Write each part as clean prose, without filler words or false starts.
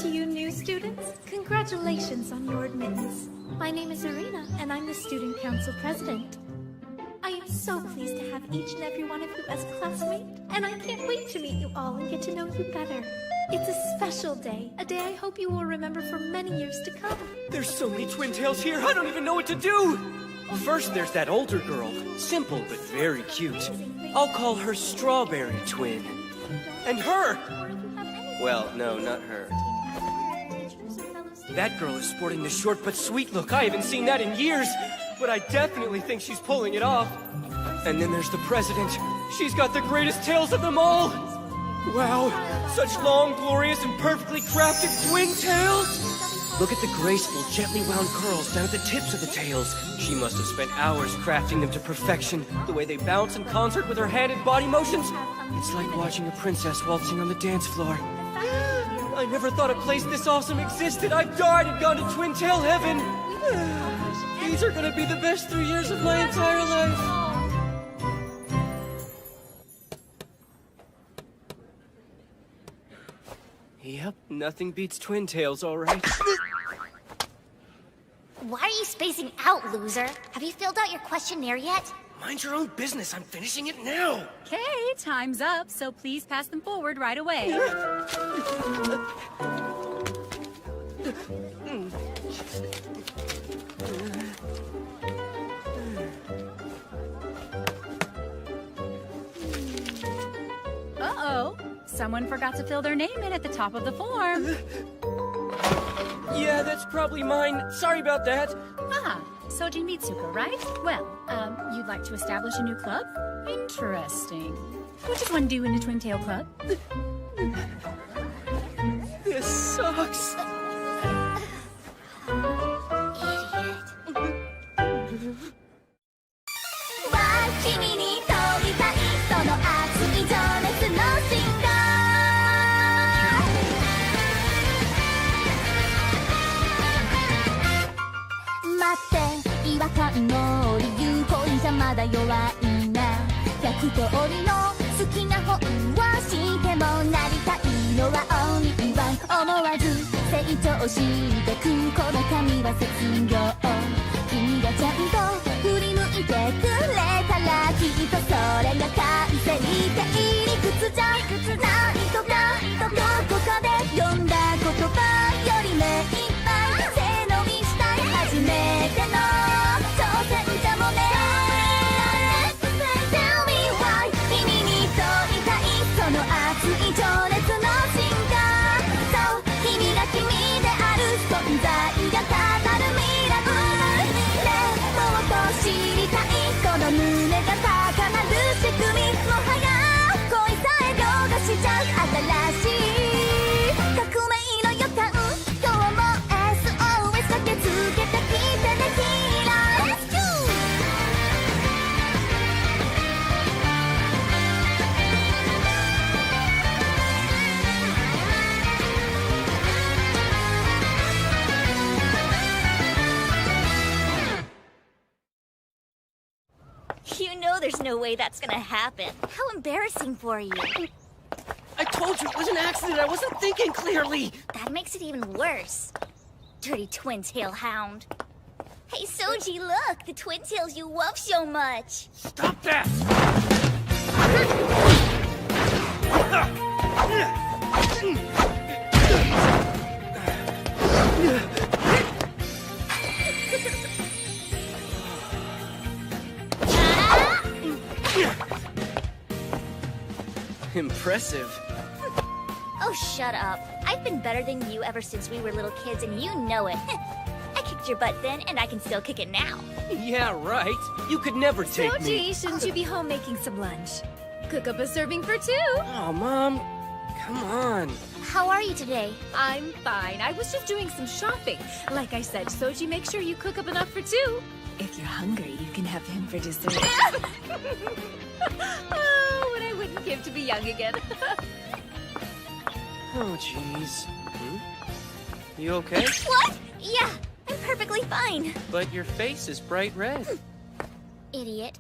To you new students, congratulations on your admittance. My name is Irina, and I'm the Student Council President. I am so pleased to have each and every one of you as classmates, and I can't wait to meet you all and get to know you better. It's a special day, a day I hope you will remember for many years to come. There's so many Twintails here, I don't even know what to do! First, there's that older girl. Simple, but very cute. I'll call her Strawberry Twin. And her! Well, no, not her. That girl is sporting the short but sweet look. I haven't seen that in years, but I definitely think she's pulling it off. And then there's the president. She's got the greatest tails of them all! Wow, such long, glorious, and perfectly crafted twin tails! Look at the graceful, gently wound curls down at the tips of the tails. She must have spent hours crafting them to perfection. The way they bounce in concert with her hand and body motions. It's like watching a princess waltzing on the dance floor. I never thought a place this awesome existed. I've died and gone to Twintail heaven. These are gonna be the best 3 years of my entire life. Yep, nothing beats Twintails, all right. Why are you spacing out, loser? Have you filled out your questionnaire yet? Mind your own business, I'm finishing it now. Okay, time's up, so please pass them forward right away. Uh-oh. Someone forgot to fill their name in at the top of the form. Yeah, that's probably mine. Sorry about that. Ah, Soji Mitsuko, right? Well, you'd like to establish a new club? Interesting. What does one do in a Twintail club? This sucks. No 理由恋じゃまだ弱いな100通りの好きな本をしてもなりたいのは only one 思わず成長してくこの髪は卒業君がちゃんと振り向いてくれたらきっとそれが完成って理屈じゃないとどこかで読んだ言葉より目いっぱい背伸びしたい初めての情熱の進化そう君が君である存在が語る未来でもっと知りたいこの胸が高鳴る仕組みもはや恋さえ凌駕しちゃう新しい革命の予感今日も SOS 駆けつけてきてねキラー Let's go You know there's no way that's gonna happen. How embarrassing for you. I told you it was an accident. I wasn't thinking clearly. That makes it even worse. Dirty twin-tail hound. Hey, Soji, look! The twin-tails you love so much! Stop that! Impressive. Oh, shut up. I've been better than you ever since we were little kids, and you know it. I kicked your butt then, and I can still kick it now. Yeah, right. You could never take me. Soji, shouldn't you be home making some lunch? Cook up a serving for two. Oh, Mom. Come on. How are you today? I'm fine. I was just doing some shopping. Like I said, Soji, make sure you cook up enough for two. If you're hungry, you can have him for dessert. Oh, what I wouldn't give to be young again. Oh, jeez. You okay? What? Yeah, I'm perfectly fine. But your face is bright red. Idiot.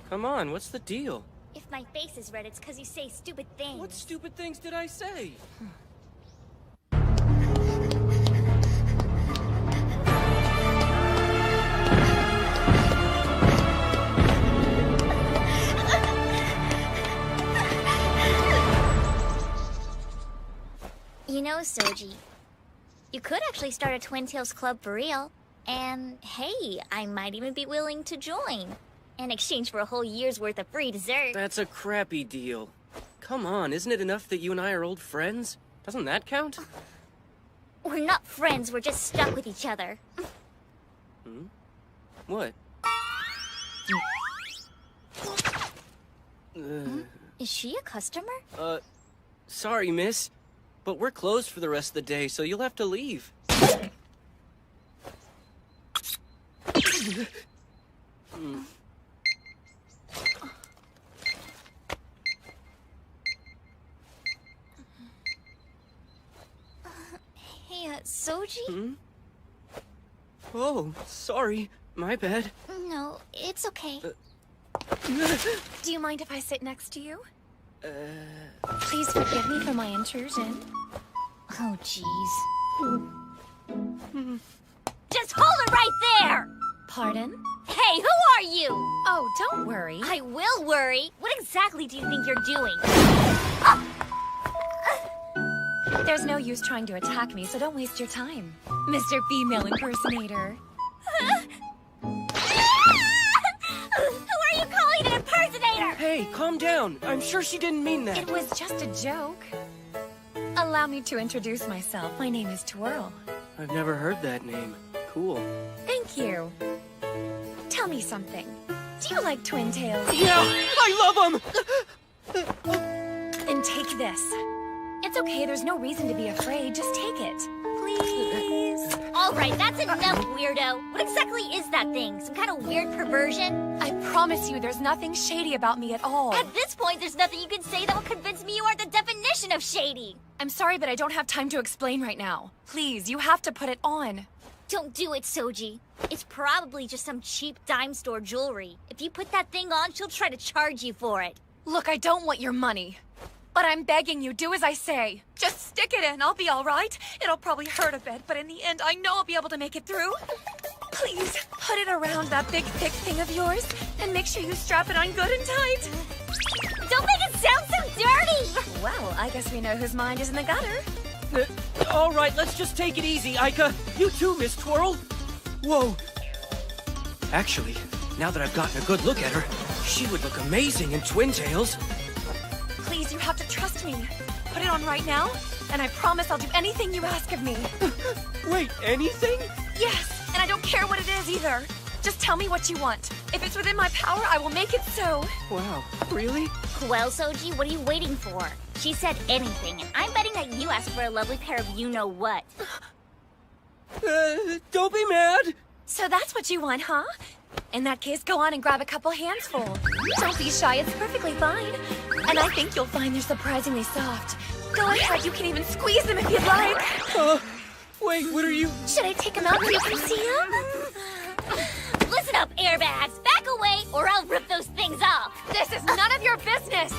Come on, what's the deal? If my face is red, it's because you say stupid things. What stupid things did I say? You know, Soji, you could actually start a Twintails club for real. And hey, I might even be willing to join. In exchange for a whole year's worth of free dessert. That's a crappy deal. Come on, isn't it enough that you and I are old friends? Doesn't that count? We're not friends, we're just stuck with each other. Hmm? What? Is she a customer? Sorry, miss. But we're closed for the rest of the day, so you'll have to leave. Hey, Soji? Hmm? Oh, sorry. My bad. No, it's okay. Do you mind if I sit next to you? Please forgive me for my intrusion. Oh, jeez. Just hold it right there! Pardon? Hey, who are you? Oh, don't worry. I will worry. What exactly do you think you're doing? There's no use trying to attack me, so don't waste your time. Mr. Female Impersonator. Who are you calling an impersonator? Hey, calm down. I'm sure she didn't mean that. It was just a joke. Allow me to introduce myself. My name is Twirl. I've never heard that name. Cool. Thank you. Tell me something. Do you like Twintails? Yeah, I love them! Then take this. It's okay, there's no reason to be afraid. Just take it. Please. All right, that's enough, weirdo. What exactly is that thing? Some kind of weird perversion? I promise you there's nothing shady about me at all. At this point, there's nothing you can say that will convince me you are the definition of shady. I'm sorry, but I don't have time to explain right now. Please, you have to put it on. Don't do it, Soji. It's probably just some cheap dime store jewelry. If you put that thing on, she'll try to charge you for it. Look, I don't want your money. But I'm begging you, do as I say. Just stick it in, I'll be all right. It'll probably hurt a bit, but in the end, I know I'll be able to make it through. Please, put it around that big, thick thing of yours, and make sure you strap it on good and tight. Don't make it sound so dirty! Well, I guess we know whose mind is in the gutter. All right, let's just take it easy, Aika. You too, Miss Twirl. Whoa. Actually, now that I've gotten a good look at her, she would look amazing in Twintails. Please, you have to trust me. Put it on right now, and I promise I'll do anything you ask of me. Wait, anything? Yes, and I don't care what it is either. Just tell me what you want. If it's within my power, I will make it so. Wow, really? Well, Soji, what are you waiting for? She said anything, and I'm betting that you asked for a lovely pair of you-know-what. Don't be mad. So that's what you want, huh? In that case, go on and grab a couple handsful. Don't be shy, it's perfectly fine. And I think you'll find they're surprisingly soft. Go ahead, you can even squeeze them if you'd like. Wait, what are you... Should I take them out so you can see them? Listen up, airbags! Back away, or I'll rip those things off! This is none of your business!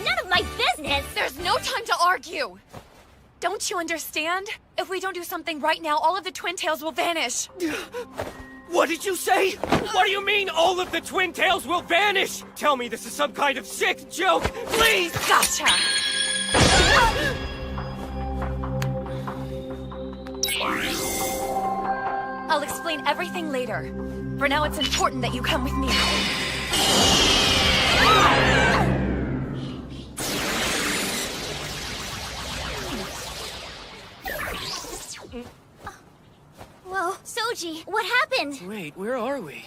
None of my business! There's no time to argue! Don't you understand? If we don't do something right now, all of the Twintails will vanish. What did you say? What do you mean all of the Twintails will vanish? Tell me this is some kind of sick joke, please! Gotcha! I'll explain everything later. For now, it's important that you come with me. Whoa, Soji, what happened? Wait, where are we?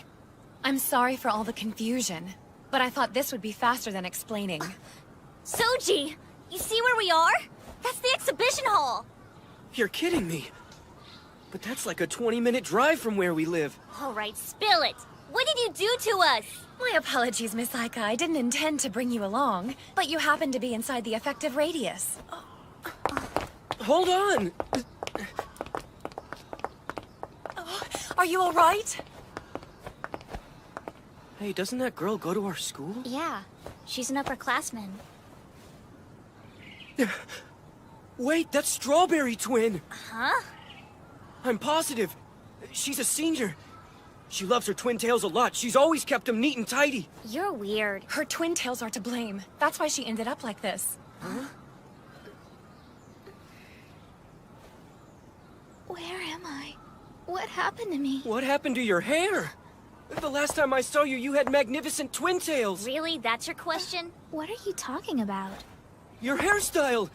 I'm sorry for all the confusion, but I thought this would be faster than explaining. Soji, you see where we are? That's the exhibition hall. You're kidding me. But that's like a 20-minute drive from where we live. All right, spill it. What did you do to us? My apologies, Miss Aika. I didn't intend to bring you along, but you happen to be inside the effective radius. Hold on. Are you all right? Hey, doesn't that girl go to our school? Yeah, she's an upperclassman. Wait, that's Strawberry Twin. Huh? I'm positive. She's a senior. She loves her Twintails a lot. She's always kept them neat and tidy. You're weird. Her Twintails are to blame. That's why she ended up like this. Huh? What happened to me? What happened to your hair? The last time I saw you, you had magnificent twintails. Really? That's your question? What are you talking about? Your hairstyle.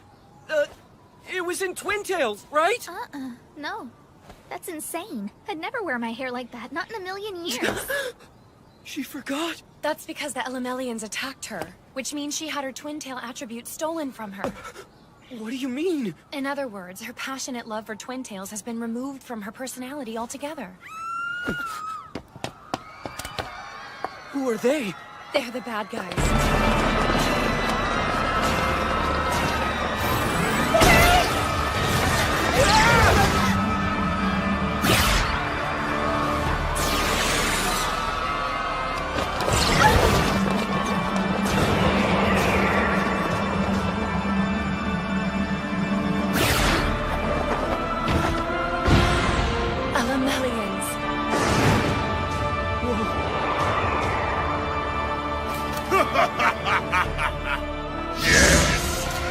It was in Twintails, right? No. That's insane. I'd never wear my hair like that, not in a million years. She forgot. That's because the Elemelians attacked her, which means she had her Twintail attribute stolen from her. What do you mean? In other words, her passionate love for Twintails has been removed from her personality altogether. Who are they? They're the bad guys.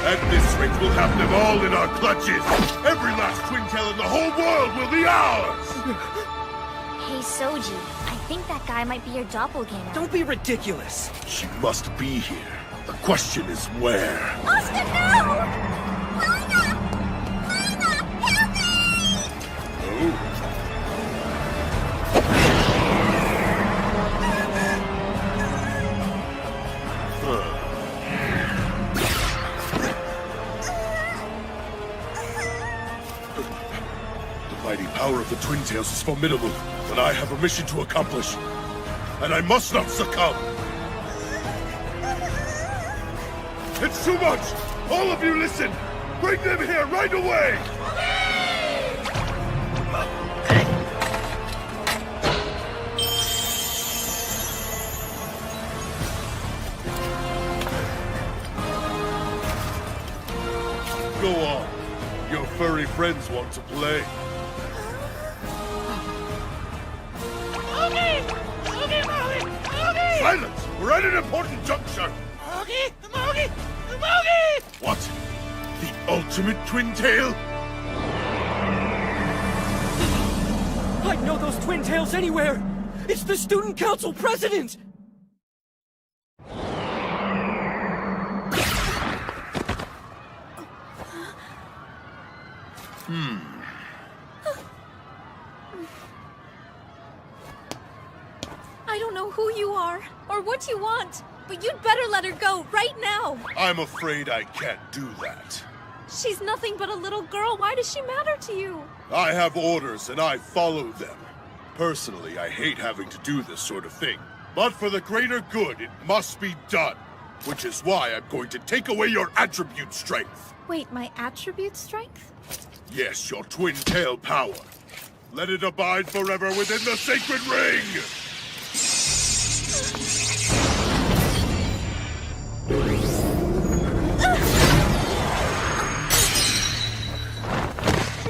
At this rate, we'll have them all in our clutches. Every last Twintail in the whole world will be ours! Hey, Soji, I think that guy might be your doppelganger. Don't be ridiculous. She must be here. The question is where? Austin, no! Lina! Lina, help me! Oh? The mighty power of the Twintails is formidable, but I have a mission to accomplish, and I must not succumb. It's too much! All of you listen! Bring them here right away! Go on. Your furry friends want to play. Silence! We're at an important juncture! What? The ultimate Twintail? I'd know those Twintails anywhere! It's the student council president! I don't know who you are, or what you want, but you'd better let her go right now! I'm afraid I can't do that. She's nothing but a little girl. Why does she matter to you? I have orders and I follow them. Personally, I hate having to do this sort of thing. But for the greater good, it must be done. Which is why I'm going to take away your attribute strength. Wait, my attribute strength? Yes, your Twintail power. Let it abide forever within the sacred ring!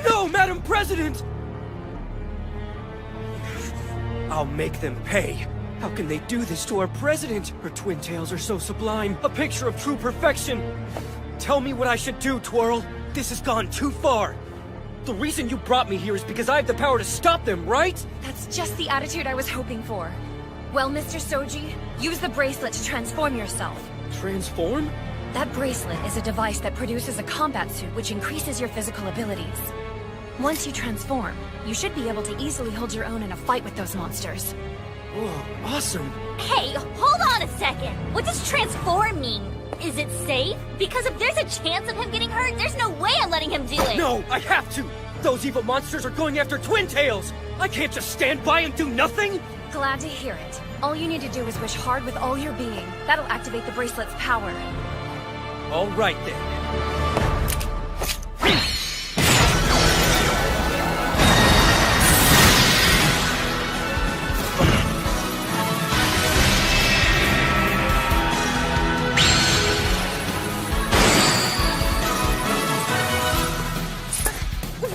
No, Madam President! I'll make them pay. How can they do this to our president? Her Twintails are so sublime, a picture of true perfection. Tell me what I should do, Twirl. This has gone too far. The reason you brought me here is because I have the power to stop them, right? That's just the attitude I was hoping for. Well, Mr. Soji, use the bracelet to transform yourself. Transform? That bracelet is a device that produces a combat suit which increases your physical abilities. Once you transform, you should be able to easily hold your own in a fight with those monsters. Whoa, awesome. Hey, hold on a second! What does transform mean? Is it safe? Because if there's a chance of him getting hurt, there's no way I'm letting him do it! No, I have to! Those evil monsters are going after Twintails! I can't just stand by and do nothing! Glad to hear it. All you need to do is wish hard with all your being. That'll activate the bracelet's power. All right, then.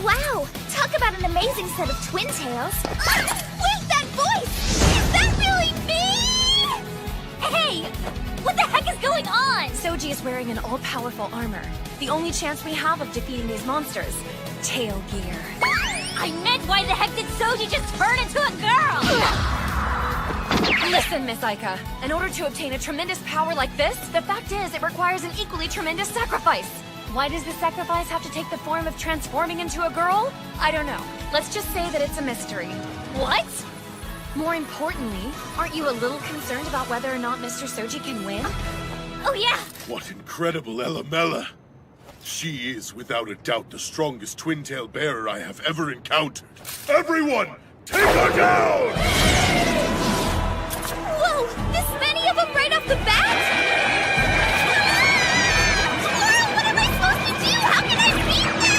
Wow! Talk about an amazing set of Twintails! Wait, that voice! Is that really me? Hey! What the heck is going on? Soji is wearing an all-powerful armor. The only chance we have of defeating these monsters. Tail gear. I meant why the heck did Soji just turn into a girl? Listen, Miss Aika. In order to obtain a tremendous power like this, the fact is it requires an equally tremendous sacrifice. Why does the sacrifice have to take the form of transforming into a girl? I don't know. Let's just say that it's a mystery. What? More importantly, aren't you a little concerned about whether or not Mr. Soji can win? Oh yeah! What incredible Elamella! She is, without a doubt, the strongest twin-tail bearer I have ever encountered. Everyone, take her down! Whoa! This many of them right off the bat? Squirrel, what am I supposed to do? How can I beat them?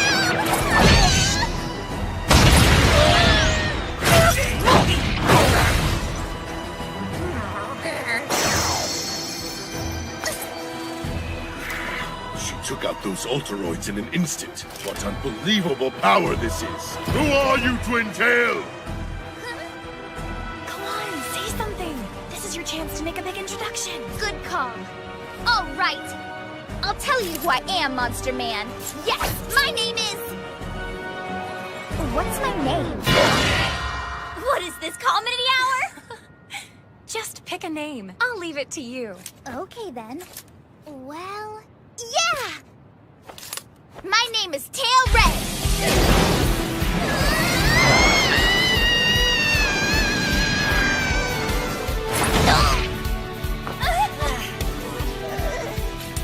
She took out those Ultoroids in an instant. What unbelievable power this is! Who are you, Twintail? Come on, say something. This is your chance to make a big introduction. Good call. All right. I'll tell you who I am, Monster Man. Yes, my name is... What's my name? What is this, comedy hour? Just pick a name. I'll leave it to you. Okay, then. Well, yeah! My name is Tail Red.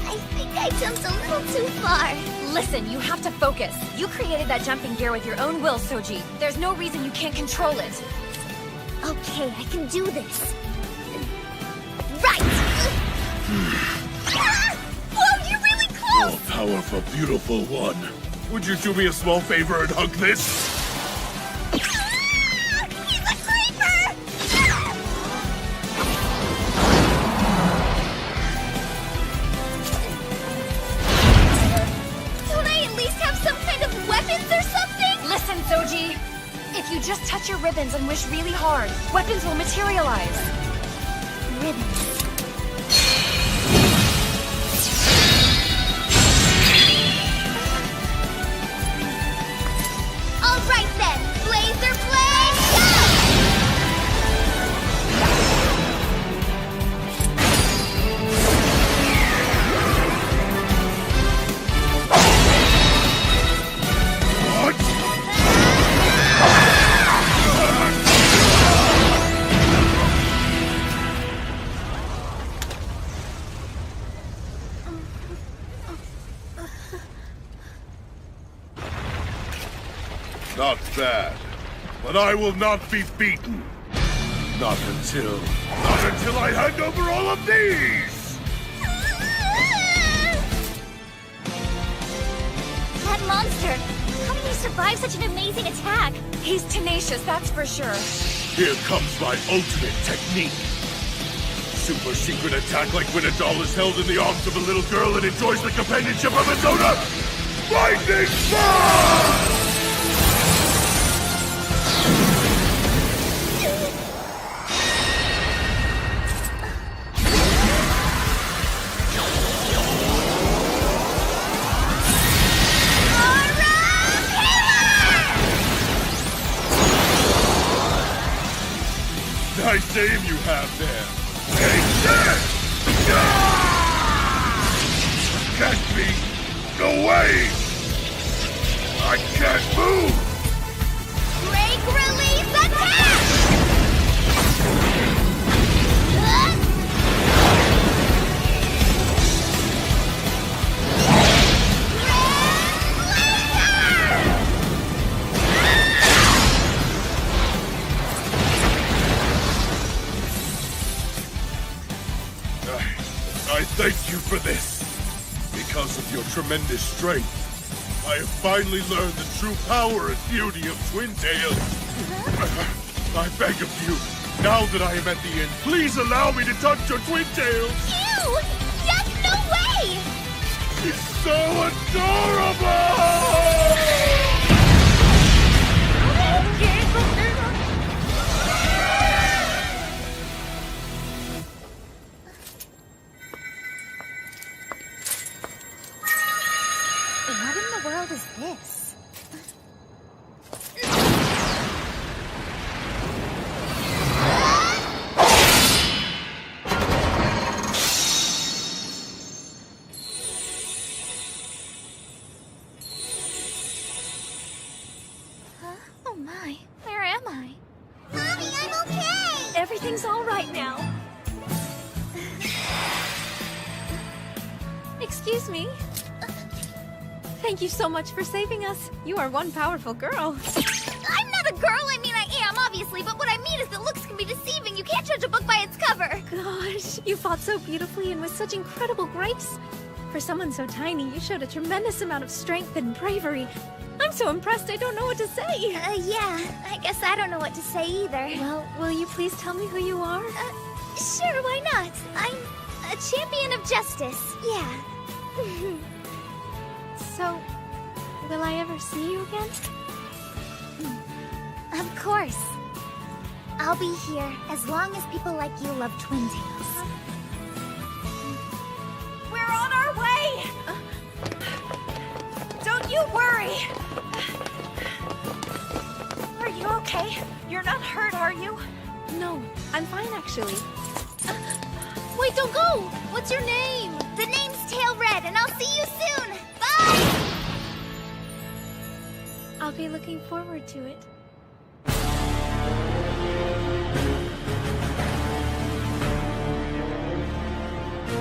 I think I jumped a little too far. Listen, you have to focus. You created that jumping gear with your own will, Soji. There's no reason you can't control it. Okay, I can do this. Right! Whoa, you're really close! Oh, powerful, beautiful one. Would you do me a small favor and hug this? He's a creeper! Don't I at least have some kind of weapons or something? Listen, Soji. If you just touch your ribbons and wish really hard, weapons will materialize. Ribbons. All right then, Blazer Blade, go! What? Not bad. But I will not be beaten. Not until I hand over all of these! That monster, how did he survive such an amazing attack? He's tenacious, that's for sure. Here comes my ultimate technique. Super secret attack like when a doll is held in the arms of a little girl and enjoys the companionship of its owner. Lightning Storm! Nice aim you have there. Take this! Catch me! No way! I can't move! Break, release, attack! I thank you for this. Because of your tremendous strength, I have finally learned the true power and beauty of Twintail. I beg of you, now that I am at the end, please allow me to touch your Twintails. Ew! Yuck, no way! It's so adorable! What in the world is this? Everything's all right now. Excuse me. Thank you so much for saving us. You are one powerful girl. I'm not a girl. I mean, I am, obviously, but what I mean is that looks can be deceiving. You can't judge a book by its cover. Gosh, you fought so beautifully and with such incredible grace. For someone so tiny, you showed a tremendous amount of strength and bravery. I'm so impressed I don't know what to say. Yeah, I guess I don't know what to say either. Well, will you please tell me who you are? Sure, why not? I'm a champion of justice, yeah. So, will I ever see you again? Of course. I'll be here as long as people like you love Twintails. We're on our way! Don't you worry! Are you okay? You're not hurt, are you? No, I'm fine actually. Wait, don't go! What's your name? The name's Tail Red, and I'll see you soon! Bye! I'll be looking forward to it.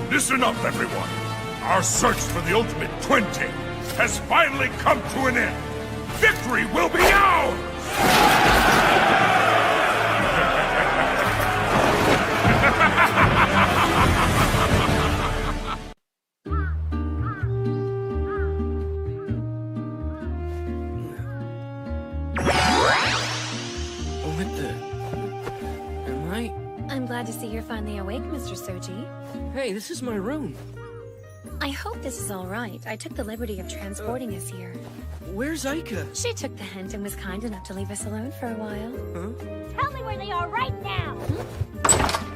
Listen up, everyone! Our search for the ultimate Twintail has finally come to an end! Victory will be ours! What the... Am I... I'm glad to see you're finally awake, Mr. Soji. Hey, this is my room. I hope this is all right. I took the liberty of transporting us here. Where's Aika? She took the hint and was kind enough to leave us alone for a while. Huh? Tell me where they are right now!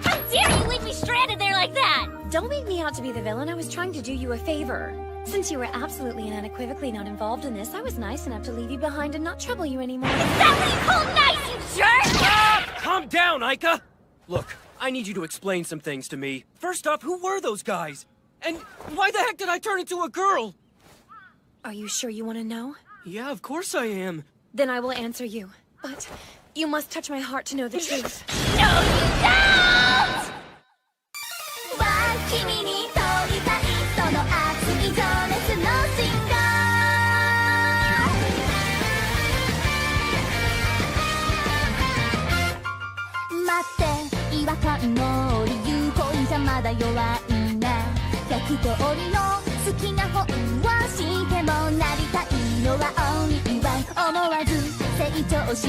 How dare you leave me stranded there like that! Don't make me out to be the villain. I was trying to do you a favor. Since you were absolutely and unequivocally not involved in this, I was nice enough to leave you behind and not trouble you anymore. Is that what you call nice, you jerk? Calm down, Aika! Look, I need you to explain some things to me. First off, who were those guys? And why the heck did I turn into a girl? Are you sure you want to know? Yeah, of course I am. Then I will answer you. But you must touch my heart to know the truth. No, you don't! 君に問いたいその熱い情熱のシンガー待って違和感の理由ポイントまだ弱いな100通りの好きな本はしてもなりたいのはオンリーワン思わず成長し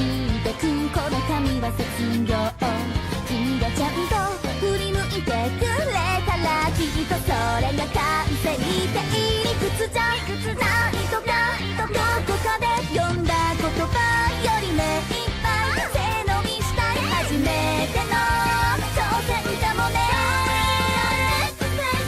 てくこの髪は卒業君がちゃんと振り向いてくれたらきっとそれが完成っていい理屈じゃないとかどこかで読んだ言葉より目いっぱい背伸びしたい初めての挑戦かもね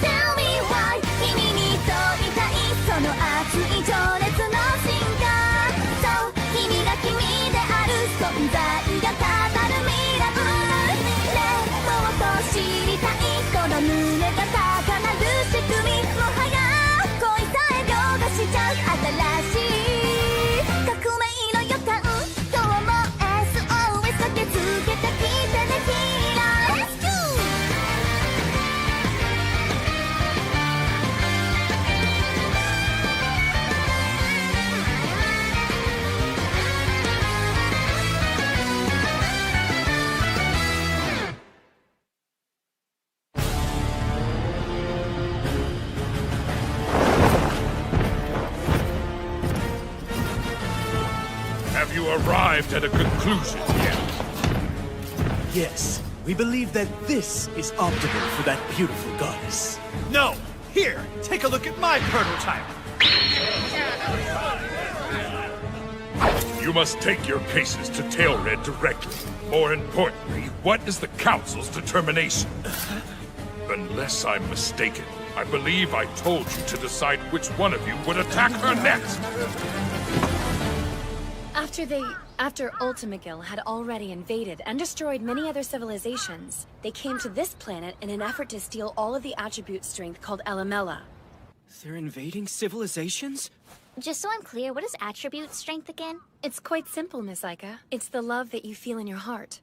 Tell me why 君に問いたいその熱い情熱のシンガーそう君が君である存在が語るミラブル知りたいこの胸が高鳴る仕組みもはや恋さえ凌駕しちゃう新しい革命の予感今日も SOS 駆けつけてきてねキラー Let's go! Have you arrived at a conclusion yet? Yes, we believe that this is optimal for that beautiful goddess. No! Here, take a look at my prototype! You must take your cases to Tailred directly. More importantly, what is the Council's determination? Unless I'm mistaken, I believe I told you to decide which one of you would attack her next! After Ultimagil had already invaded and destroyed many other civilizations, they came to this planet in an effort to steal all of the attribute strength called Elamella. They're invading civilizations? Just so I'm clear, what is attribute strength again? It's quite simple, Miss Aika. It's the love that you feel in your heart.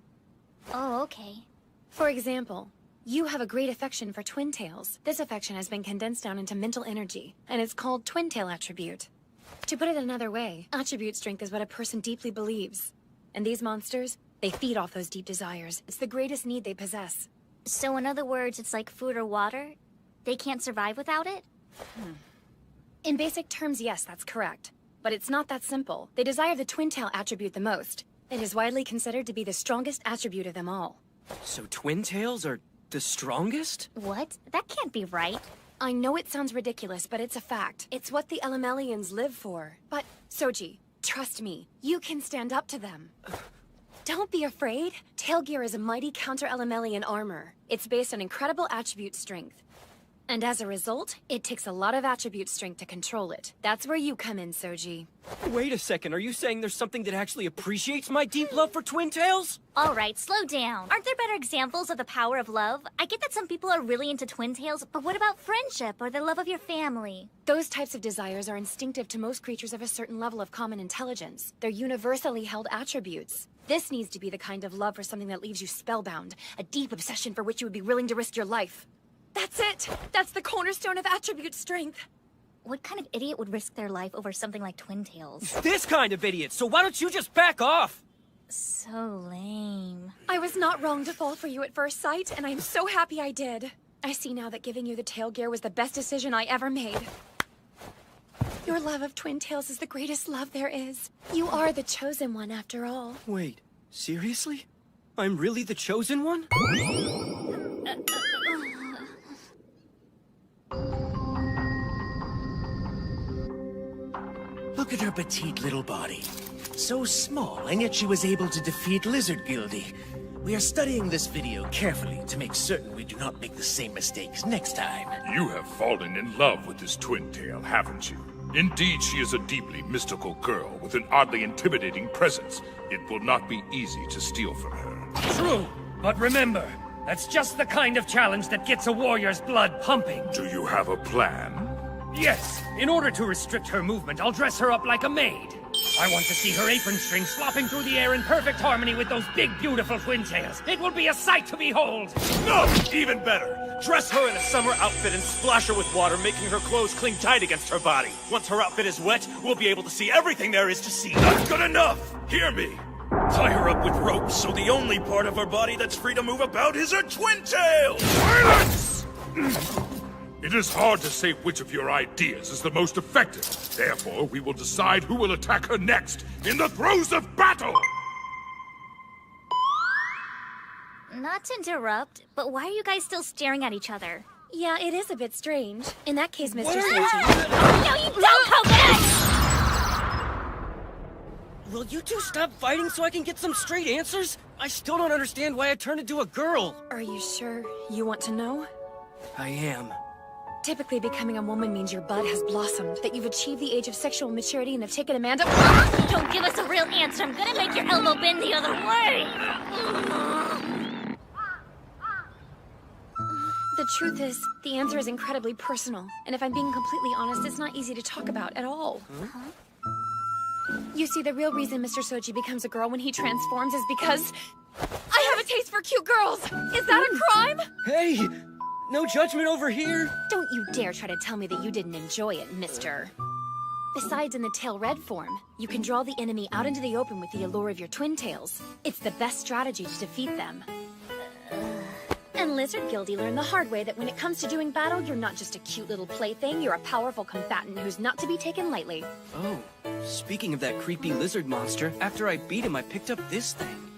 Oh, okay. For example, you have a great affection for Twintails. This affection has been condensed down into mental energy, and it's called Twintail attribute. To put it another way, attribute strength is what a person deeply believes. And these monsters, they feed off those deep desires. It's the greatest need they possess. So in other words, it's like food or water? They can't survive without it? In basic terms, yes, that's correct. But it's not that simple. They desire the Twintail attribute the most. It is widely considered to be the strongest attribute of them all. So Twintails are the strongest? What? That can't be right. I know it sounds ridiculous, but it's a fact. It's what the Elemelians live for. But, Soji, trust me, you can stand up to them. Don't be afraid. Tailgear is a mighty counter-Elemelian armor. It's based on incredible attribute strength. And as a result, it takes a lot of attribute strength to control it. That's where you come in, Soji. Wait a second, are you saying there's something that actually appreciates my deep love for Twintails? All right, slow down. Aren't there better examples of the power of love? I get that some people are really into Twintails, but what about friendship or the love of your family? Those types of desires are instinctive to most creatures of a certain level of common intelligence. They're universally held attributes. This needs to be the kind of love for something that leaves you spellbound, a deep obsession for which you would be willing to risk your life. That's it! That's the cornerstone of attribute strength! What kind of idiot would risk their life over something like Twintails? This kind of idiot, so why don't you just back off? So lame. I was not wrong to fall for you at first sight, and I'm so happy I did. I see now that giving you the tail gear was the best decision I ever made. Your love of Twintails is the greatest love there is. You are the chosen one, after all. Wait, seriously? I'm really the chosen one? Look at her petite little body. So small, and yet she was able to defeat Lizard Guildy. We are studying this video carefully to make certain we do not make the same mistakes next time. You have fallen in love with this Twintail, haven't you? Indeed, she is a deeply mystical girl with an oddly intimidating presence. It will not be easy to steal from her. True, but remember, that's just the kind of challenge that gets a warrior's blood pumping. Do you have a plan? Yes, in order to restrict her movement, I'll dress her up like a maid. I want to see her apron strings flopping through the air in perfect harmony with those big, beautiful Twintails. It will be a sight to behold. No! Even better! Dress her in a summer outfit and splash her with water, making her clothes cling tight against her body. Once her outfit is wet, we'll be able to see everything there is to see. That's good enough! Hear me! Tie her up with ropes so the only part of her body that's free to move about is her Twintail! Silence! It is hard to say which of your ideas is the most effective. Therefore, we will decide who will attack her next in the throes of battle! Not to interrupt, but why are you guys still staring at each other? Yeah, it is a bit strange. In that case, Mr. Soji. No, you don't, Coconut! Will you two stop fighting so I can get some straight answers? I still don't understand why I turned into a girl. Are you sure you want to know? I am. Typically, becoming a woman means your bud has blossomed, that you've achieved the age of sexual maturity and have taken Amanda— Don't give us a real answer. I'm gonna make your elbow bend the other way. The truth is, the answer is incredibly personal. And if I'm being completely honest, it's not easy to talk about at all. You see, the real reason Mr. Soji becomes a girl when he transforms is because I have a taste for cute girls! Is that a crime? Hey! No judgment over here! Don't you dare try to tell me that you didn't enjoy it, mister. Besides, in the tail red form, you can draw the enemy out into the open with the allure of your Twintails. It's the best strategy to defeat them. And Lizard Guildy learned the hard way that when it comes to doing battle, you're not just a cute little plaything, you're a powerful combatant who's not to be taken lightly. Oh, speaking of that creepy lizard monster, after I beat him, I picked up this thing.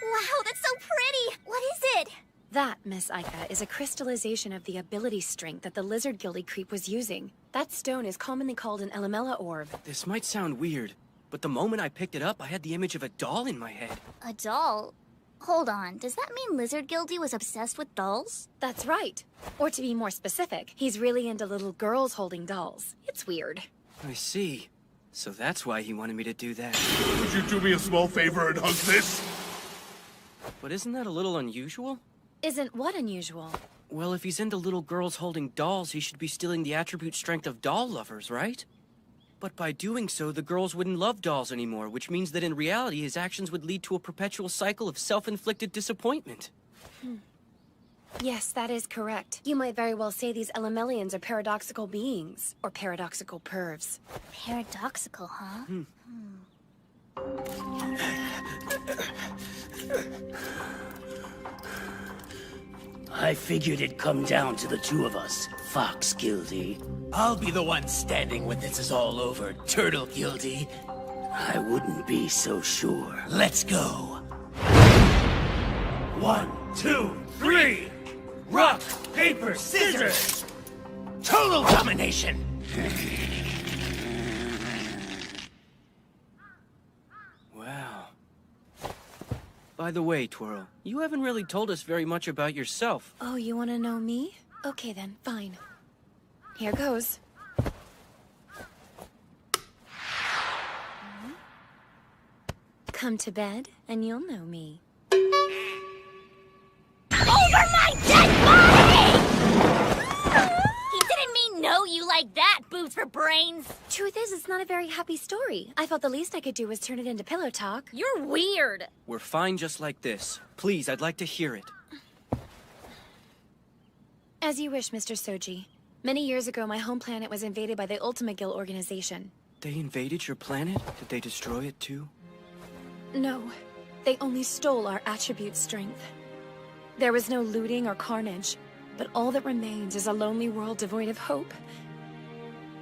Wow, that's so pretty! What is it? That, Miss Aika, is a crystallization of the ability strength that the Lizard Guildy creep was using. That stone is commonly called an Elemella orb. This might sound weird, but the moment I picked it up, I had the image of a doll in my head. A doll? Hold on, does that mean Lizard Guildy was obsessed with dolls? That's right. Or to be more specific, he's really into little girls holding dolls. It's weird. I see. So that's why he wanted me to do that. Would you do me a small favor and hug this? But isn't that a little unusual? Isn't what unusual? Well, if he's into little girls holding dolls, he should be stealing the attribute strength of doll lovers, right? But by doing so, the girls wouldn't love dolls anymore, which means that in reality, his actions would lead to a perpetual cycle of self-inflicted disappointment. Yes, that is correct. You might very well say these Elemelians are paradoxical beings, or paradoxical pervs. Paradoxical, huh? I figured it'd come down to the two of us, Fox Guilty. I'll be the one standing when this is all over, Turtle Guilty. I wouldn't be so sure. Let's go. 1, 2, 3! Rock, paper, scissors! Total domination! Wow. By the way, Twirl, you haven't really told us very much about yourself. Oh, you want to know me? Okay then, fine. Here goes. Come to bed, and you'll know me. Over my dead body! He didn't mean no you like that, boobs for brains. Truth is, it's not a very happy story. I felt the least I could do was turn it into pillow talk. You're weird. We're fine just like this. Please, I'd like to hear it. As you wish, Mr. Soji. Many years ago, my home planet was invaded by the Ultimate Guild organization. They invaded your planet? Did they destroy it too? No, they only stole our attribute strength. There was no looting or carnage, but all that remains is a lonely world devoid of hope.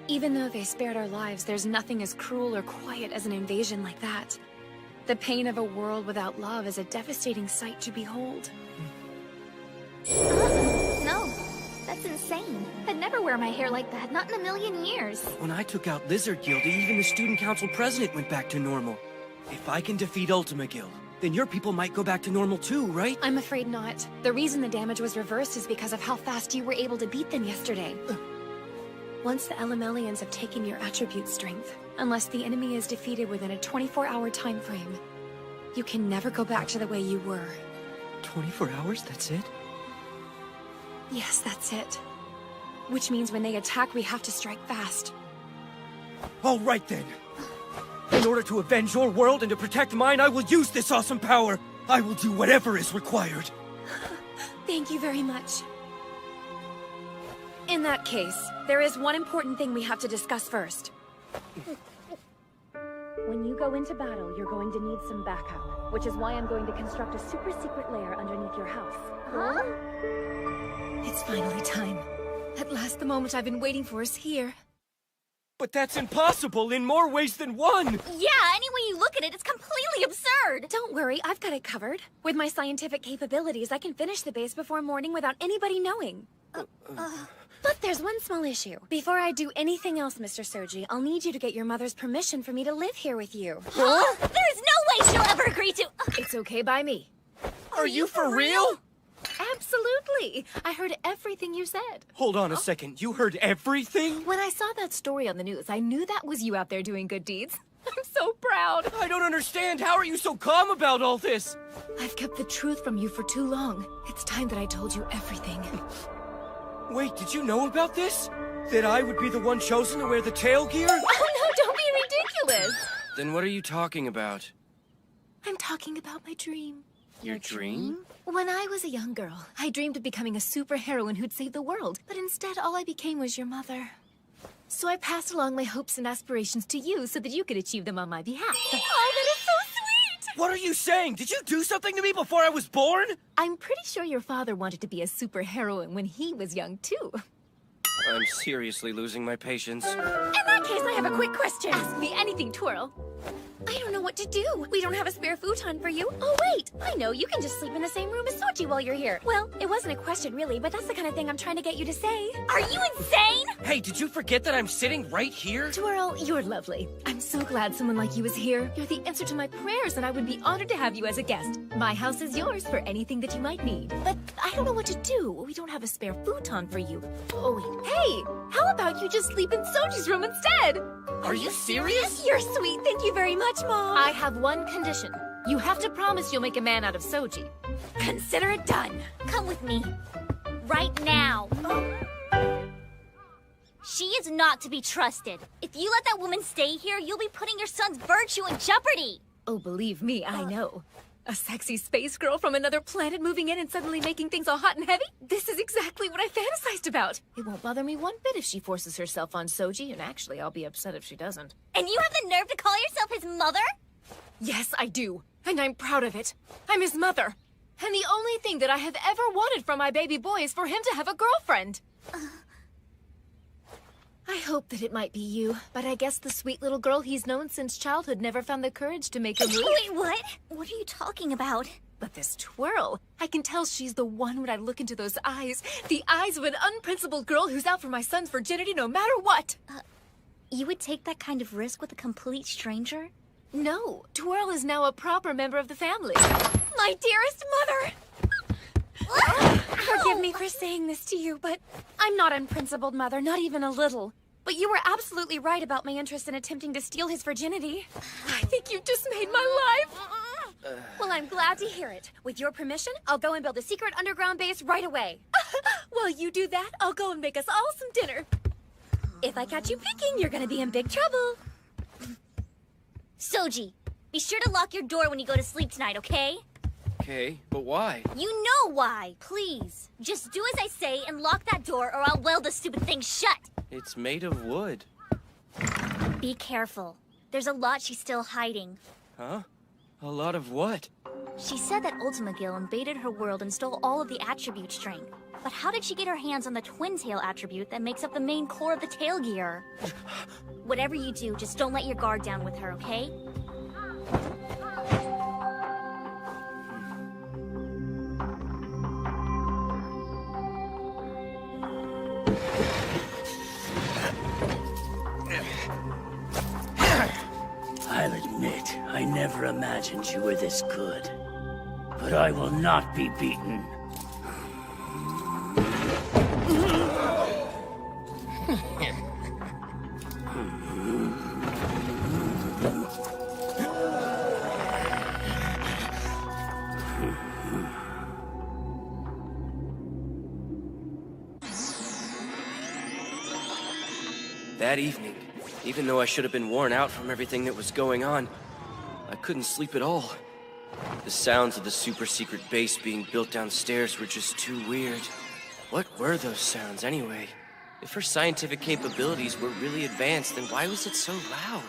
Even though they spared our lives, there's nothing as cruel or quiet as an invasion like that. The pain of a world without love is a devastating sight to behold. No, that's insane. I'd never wear my hair like that, not in a million years. When I took out Lizard Guilty, even the student council president went back to normal. If I can defeat Ultima Guild, then your people might go back to normal too, right? I'm afraid not. The reason the damage was reversed is because of how fast you were able to beat them yesterday. Once the Elemelians have taken your attribute strength, unless the enemy is defeated within a 24-hour time frame, you can never go back to the way you were. 24 hours, that's it? Yes, that's it. Which means when they attack, we have to strike fast. All right then. In order to avenge your world and to protect mine, I will use this awesome power. I will do whatever is required. Thank you very much. In that case, there is one important thing we have to discuss first. When you go into battle, you're going to need some backup, which is why I'm going to construct a super secret lair underneath your house. Huh? It's finally time. At last, the moment I've been waiting for is here. But that's impossible in more ways than one! Yeah, any way you look at it, it's completely absurd! Don't worry, I've got it covered. With my scientific capabilities, I can finish the base before morning without anybody knowing. But there's one small issue. Before I do anything else, Mr. Soji, I'll need you to get your mother's permission for me to live here with you. Huh? There's no way she'll ever agree to... It's okay by me. Are you for real? Absolutely! I heard everything you said. Hold on a second, you heard everything? When I saw that story on the news, I knew that was you out there doing good deeds. I'm so proud. I don't understand. How are you so calm about all this? I've kept the truth from you for too long. It's time that I told you everything. Wait, did you know about this? That I would be the one chosen to wear the tail gear? Oh no, don't be ridiculous! Then what are you talking about? I'm talking about my dream. Your dream? When I was a young girl, I dreamed of becoming a superheroine who'd save the world. But instead, all I became was your mother. So I passed along my hopes and aspirations to you so that you could achieve them on my behalf. Oh, that is so sweet! What are you saying? Did you do something to me before I was born? I'm pretty sure your father wanted to be a superheroine when he was young, too. I'm seriously losing my patience. In that case, I have a quick question. Ask me anything, Twirl. I don't know what to do. We don't have a spare futon for you. Oh, wait. I know. You can just sleep in the same room as Soji while you're here. Well, it wasn't a question, really, but that's the kind of thing I'm trying to get you to say. Are you insane? Hey, did you forget that I'm sitting right here? Twirl, you're lovely. I'm so glad someone like you is here. You're the answer to my prayers, and I would be honored to have you as a guest. My house is yours for anything that you might need. But I don't know what to do. We don't have a spare futon for you. Oh, wait. Hey, how about you just sleep in Soji's room instead? Are you serious? You're sweet. Thank you very much, Mom. I have one condition. You have to promise you'll make a man out of Soji. Consider it done. Come with me. Right now. She is not to be trusted. If you let that woman stay here, you'll be putting your son's virtue in jeopardy. Oh, believe me, I know. A sexy space girl from another planet moving in and suddenly making things all hot and heavy? This is exactly what I fantasized about. It won't bother me one bit if she forces herself on Soji, and actually I'll be upset if she doesn't. And you have the nerve to call yourself his mother? Yes, I do. And I'm proud of it. I'm his mother. And the only thing that I have ever wanted from my baby boy is for him to have a girlfriend. I hope that it might be you, but I guess the sweet little girl he's known since childhood never found the courage to make a move. Wait, what? What are you talking about? But this twirl, I can tell she's the one when I look into those eyes. The eyes of an unprincipled girl who's out for my son's virginity no matter what. You would take that kind of risk with a complete stranger? No, Twirl is now a proper member of the family. My dearest mother! Forgive me for saying this to you, but I'm not unprincipled, Mother, not even a little. But you were absolutely right about my interest in attempting to steal his virginity. I think you just made my life! Well, I'm glad to hear it. With your permission, I'll go and build a secret underground base right away. While you do that, I'll go and make us all some dinner. If I catch you peeking, you're gonna be in big trouble. Soji, be sure to lock your door when you go to sleep tonight, okay? Okay, but why? You know why, please. Just do as I say and lock that door or I'll weld the stupid thing shut. It's made of wood. Be careful. There's a lot she's still hiding. Huh? A lot of what? She said that Ultima Gil invaded her world and stole all of the attribute strength. But how did she get her hands on the Twintail attribute that makes up the main core of the tail gear? Whatever you do, just don't let your guard down with her, okay? I'll admit, I never imagined you were this good. But I will not be beaten. That evening, even though I should have been worn out from everything that was going on, I couldn't sleep at all. The sounds of the super secret base being built downstairs were just too weird. What were those sounds anyway? If her scientific capabilities were really advanced, then why was it so loud?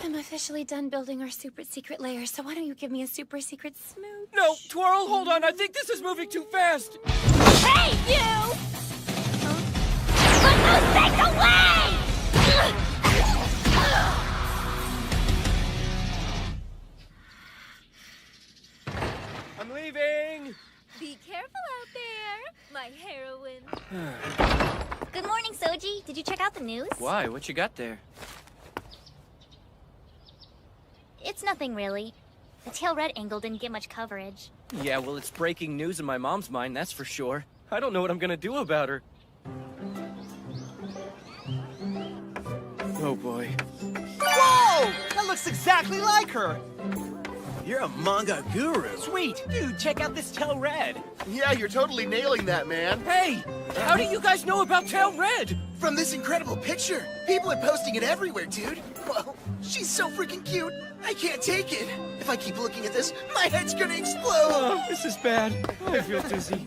I'm officially done building our super secret layer, so why don't you give me a super secret smooch? No, Twirl, hold on. I think this is moving too fast. Hey, you! Put those things away! I'm leaving! Be careful out there, my heroine. Good morning, Soji. Did you check out the news? Why? What you got there? It's nothing really. The Tail Red angle didn't get much coverage. Yeah, well, it's breaking news in my mom's mind, that's for sure. I don't know what I'm gonna do about her. Oh boy. Whoa! That looks exactly like her! You're a manga guru. Sweet! Dude, check out this Tail Red! Yeah, you're totally nailing that, man. Hey! How do you guys know about Tail Red? From this incredible picture. People are posting it everywhere, dude. Whoa, she's so freaking cute. I can't take it. If I keep looking at this, my head's gonna explode. Oh, this is bad. I feel dizzy.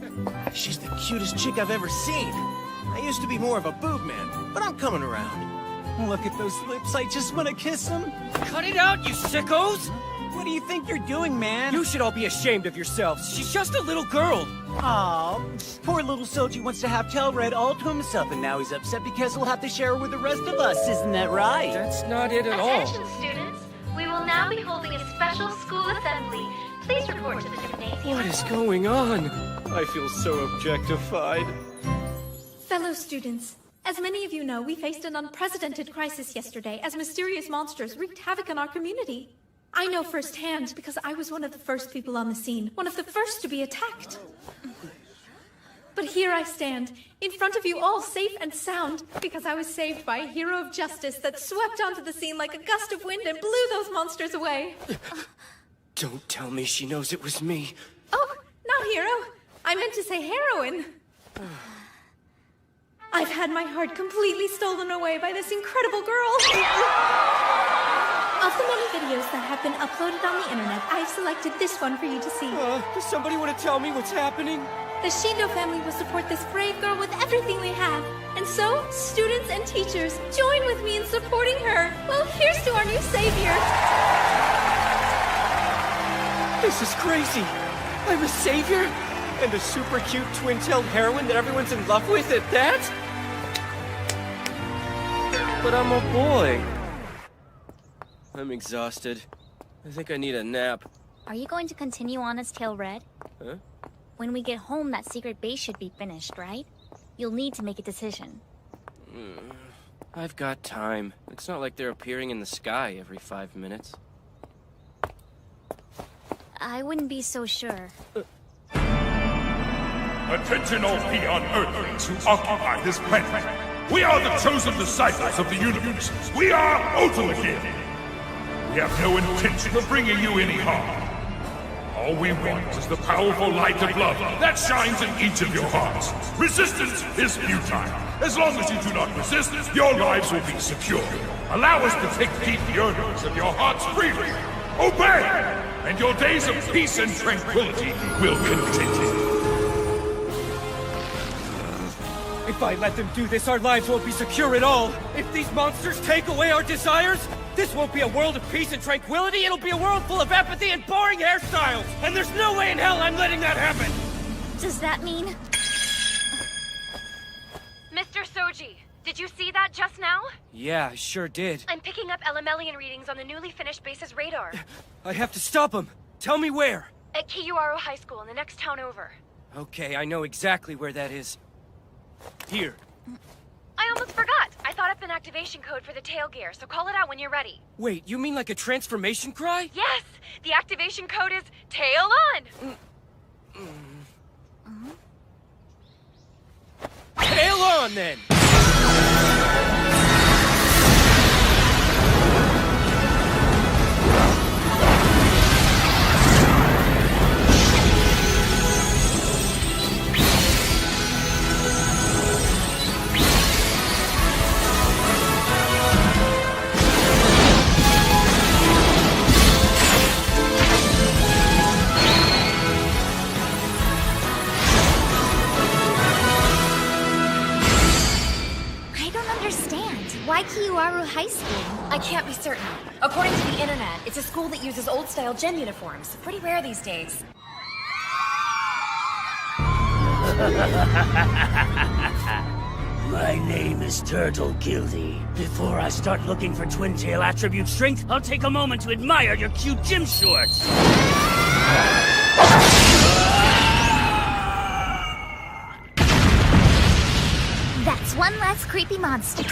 She's the cutest chick I've ever seen. I used to be more of a boob man, but I'm coming around. Look at those lips, I just want to kiss them. Cut it out, you sickos! What do you think you're doing, man? You should all be ashamed of yourselves. She's just a little girl. Aw, poor little Soji wants to have Tail Red all to himself, and now he's upset because he'll have to share her with the rest of us. Isn't that right? That's not it at all. Attention, students. We will now be holding a special school assembly. Please report to the gymnasium. What is going on? I feel so objectified. Fellow students, as many of you know, we faced an unprecedented crisis yesterday as mysterious monsters wreaked havoc on our community. I know firsthand because I was one of the first people on the scene, one of the first to be attacked. But here I stand, in front of you all safe and sound, because I was saved by a hero of justice that swept onto the scene like a gust of wind and blew those monsters away. Don't tell me she knows it was me. Oh, not hero. I meant to say heroine. I've had my heart completely stolen away by this incredible girl. Of the many videos that have been uploaded on the internet, I've selected this one for you to see. Does somebody want to tell me what's happening? The Shindo family will support this brave girl with everything they have. And so, students and teachers, join with me in supporting her. Well, here's to our new savior. This is crazy. I'm a savior? And a super cute twin-tailed heroine that everyone's in love with at that? But I'm a boy. I'm exhausted. I think I need a nap. Are you going to continue on as Tail Red? Huh? When we get home, that secret base should be finished, right? You'll need to make a decision. I've got time. It's not like they're appearing in the sky every 5 minutes. I wouldn't be so sure. Attention all Peon Earthlings who occupy this planet. We are the chosen disciples of the universe. We are Ultimate. We have no intention of bringing you any harm. All we want is the powerful light of love that shines in each of your hearts. Resistance is futile. As long as you do not resist, your lives will be secure. Allow us to take deep yearnings of your hearts freely. Obey, and your days of peace and tranquility will continue. If I let them do this, our lives won't be secure at all. If these monsters take away our desires, this won't be a world of peace and tranquility. It'll be a world full of apathy and boring hairstyles. And there's no way in hell I'm letting that happen. Does that mean... Mr. Soji, did you see that just now? Yeah, I sure did. I'm picking up Elemelian readings on the newly finished base's radar. I have to stop them. Tell me where. At Kiyuaro High School in the next town over. Okay, I know exactly where that is. Here. I almost forgot. I thought up an activation code for the tail gear, so call it out when you're ready. Wait, you mean like a transformation cry? Yes! The activation code is tail on! Tail on, then! Why Kiyuaro High School? I can't be certain. According to the internet, it's a school that uses old-style gem uniforms. Pretty rare these days. My name is Turtle Guilty. Before I start looking for Twintail attribute strength, I'll take a moment to admire your cute gym shorts. That's one less creepy monster.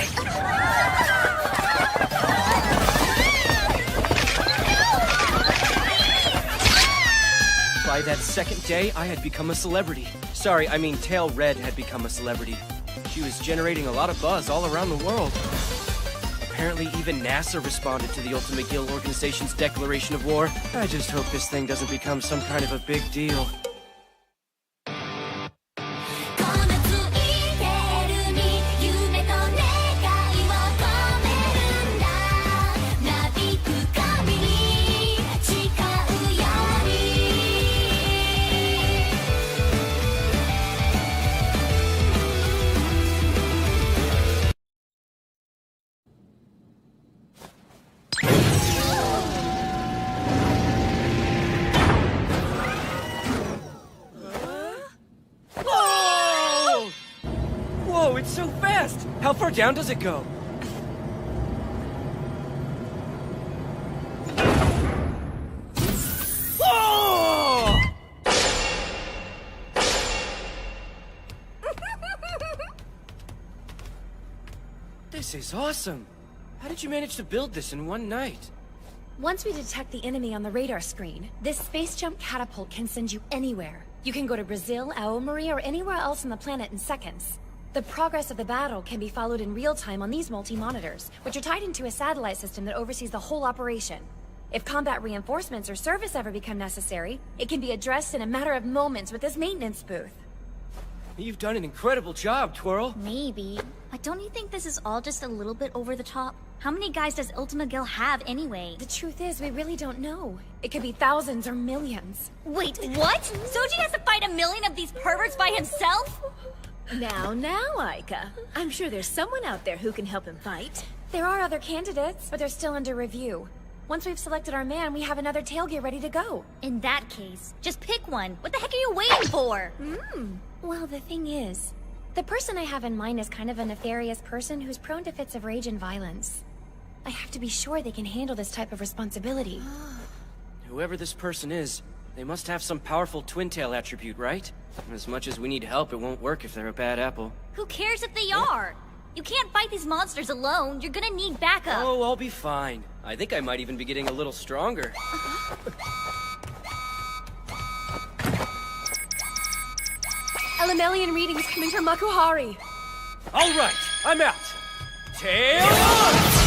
By that second day, I had become a celebrity. Sorry, I mean Tail Red had become a celebrity. She was generating a lot of buzz all around the world. Apparently even NASA responded to the Ultimate Guild organization's declaration of war. I just hope this thing doesn't become some kind of a big deal. It's so fast! How far down does it go? Whoa! This is awesome! How did you manage to build this in one night? Once we detect the enemy on the radar screen, this space jump catapult can send you anywhere. You can go to Brazil, Aomori, or anywhere else on the planet in seconds. The progress of the battle can be followed in real time on these multi-monitors, which are tied into a satellite system that oversees the whole operation. If combat reinforcements or service ever become necessary, it can be addressed in a matter of moments with this maintenance booth. You've done an incredible job, Twirl. Maybe. But don't you think this is all just a little bit over the top? How many guys does Ultima Gil have anyway? The truth is, we really don't know. It could be thousands or millions. Wait, what? Soji has to fight 1,000,000 of these perverts by himself? Now, Aika. I'm sure there's someone out there who can help him fight. There are other candidates, but they're still under review. Once we've selected our man, we have another tail gear ready to go. In that case, just pick one. What the heck are you waiting for? Well, the thing is, the person I have in mind is kind of a nefarious person who's prone to fits of rage and violence. I have to be sure they can handle this type of responsibility. Whoever this person is, they must have some powerful Twintail attribute, right? As much as we need help, it won't work if they're a bad apple. Who cares if they are? You can't fight these monsters alone. You're gonna need backup. Oh, I'll be fine. I think I might even be getting a little stronger. Elemelian readings coming from Makuhari. All right, I'm out. Tail on!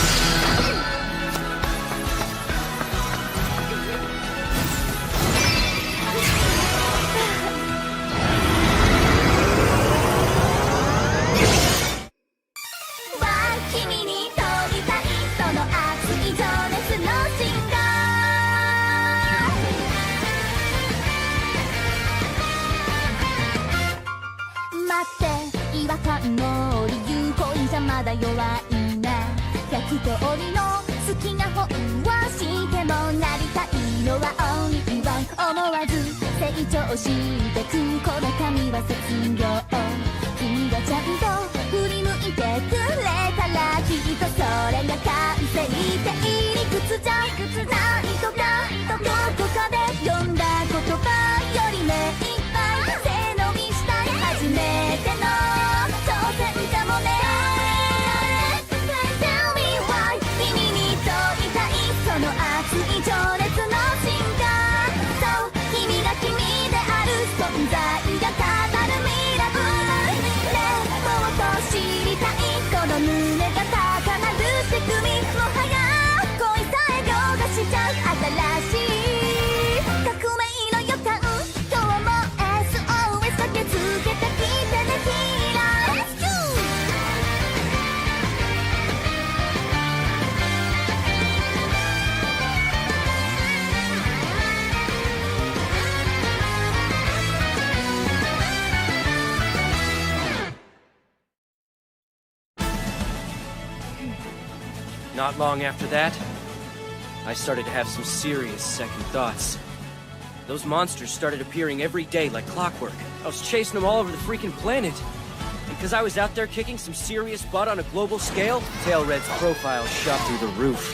Not long after that, I started to have some serious second thoughts. Those monsters started appearing every day like clockwork. I was chasing them all over the freaking planet. And because I was out there kicking some serious butt on a global scale, Tailred's profile shot through the roof.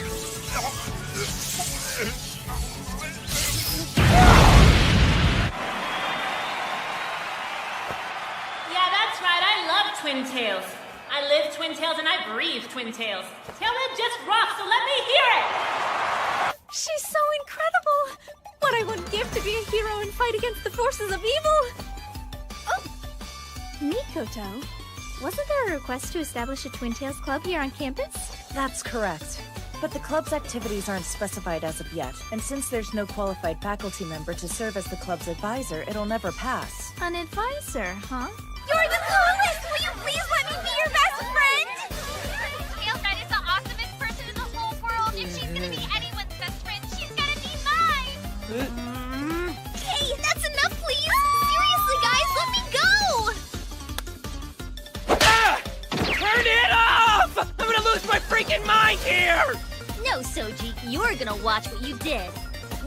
Yeah, that's right, I love Twintails. I live Twintails and I breathe Twintails. Tailred just rocks, so let me hear it! She's so incredible! What I wouldn't give to be a hero and fight against the forces of evil! Oh! Mikoto, wasn't there a request to establish a Twintails club here on campus? That's correct. But the club's activities aren't specified as of yet, and since there's no qualified faculty member to serve as the club's advisor, it'll never pass. An advisor, huh? You're the coolest! Will you please let me be your best friend? Tailred is the awesomest person in the whole world. If she's gonna be anyone's best friend, she's gonna be mine! Hey, that's enough, please! Seriously, guys, let me go! Ah! Turn it off! I'm gonna lose my freaking mind here! No, Soji, you're gonna watch what you did.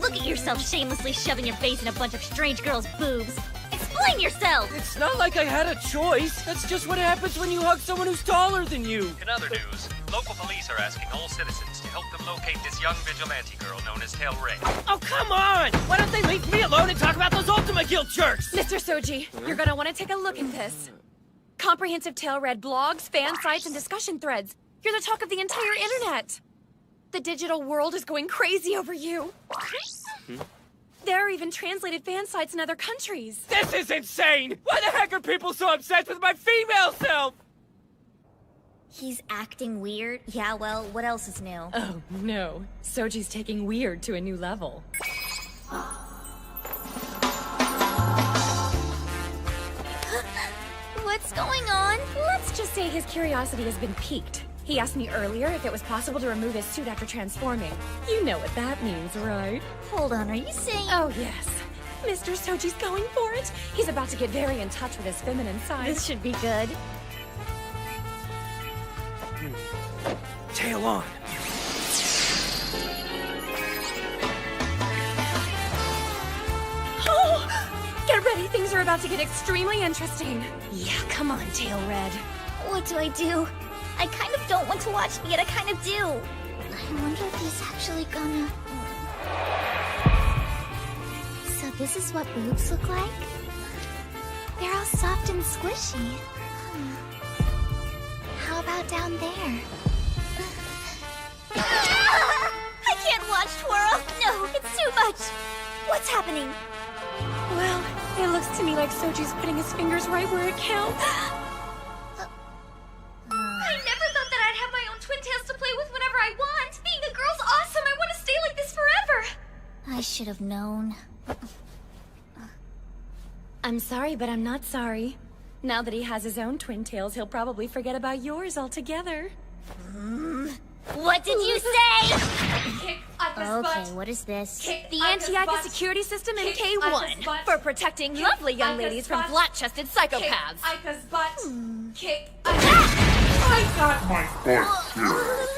Look at yourself shamelessly shoving your face in a bunch of strange girls' boobs. Explain yourself! It's not like I had a choice. That's just what happens when you hug someone who's taller than you. In other news, local police are asking all citizens to help them locate this young vigilante girl known as Tailred. Oh, come on! Why don't they leave me alone and talk about those Ultima Guild jerks? Mr. Soji, you're gonna want to take a look at this. Comprehensive Tailred blogs, fan sites, and discussion threads. You're the talk of the entire internet. The digital world is going crazy over you. There are even translated fan sites in other countries. This is insane! Why the heck are people so obsessed with my female self? He's acting weird? Yeah, well, what else is new? Oh, no. Soji's taking weird to a new level. What's going on? Let's just say his curiosity has been piqued. He asked me earlier if it was possible to remove his suit after transforming. You know what that means, right? Hold on, are you saying... Oh, yes. Mr. Soji's going for it. He's about to get very in touch with his feminine side. This should be good. Tail on. Oh! Get ready, things are about to get extremely interesting. Yeah, come on, Tail Red. What do I do? I kind of don't want to watch, yet I kind of do. I wonder if he's actually gonna... So this is what boobs look like? They're all soft and squishy. How about down there? I can't watch, Twirl! No, it's too much! What's happening? Well, it looks to me like Soji's putting his fingers right where it counts. I never thought that I'd have my own Twintails to play with whenever I want. Being a girl's awesome. I want to stay like this forever. I should have known. I'm sorry, but I'm not sorry. Now that he has his own Twintails, he'll probably forget about yours altogether. What did you say? Kick Okay, what is this? The anti-Ica security system in K1 for protecting lovely young ladies from flat-chested psychopaths. Ica's butt. Kick. I got my butt here.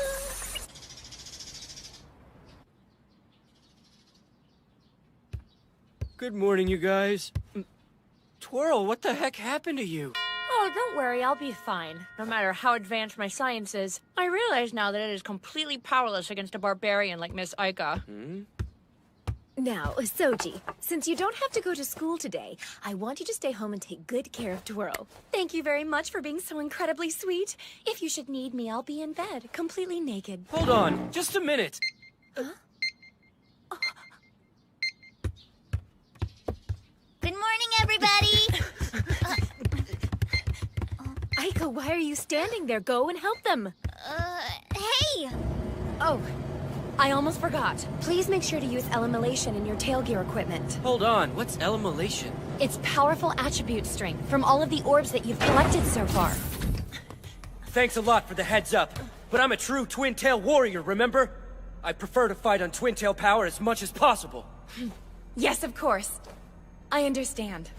Good morning, you guys. Twirl, what the heck happened to you? Oh, don't worry, I'll be fine. No matter how advanced my science is, I realize now that it is completely powerless against a barbarian like Miss Ica. Now, Soji, since you don't have to go to school today, I want you to stay home and take good care of Twirl. Thank you very much for being so incredibly sweet. If you should need me, I'll be in bed, completely naked. Hold on, just a minute. Good morning, everybody! Ica, why are you standing there? Go and help them. Hey! Oh, I almost forgot. Please make sure to use Elimination in your tail gear equipment. Hold on, what's Elimination? It's powerful attribute strength from all of the orbs that you've collected so far. Thanks a lot for the heads up, but I'm a true Twintail warrior, remember? I prefer to fight on Twintail power as much as possible. Yes, of course. I understand.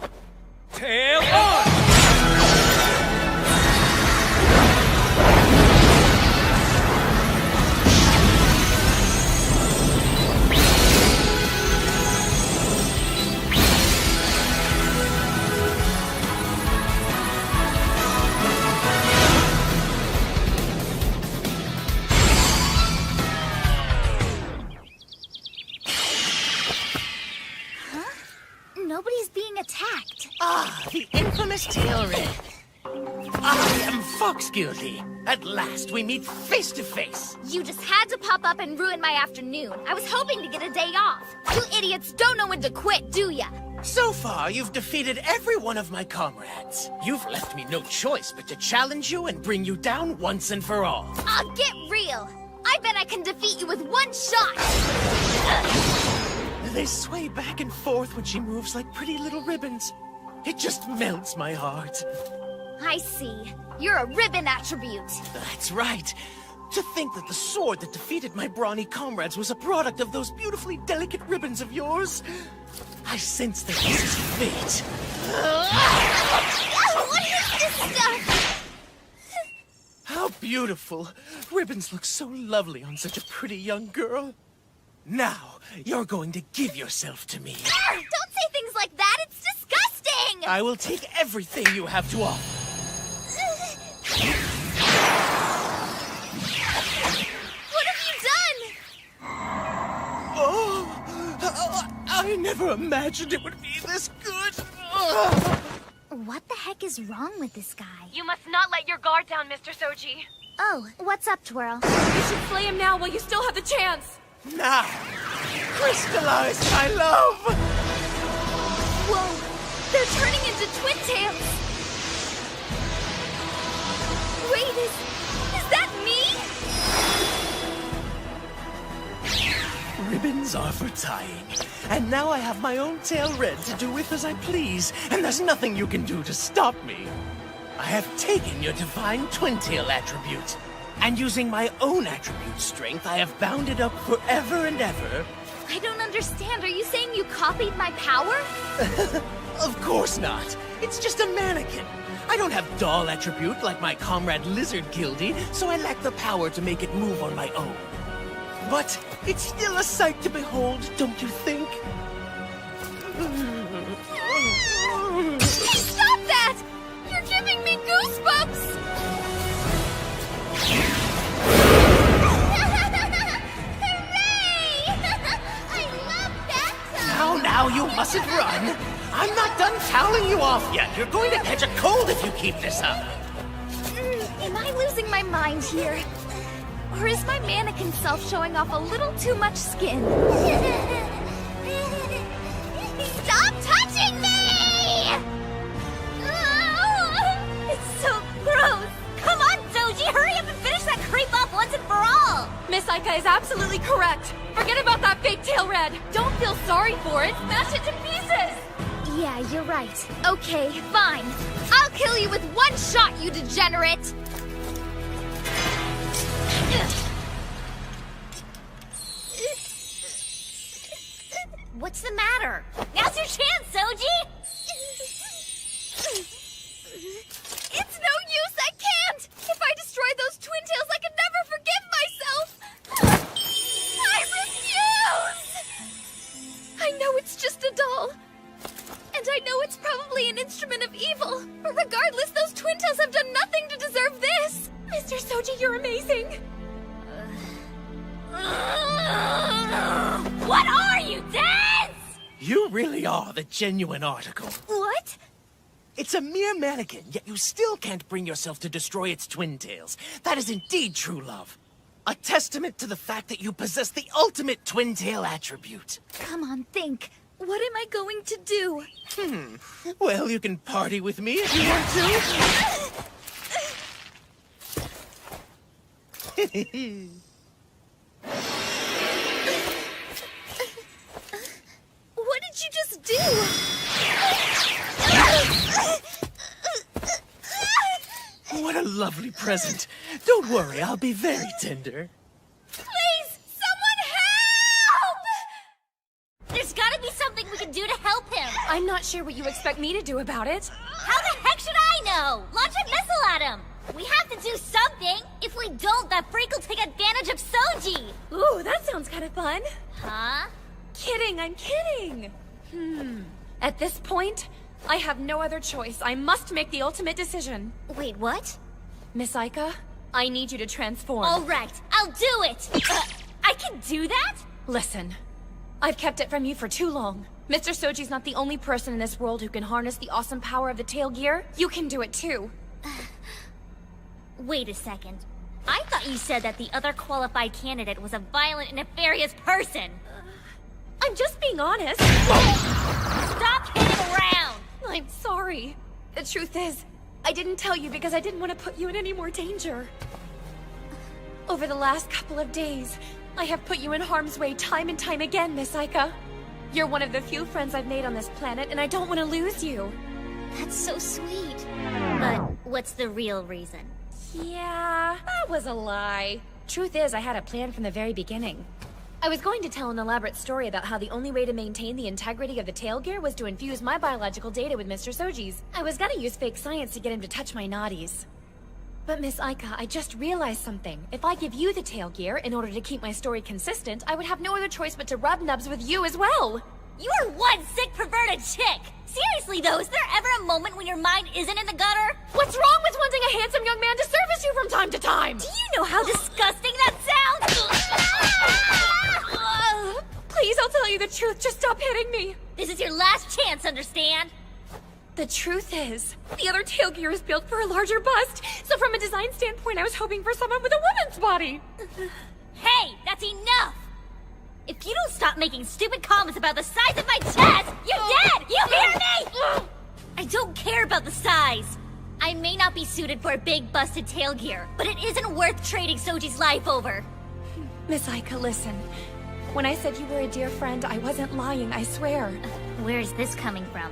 Tail on! Nobody's being attacked. Ah, the infamous Tail Red. I am Fox Guilty. At last, we meet face to face. You just had to pop up and ruin my afternoon. I was hoping to get a day off. You idiots don't know when to quit, do ya? So far, you've defeated every one of my comrades. You've left me no choice but to challenge you and bring you down once and for all. I'll get real. I bet I can defeat you with one shot. They sway back and forth when she moves like pretty little ribbons. It just melts my heart. I see. You're a ribbon attribute. That's right. To think that the sword that defeated my brawny comrades was a product of those beautifully delicate ribbons of yours. I sense that this is fate. What is this stuff? How beautiful. Ribbons look so lovely on such a pretty young girl. Now, you're going to give yourself to me. Don't say things like that. It's disgusting. I will take everything you have to offer. What have you done? Oh, I never imagined it would be this good. What the heck is wrong with this guy? You must not let your guard down, Mr. Soji. Oh, what's up, Twirl? You should slay him now while you still have the chance. Now, crystallized, my love! Whoa! They're turning into Twintails! Wait, is that me? Ribbons are for tying. And now I have my own tail red to do with as I please, and there's nothing you can do to stop me. I have taken your divine Twintail attribute, and using my own attribute strength, I have bound it up forever and ever. I don't understand. Are you saying you copied my power? Of course not. It's just a mannequin. I don't have doll attribute like my comrade Lizard Gildy, so I lack the power to make it move on my own. But it's still a sight to behold, don't you think? Hey, stop that! You're giving me goosebumps! Hooray! I love that song! Now, you mustn't run. I'm not done toweling you off yet. You're going to catch a cold if you keep this up. Am I losing my mind here? Or is my mannequin self showing off a little too much skin? Stop touching me! It's so gross! Come on, Doji! Hurry up and finish that creep off once and for all! Miss Aika is absolutely correct. Forget about that fake tail red. Don't feel sorry for it. Smash it to pieces! Yeah, you're right. Okay, fine. I'll kill you with one shot, you degenerate! What's the matter? Now's your chance, Soji! It's no use, I can't! If I destroy those Twintails, I can never forgive myself! I refuse! I know it's just a doll. And I know it's probably an instrument of evil. But regardless, those Twintails have done nothing to deserve this! Mr. Soji, you're amazing! What are you, Daz? You really are the genuine article. What? It's a mere mannequin, yet you still can't bring yourself to destroy its Twintails. That is indeed true love. A testament to the fact that you possess the ultimate Twintail attribute. Come on, think. What am I going to do? Well, you can party with me if you want to. What did you just do? What a lovely present. Don't worry, I'll be very tender. Please, someone help! There's gotta be something we can do to help him. I'm not sure what you expect me to do about it. How the heck should I know? Launch a missile at him. We have to do something. If we don't, that freak will take advantage of Soji. Ooh, that sounds kind of fun. Huh? Kidding, I'm kidding. At this point, I have no other choice. I must make the ultimate decision. Wait, what? Miss Aika, I need you to transform. All right, I'll do it. I can do that? Listen, I've kept it from you for too long. Mr. Soji's not the only person in this world who can harness the awesome power of the tail gear. You can do it too. Wait a second. I thought you said that the other qualified candidate was a violent and nefarious person. I'm just being honest. Stop hitting around! I'm sorry. The truth is, I didn't tell you because I didn't want to put you in any more danger. Over the last couple of days, I have put you in harm's way time and time again, Miss Aika. You're one of the few friends I've made on this planet, and I don't want to lose you. That's so sweet. But what's the real reason? Yeah, that was a lie. Truth is, I had a plan from the very beginning. I was going to tell an elaborate story about how the only way to maintain the integrity of the tail gear was to infuse my biological data with Mr. Soji's. I was gonna use fake science to get him to touch my naughties. But Miss Aika, I just realized something. If I give you the tail gear in order to keep my story consistent, I would have no other choice but to rub nubs with you as well. You're one sick, perverted chick! Seriously though, is there ever a moment when your mind isn't in the gutter? What's wrong with wanting a handsome young man to service you from time to time? Do you know how disgusting that sounds? Please, I'll tell you the truth. Just stop hitting me. This is your last chance, understand? The truth is, the other tail gear is built for a larger bust, so from a design standpoint, I was hoping for someone with a woman's body. Hey, that's enough! If you don't stop stop making stupid comments about the size of my chest! You dead! You hear me? I don't care about the size. I may not be suited for a big busted tail gear, but it isn't worth trading Soji's life over. Miss Aika, listen. When I said you were a dear friend, I wasn't lying, I swear. Where's this coming from?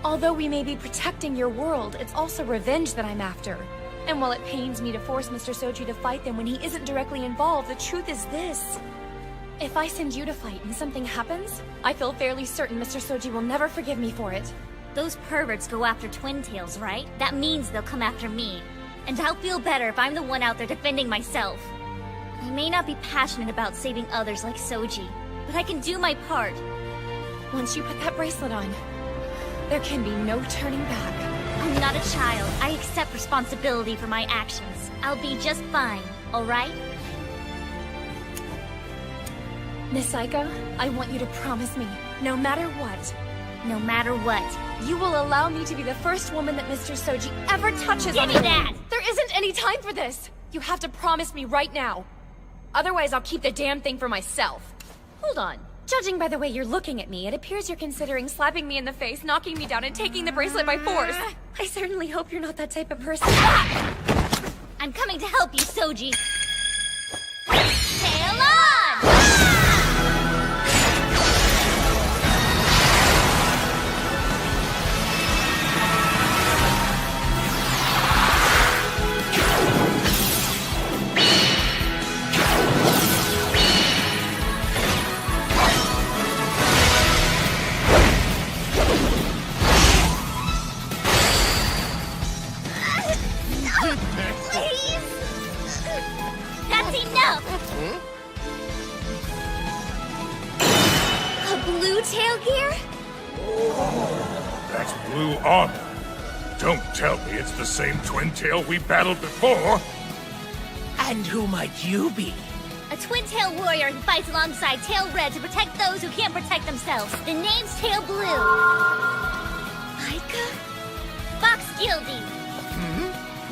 Although we may be protecting your world, it's also revenge that I'm after. And while it pains me to force Mr. Soji to fight them when he isn't directly involved, the truth is this. If I send you to fight and something happens, I feel fairly certain Mr. Soji will never forgive me for it. Those perverts go after Twintails, right? That means they'll come after me. And I'll feel better if I'm the one out there defending myself. I may not be passionate about saving others like Soji, but I can do my part. Once you put that bracelet on, there can be no turning back. I'm not a child. I accept responsibility for my actions. I'll be just fine, alright? Miss Aika, I want you to promise me, no matter what, you will allow me to be the first woman that Mr. Soji ever touches. Give me that! There isn't any time for this! You have to promise me right now. Otherwise, I'll keep the damn thing for myself. Hold on. Judging by the way you're looking at me, it appears you're considering slapping me in the face, knocking me down, and taking the bracelet by force. I certainly hope you're not that type of person. I'm coming to help you, Soji. Tail on! Tail gear? That's blue armor. Don't tell me it's the same Twintail we battled before. And who might you be? A Twintail warrior who fights alongside Tail Red to protect those who can't protect themselves. The name's Tail Blue. Aika? Fox Gildy.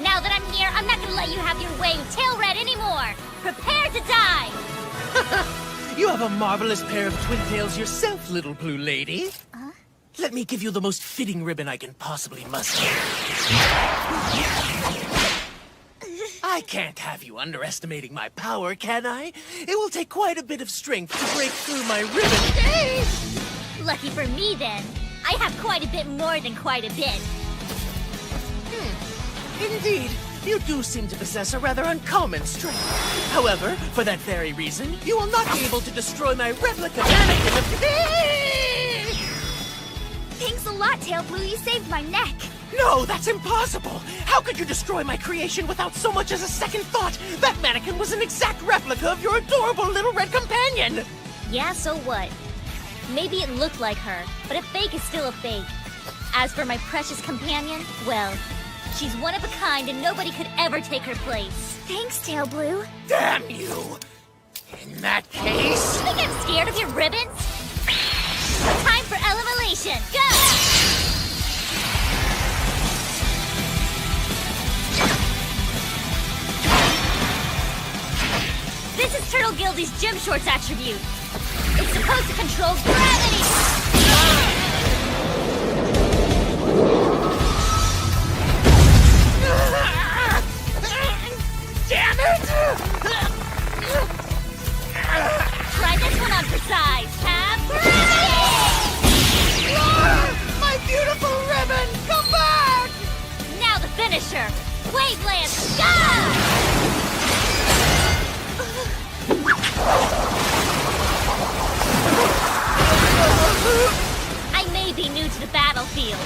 Now that I'm here, I'm not gonna let you have your way with Tail Red anymore. Prepare to die! You have a marvelous pair of Twintails yourself, little blue lady. Let me give you the most fitting ribbon I can possibly muster. I can't have you underestimating my power, can I? It will take quite a bit of strength to break through my ribbon. Lucky for me, then. I have quite a bit more than quite a bit. Indeed, you do seem to possess a rather uncommon strength. However, for that very reason, you will not be able to destroy my replica mannequin of... Thanks a lot, Tail Blue. You saved my neck. No, that's impossible! How could you destroy my creation without so much as a second thought? That mannequin was an exact replica of your adorable little red companion! Yeah, so what? Maybe it looked like her, but a fake is still a fake. As for my precious companion, well, she's one of a kind and nobody could ever take her place. Thanks, Tail Blue. Damn you! In that case... You think I'm scared of your ribbons? Time for elimination! Go! This is Turtle Gildy's gym shorts attribute. It's supposed to control gravity! Damn it! Try this one on for size. Have gravity! My beautiful ribbon! Come back! Now the finisher. Wave Lance, go! I may be new to the battlefield,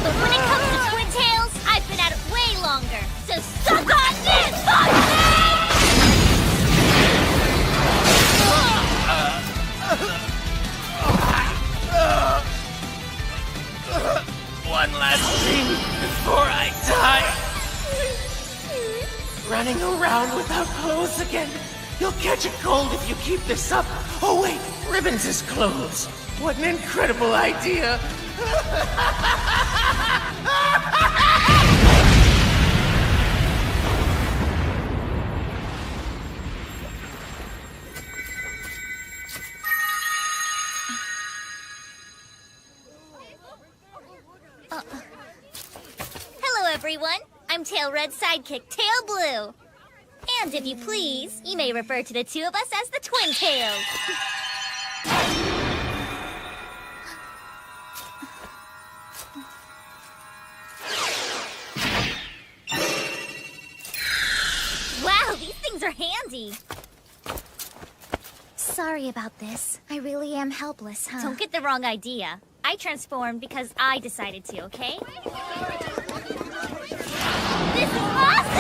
but when it comes to Twintails, I've been at it way longer. So suck on this, Foxy! One last thing before I die. Running around without clothes again. You'll catch a cold if you keep this up. Oh wait, ribbons is clothes. What an incredible idea. I'm Tail Red's sidekick, Tail Blue. And if you please, you may refer to the two of us as the Twintails. Wow, these things are handy. Sorry about this. I really am helpless, huh? Don't get the wrong idea. I transformed because I decided to, okay? This is awesome!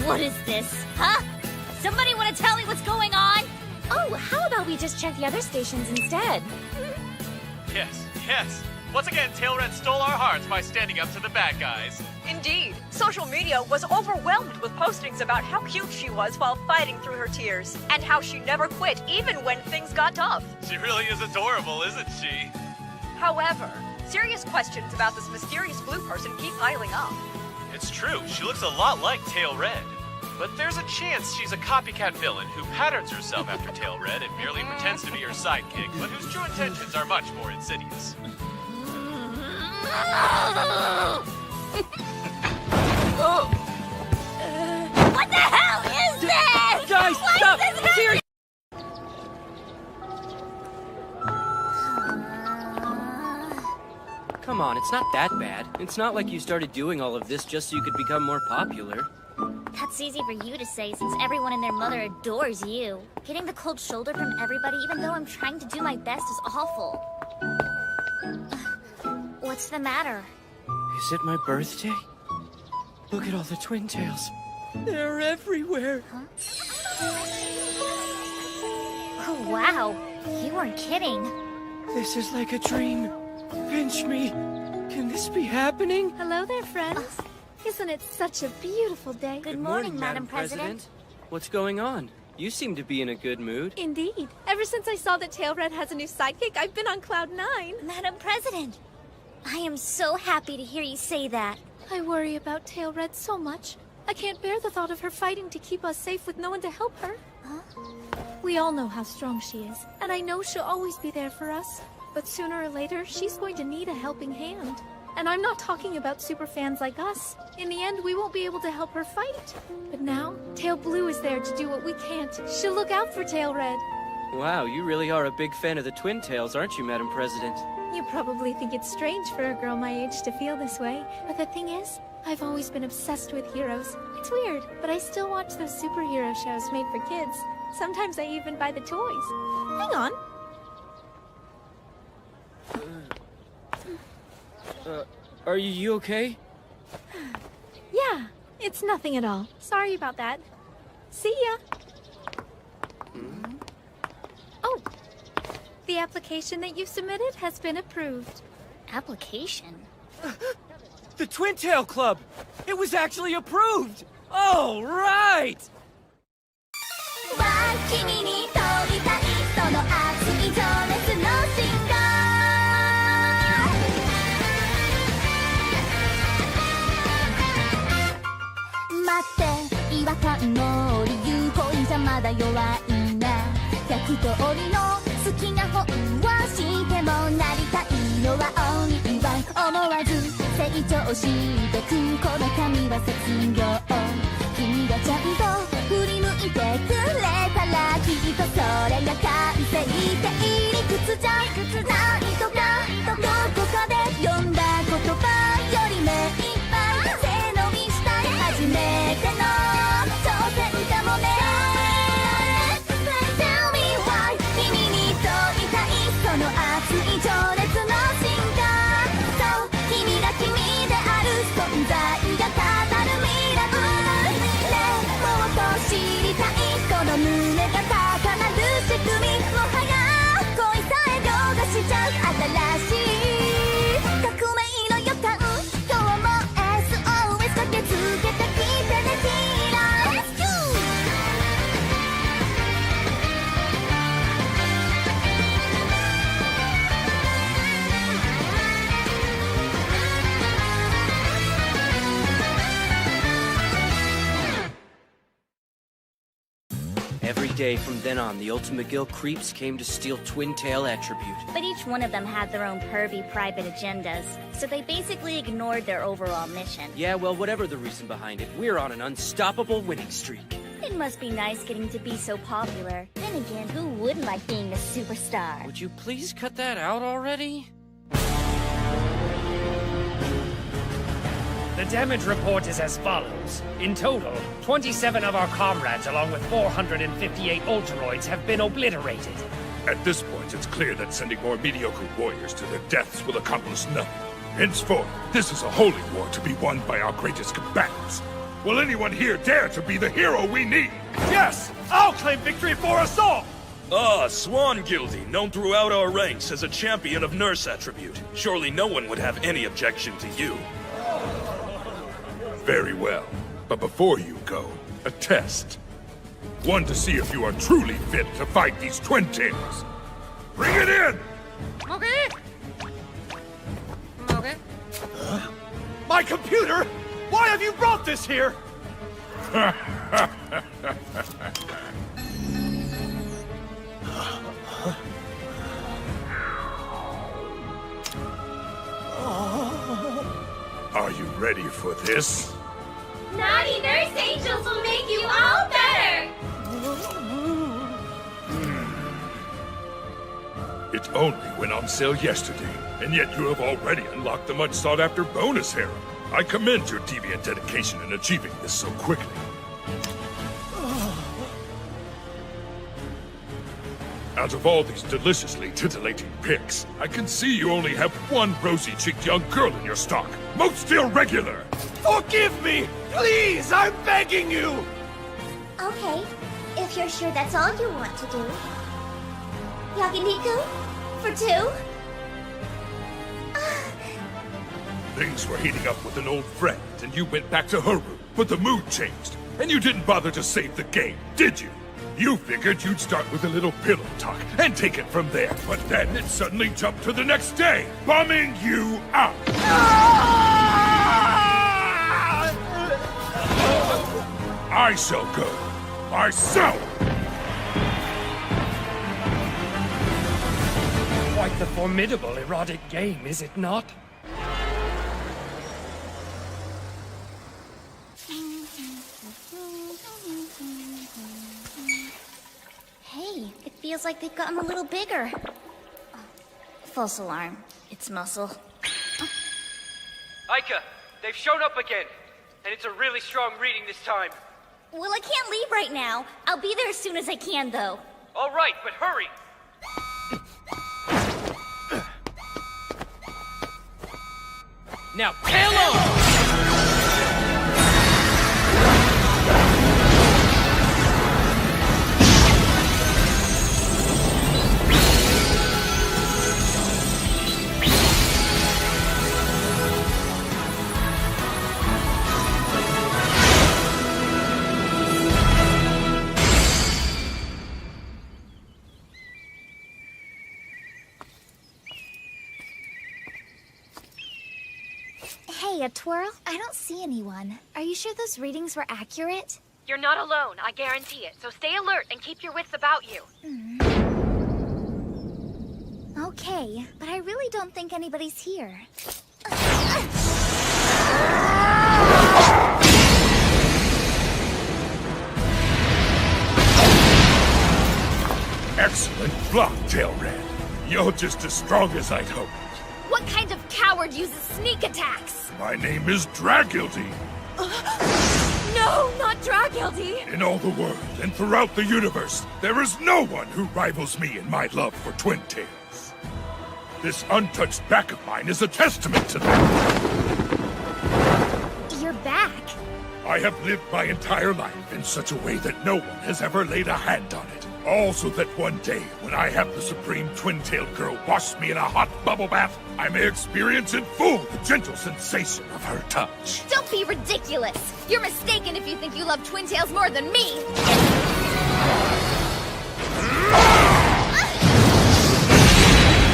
What is this? Huh? Somebody want to tell me what's going on? Oh, how about we just check the other stations instead? Yes. Once again, Tail Red stole our hearts by standing up to the bad guys. Indeed. Social media was overwhelmed with postings about how cute she was while fighting through her tears, and how she never quit even when things got tough. She really is adorable, isn't she? However, serious questions about this mysterious blue person keep piling up. It's true, she looks a lot like Tail Red. But there's a chance she's a copycat villain who patterns herself after Tail Red and merely pretends to be her sidekick, but whose true intentions are much more insidious. What the hell is this? Guys, Why stop! is this Seriously! Come on, it's not that bad. It's not like you started doing all of this just so you could become more popular. That's easy for you to say since everyone and their mother adores you. Getting the cold shoulder from everybody even though I'm trying to do my best is awful. What's the matter? Is it my birthday? Look at all the Twintails. They're everywhere. Oh, wow. You weren't kidding. This is like a dream. Pinch me. Can this be happening? Hello there, friends. Isn't it such a beautiful day? Good morning, Madam President. What's going on? You seem to be in a good mood. Indeed. Ever since I saw that Tail Red has a new sidekick, I've been on cloud 9. Madam President, I am so happy to hear you say that. I worry about Tail Red so much. I can't bear the thought of her fighting to keep us safe with no one to help her. Huh? We all know how strong she is, and I know she'll always be there for us. But sooner or later, she's going to need a helping hand. And I'm not talking about super fans like us. In the end, we won't be able to help her fight. But now, Tail Blue is there to do what we can't. She'll look out for Tail Red. Wow, you really are a big fan of the Twintails, aren't you, Madam President? You probably think it's strange for a girl my age to feel this way. But the thing is, I've always been obsessed with heroes. It's weird, but I still watch those superhero shows made for kids. Sometimes I even buy the toys. Hang on. Are you okay? Yeah, it's nothing at all. Sorry about that. See ya. Oh, the application that you submitted has been approved. Application? The Twintail Club! It was actually approved! All right! 君に問いたいその熱い情熱のシンガー待って違和感の理由恋じゃまだ弱いな100通りの好きな本をしてもなりたいのはオンリーワン思わず成長してくこの髪は卒業君がちゃんと振り向いてくれたらきっとそれが完成っていくつじゃないとかどこかで読んだ言葉より目いっぱい背伸びしたい初めての挑戦かもね Tell me why 君に問いたいその熱い情熱の進化そう君が君である存在が語る Every day from then on, the Ultimate Guild creeps came to steal Twintail attribute. But each one of them had their own pervy private agendas, so they basically ignored their overall mission. Yeah, well, whatever the reason behind it, we're on an unstoppable winning streak. It must be nice getting to be so popular. Then again, who wouldn't like being a superstar? Would you please cut that out already? The damage report is as follows. In total, 27 of our comrades along with 458 Ultoroids have been obliterated. At this point, it's clear that sending more mediocre warriors to their deaths will accomplish nothing. Henceforth, this is a holy war to be won by our greatest combatants. Will anyone here dare to be the hero we need? Yes! I'll claim victory for us all! Ah, Swan Guildy, known throughout our ranks as a champion of nurse attribute. Surely no one would have any objection to you. Very well. But before you go, a test. One to see if you are truly fit to fight these Twintails. Bring it in! Okay. Okay. My computer! Why have you brought this here? Are you ready for this? Naughty nurse angels will make you all better! It only went on sale yesterday, and yet you have already unlocked the much sought-after bonus harem. I commend your deviant dedication in achieving this so quickly. Out of all these deliciously titillating pics, I can see you only have one rosy-cheeked young girl in your stock. Most irregular! Forgive me! Please, I'm begging you! Okay, if you're sure that's all you want to do. Yakiniku? For two? Things were heating up with an old friend, and you went back to her room, but the mood changed, and you didn't bother to save the game, did you? You figured you'd start with a little pillow talk and take it from there, but then it suddenly jumped to the next day, bumming you out. I shall go myself. Quite the formidable erotic game, is it not? Hey, it feels like they've gotten a little bigger. False alarm. It's muscle. Aika, they've shown up again. And it's a really strong reading this time. Well, I can't leave right now. I'll be there as soon as I can, though. All right, but hurry. Now, tail on! Hey, a twirl? I don't see anyone. Are you sure those readings were accurate? You're not alone, I guarantee it. So stay alert and keep your wits about you. Okay, but I really don't think anybody's here. Excellent block, Tail Red. You're just as strong as I'd hoped. What kind of coward uses sneak attacks? My name is Dragildy. No, not Dragildy! In all the world and throughout the universe, there is no one who rivals me in my love for Twintails. This untouched back of mine is a testament to that. You're back. I have lived my entire life in such a way that no one has ever laid a hand on it. All so that one day, when I have the Supreme Twintail Girl wash me in a hot bubble bath, I may experience in full the gentle sensation of her touch. Don't be ridiculous! You're mistaken if you think you love Twintails more than me!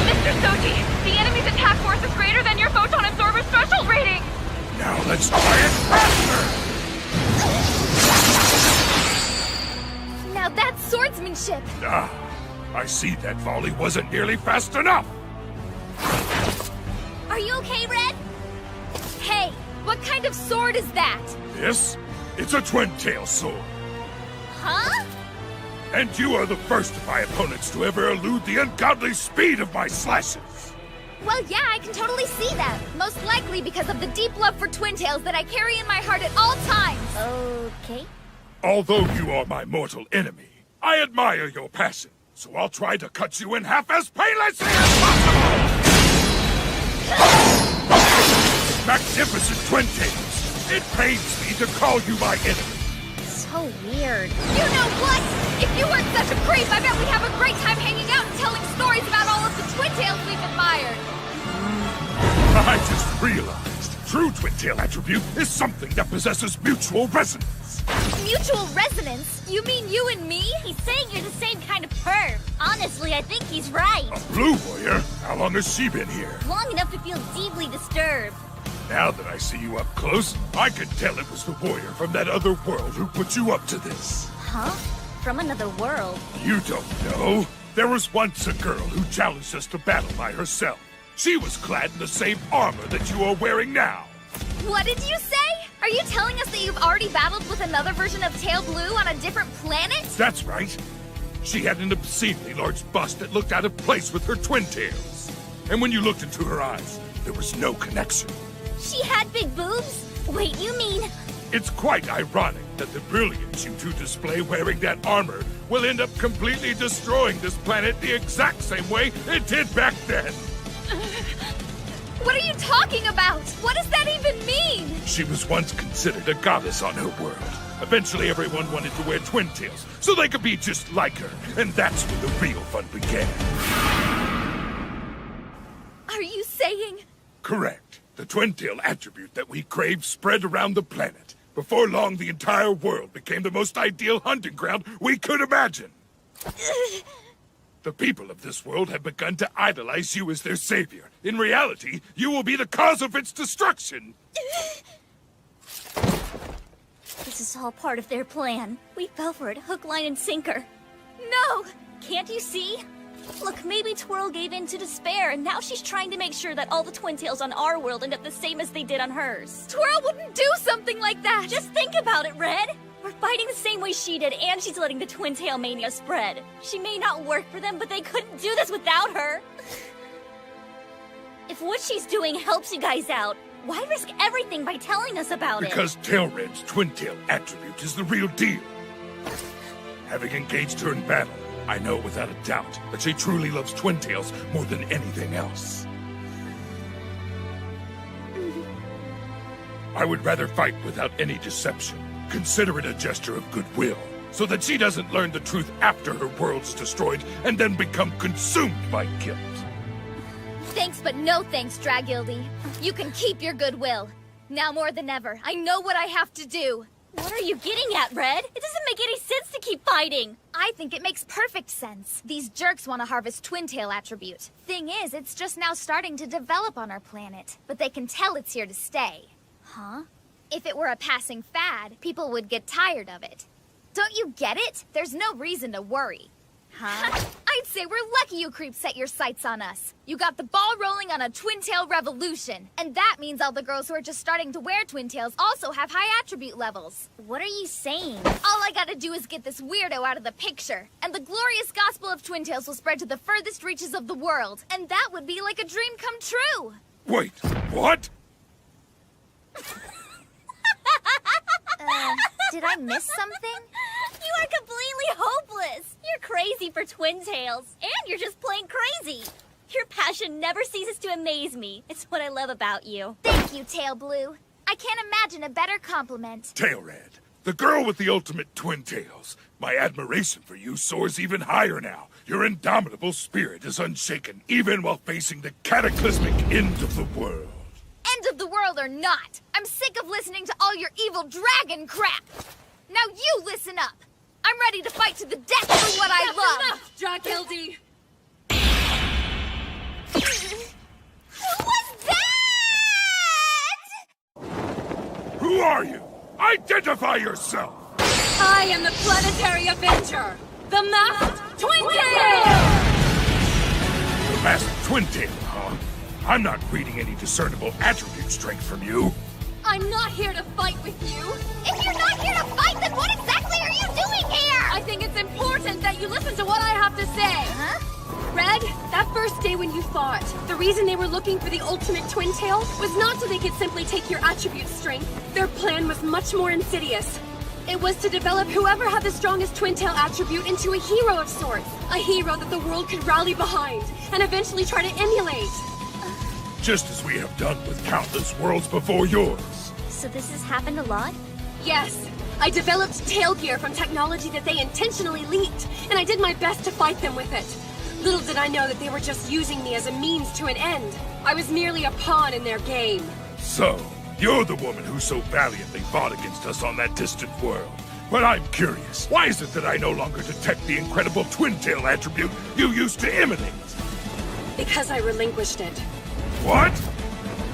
Mr. Soji, the enemy's attack force is greater than your photon absorber's threshold rating! Now let's try it faster! Now that's ship! Ah, I see that volley wasn't nearly fast enough! Are you okay, Red? Hey, what kind of sword is that? This? It's a Twintail sword. Huh? And you are the first of my opponents to ever elude the ungodly speed of my slashes. Well, yeah, I can totally see that. Most likely because of the deep love for Twintails that I carry in my heart at all times. Okay. Although you are my mortal enemy, I admire your passion, so I'll try to cut you in half as painlessly as possible! Magnificent Twintails! It pains me to call you my enemy. So weird. You know what? If you weren't such a creep, I bet we'd have a great time hanging out and telling stories about all of the Twintails we've admired. I just realized true Twintail attribute is something that possesses mutual resonance. Mutual resonance? You mean you and me? He's saying you're the same kind of perv. Honestly, I think he's right. A blue warrior? How long has she been here? Long enough to feel deeply disturbed. Now that I see you up close, I can tell it was the warrior from that other world who put you up to this. Huh? From another world? You don't know. There was once a girl who challenged us to battle by herself. She was clad in the same armor that you are wearing now. What did you say? Are you telling us that you've already battled with another version of Tail Blue on a different planet? That's right. She had an obscenely large bust that looked out of place with her twin tails. And when you looked into her eyes, there was no connection. She had big boobs? Wait, you mean... It's quite ironic that the brilliance you two display wearing that armor will end up completely destroying this planet the exact same way it did back then. What are you talking about? What does that even mean? She was once considered a goddess on her world. Eventually everyone wanted to wear twin tails so they could be just like her, and that's when the real fun began. Are you saying... Correct. The Twintail attribute that we crave spread around the planet. Before long, the entire world became the most ideal hunting ground we could imagine. The people of this world have begun to idolize you as their savior. In reality, you will be the cause of its destruction. This is all part of their plan. We fell for it hook, line, and sinker. No! Can't you see? Look, maybe Twirl gave in to despair, and now she's trying to make sure that all the Twintails on our world end up the same as they did on hers. Twirl wouldn't do something like that! Just think about it, Red! We're fighting the same way she did, and she's letting the Twintail mania spread. She may not work for them, but they couldn't do this without her. If what she's doing helps you guys out, why risk everything by telling us about it? Because Tailred's Twintail attribute is the real deal. Having engaged her in battle, I know without a doubt that she truly loves Twintails more than anything else. I would rather fight without any deception. Consider it a gesture of goodwill, so that she doesn't learn the truth after her world's destroyed and then become consumed by guilt. Thanks, but no thanks, Dragildy. You can keep your goodwill. Now more than ever, I know what I have to do. What are you getting at, Red? It doesn't make any sense to keep fighting. I think it makes perfect sense. These jerks want to harvest Twintail attribute. Thing is, it's just now starting to develop on our planet, but they can tell it's here to stay. Huh? If it were a passing fad, people would get tired of it. Don't you get it? There's no reason to worry. Huh? I'd say we're lucky you creeps set your sights on us. You got the ball rolling on a Twintail revolution. And that means all the girls who are just starting to wear Twintails also have high attribute levels. What are you saying? All I gotta do is get this weirdo out of the picture, and the glorious gospel of Twintails will spread to the furthest reaches of the world. And that would be like a dream come true. Wait, what? Did I miss something? You are completely hopeless! You're crazy for Twintails, and you're just plain crazy! Your passion never ceases to amaze me. It's what I love about you. Thank you, Tail Blue. I can't imagine a better compliment. Tailred, the girl with the ultimate twin tails. My admiration for you soars even higher now. Your indomitable spirit is unshaken, even while facing the cataclysmic end of the world. End of the world or not, I'm sick of listening to all your evil dragon crap. Now you listen up. I'm ready to fight to the death for what I love. Dragildy! Who was that? Who are you? Identify yourself! I am the Planetary Avenger! The Masked Twintail! The Masked Twintail, huh? I'm not reading any discernible attribute strength from you. I'm not here to fight with you. If you're not here to fight, then what exactly are you doing here? I think it's important that you listen to what I have to say. Huh? Red, that first day when you fought, the reason they were looking for the ultimate Twintail was not so they could simply take your attribute strength. Their plan was much more insidious. It was to develop whoever had the strongest Twintail attribute into a hero of sorts. A hero that the world could rally behind, and eventually try to emulate. Just as we have done with countless worlds before yours. So this has happened a lot? Yes. I developed tail gear from technology that they intentionally leaked, and I did my best to fight them with it. Little did I know that they were just using me as a means to an end. I was merely a pawn in their game. So, you're the woman who so valiantly fought against us on that distant world. But I'm curious, why is it that I no longer detect the incredible Twintail attribute you used to emanate? Because I relinquished it. What?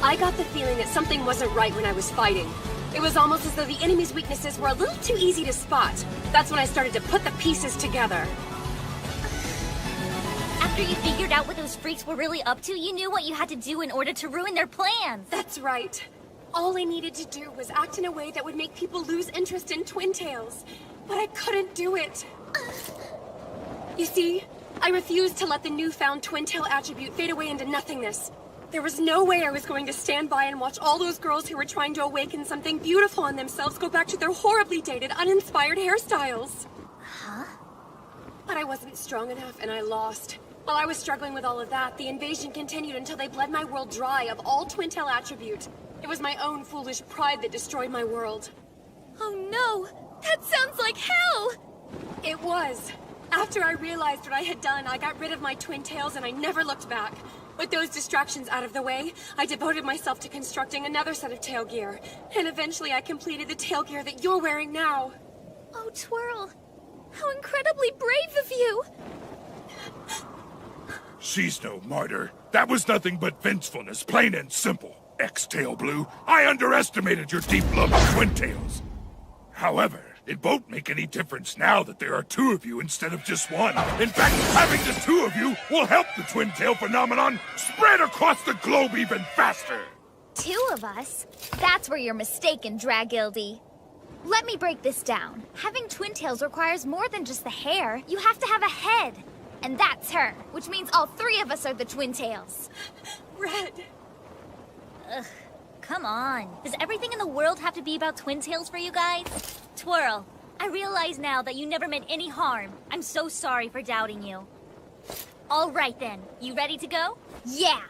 I got the feeling that something wasn't right when I was fighting. It was almost as though the enemy's weaknesses were a little too easy to spot. That's when I started to put the pieces together. After you figured out what those freaks were really up to, you knew what you had to do in order to ruin their plans. That's right. All I needed to do was act in a way that would make people lose interest in Twintails. But I couldn't do it. You see, I refused to let the newfound Twintail attribute fade away into nothingness. There was no way I was going to stand by and watch all those girls who were trying to awaken something beautiful in themselves go back to their horribly dated, uninspired hairstyles. Huh? But I wasn't strong enough, and I lost. While I was struggling with all of that, the invasion continued until they bled my world dry of all Twintail attribute. It was my own foolish pride that destroyed my world. Oh no! That sounds like hell! It was. After I realized what I had done, I got rid of my Twintails and I never looked back. With those distractions out of the way, I devoted myself to constructing another set of tail gear. And eventually I completed the tail gear that you're wearing now. Oh, Twirl. How incredibly brave of you! She's no martyr. That was nothing but vengefulness, plain and simple. Ex-Tail Blue, I underestimated your deep love of Twintails. However, it won't make any difference now that there are two of you instead of just one. In fact, having the two of you will help the Twintail phenomenon spread across the globe even faster. Two of us? That's where you're mistaken, Dragildy. Let me break this down. Having Twintails requires more than just the hair. You have to have a head. And that's her, which means all three of us are the Twintails. Red. Ugh, come on. Does everything in the world have to be about Twintails for you guys? Twirl, I realize now that you never meant any harm. I'm so sorry for doubting you. All right then, you ready to go? Yeah!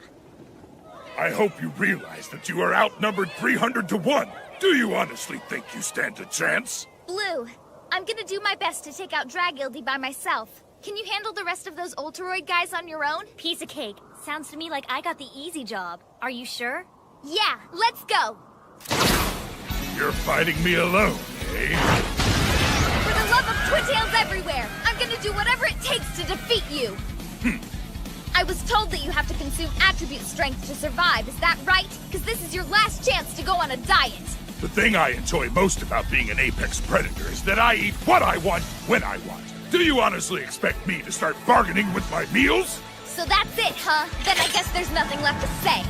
I hope you realize that you are outnumbered 300 to 1. Do you honestly think you stand a chance? Blue, I'm gonna do my best to take out Dragildy by myself. Can you handle the rest of those Ultoroid guys on your own? Piece of cake. Sounds to me like I got the easy job. Are you sure? Yeah, let's go! You're fighting me alone, eh? For the love of Twintails everywhere, I'm gonna do whatever it takes to defeat you! I was told that you have to consume attribute strength to survive, is that right? Because this is your last chance to go on a diet! The thing I enjoy most about being an apex predator is that I eat what I want, when I want. Do you honestly expect me to start bargaining with my meals? So that's it, huh? Then I guess there's nothing left to say.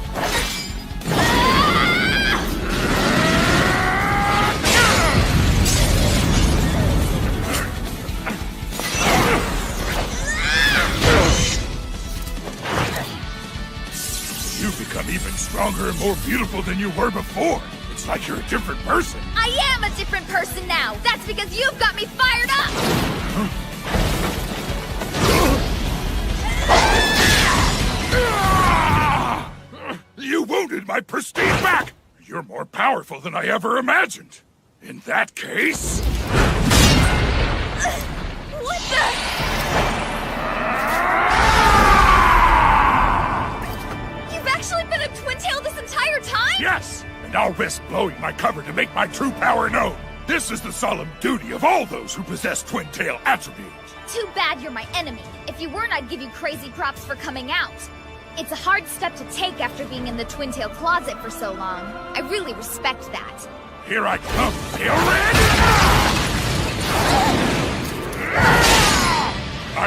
You've become even stronger and more beautiful than you were before. It's like you're a different person. I am a different person now! That's because you've got me fired up! You wounded my pristine back! You're more powerful than I ever imagined. In that case... What the... You've actually been a Twintail this entire time? Yes! And I'll risk blowing my cover to make my true power known. This is the solemn duty of all those who possess Twintail attributes. Too bad you're my enemy. If you weren't, I'd give you crazy props for coming out. It's a hard step to take after being in the Twintail closet for so long. I really respect that. Here I come, Tail Red!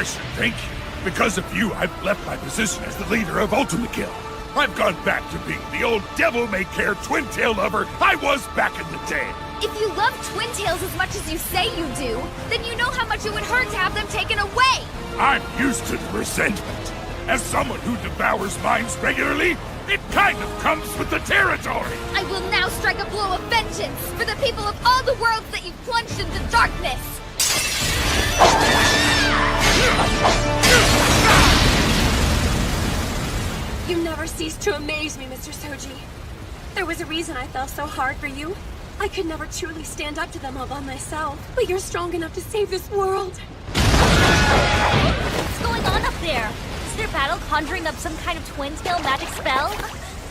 I should think. Because of you, I've left my position as the leader of Ultima Guild. I've gone back to being the old devil-may-care twin-tail lover I was back in the day. If you love Twintails as much as you say you do, then you know how much it would hurt to have them taken away! I'm used to the resentment. As someone who devours minds regularly, it kind of comes with the territory. I will now strike a blow of vengeance for the people of all the worlds that you've plunged into darkness! You never cease to amaze me, Mr. Soji. There was a reason I fell so hard for you. I could never truly stand up to them all by myself, but you're strong enough to save this world. What's going on up there? Is their battle conjuring up some kind of twin-tail magic spell?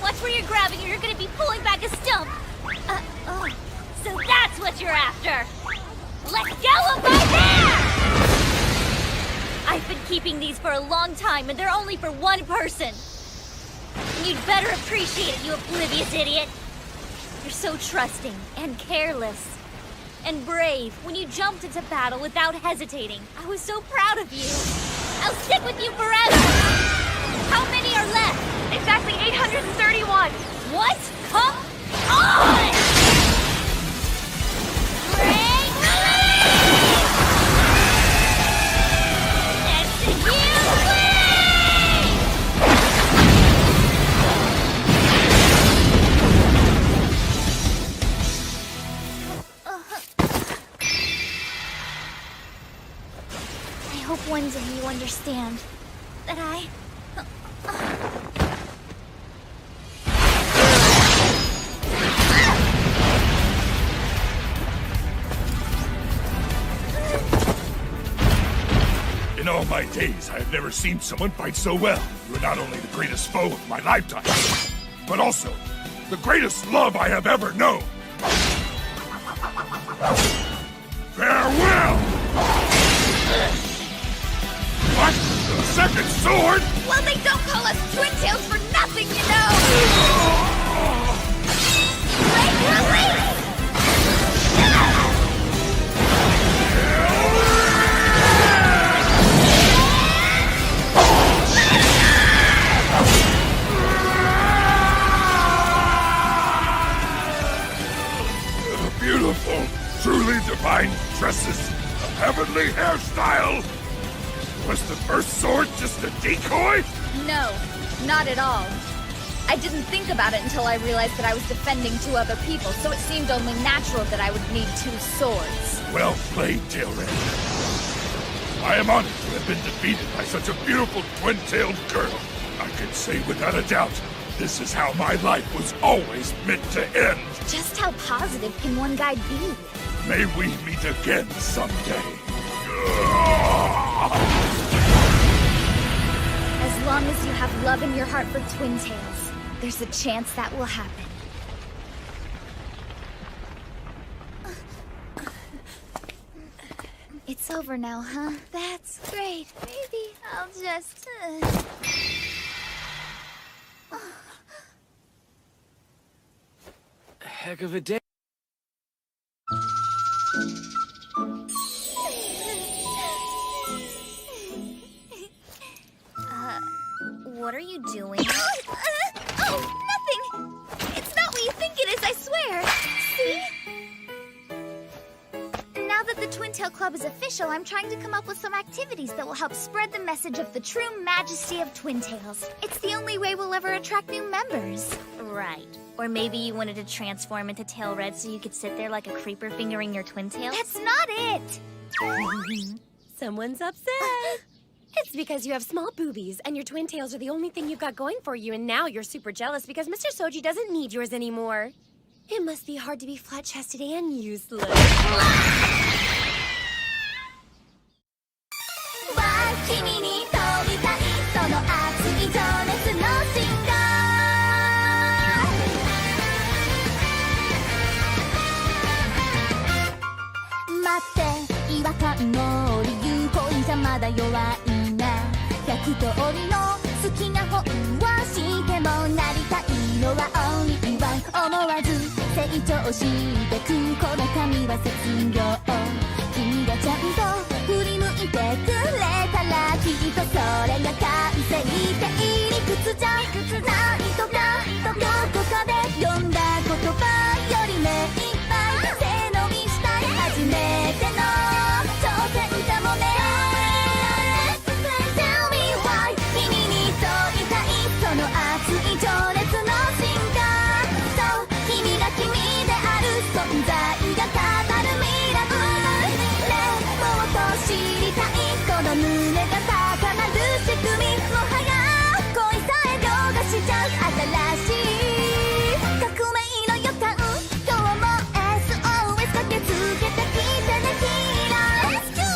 Watch where you're grabbing or you're gonna be pulling back a stump. So that's what you're after. Let go of my hair! I've been keeping these for a long time and they're only for one person. You'd better appreciate it, you oblivious idiot. You're so trusting and careless and brave when you jumped into battle without hesitating. I was so proud of you. I'll stick with you forever. How many are left? Exactly 831. What? Come on! Break I hope one day you understand that In all my days, I have never seen someone fight so well. You are not only the greatest foe of my lifetime, but also the greatest love I have ever known. Farewell! What? The second sword? Well, they don't call us Twintails for nothing, you know! Break release! Beautiful, truly divine tresses, a heavenly hairstyle. Was the first sword just a decoy? No, not at all. I didn't think about it until I realized that I was defending two other people, so it seemed only natural that I would need two swords. Well played, Tailred. I am honored to have been defeated by such a beautiful twin-tailed girl. I can say without a doubt, this is how my life was always meant to end. Just how positive can one guy be? May we meet again someday. As long as you have love in your heart for Twintails, there's a chance that will happen. It's over now, huh? That's great. Maybe I'll just... Heck of a day. What are you doing? Oh, nothing! It's not what you think it is, I swear! See? Now that the Twintail Club is official, I'm trying to come up with some activities that will help spread the message of the true majesty of Twintails. It's the only way we'll ever attract new members. Right. Or maybe you wanted to transform into Tailred so you could sit there like a creeper fingering your Twintails? That's not it! Someone's upset. It's because you have small boobies, and your Twintails are the only thing you've got going for you, and now you're super jealous because Mr. Soji doesn't need yours anymore. It must be hard to be flat-chested and useless. You're 100通りの好きな本はしてもなりたいのは only one 思わず成長してくこの髪は卒業君がちゃんと振り向いてくれたらじゃないとかどこかで読んだ言葉より目いっぱい背伸びしたい初めての挑戦かもね Tell me why 君に問いたいその熱い情熱の進化そう君が君である存在が語るミラクルねもっと知りたいこの胸が高鳴る仕組みもはや恋さえ凌駕しちゃう新しい革命の予感今日も SOS 駆けつけてきてねヒーラー Let's go!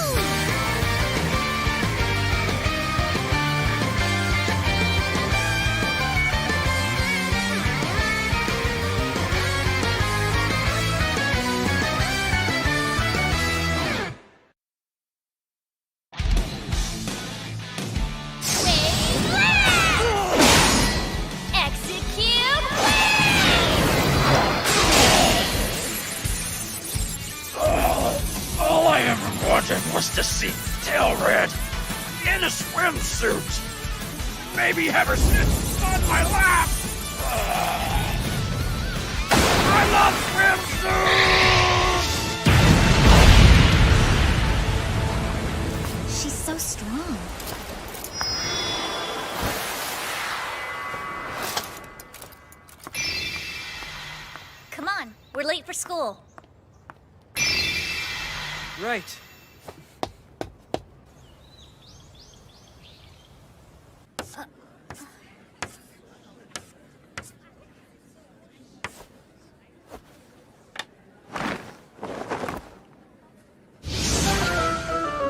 All I ever wanted was to see Tail Red in a swimsuit. Maybe have her sit on my lap. I love swimsuits! She's so strong. Come on, we're late for school. Right.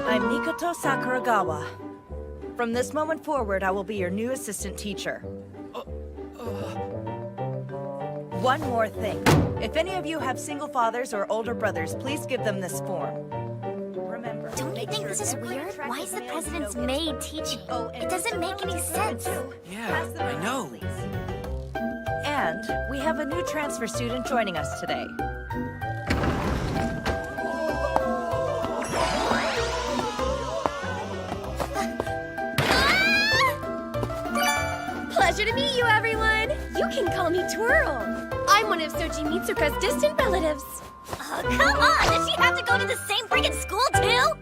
I'm Mikoto Sakuragawa. From this moment forward, I will be your new assistant teacher. One more thing. If any of you have single fathers or older brothers, please give them this form. Remember, Don't you think this is weird? Why is the president's maid teaching? It doesn't make any sense. Yeah, I know. And we have a new transfer student joining us today. Pleasure to meet you, everyone! You can call me Twirl. I'm one of Soji Mitsuka's distant relatives. Oh, come on! Does she have to go to the same friggin' school, too?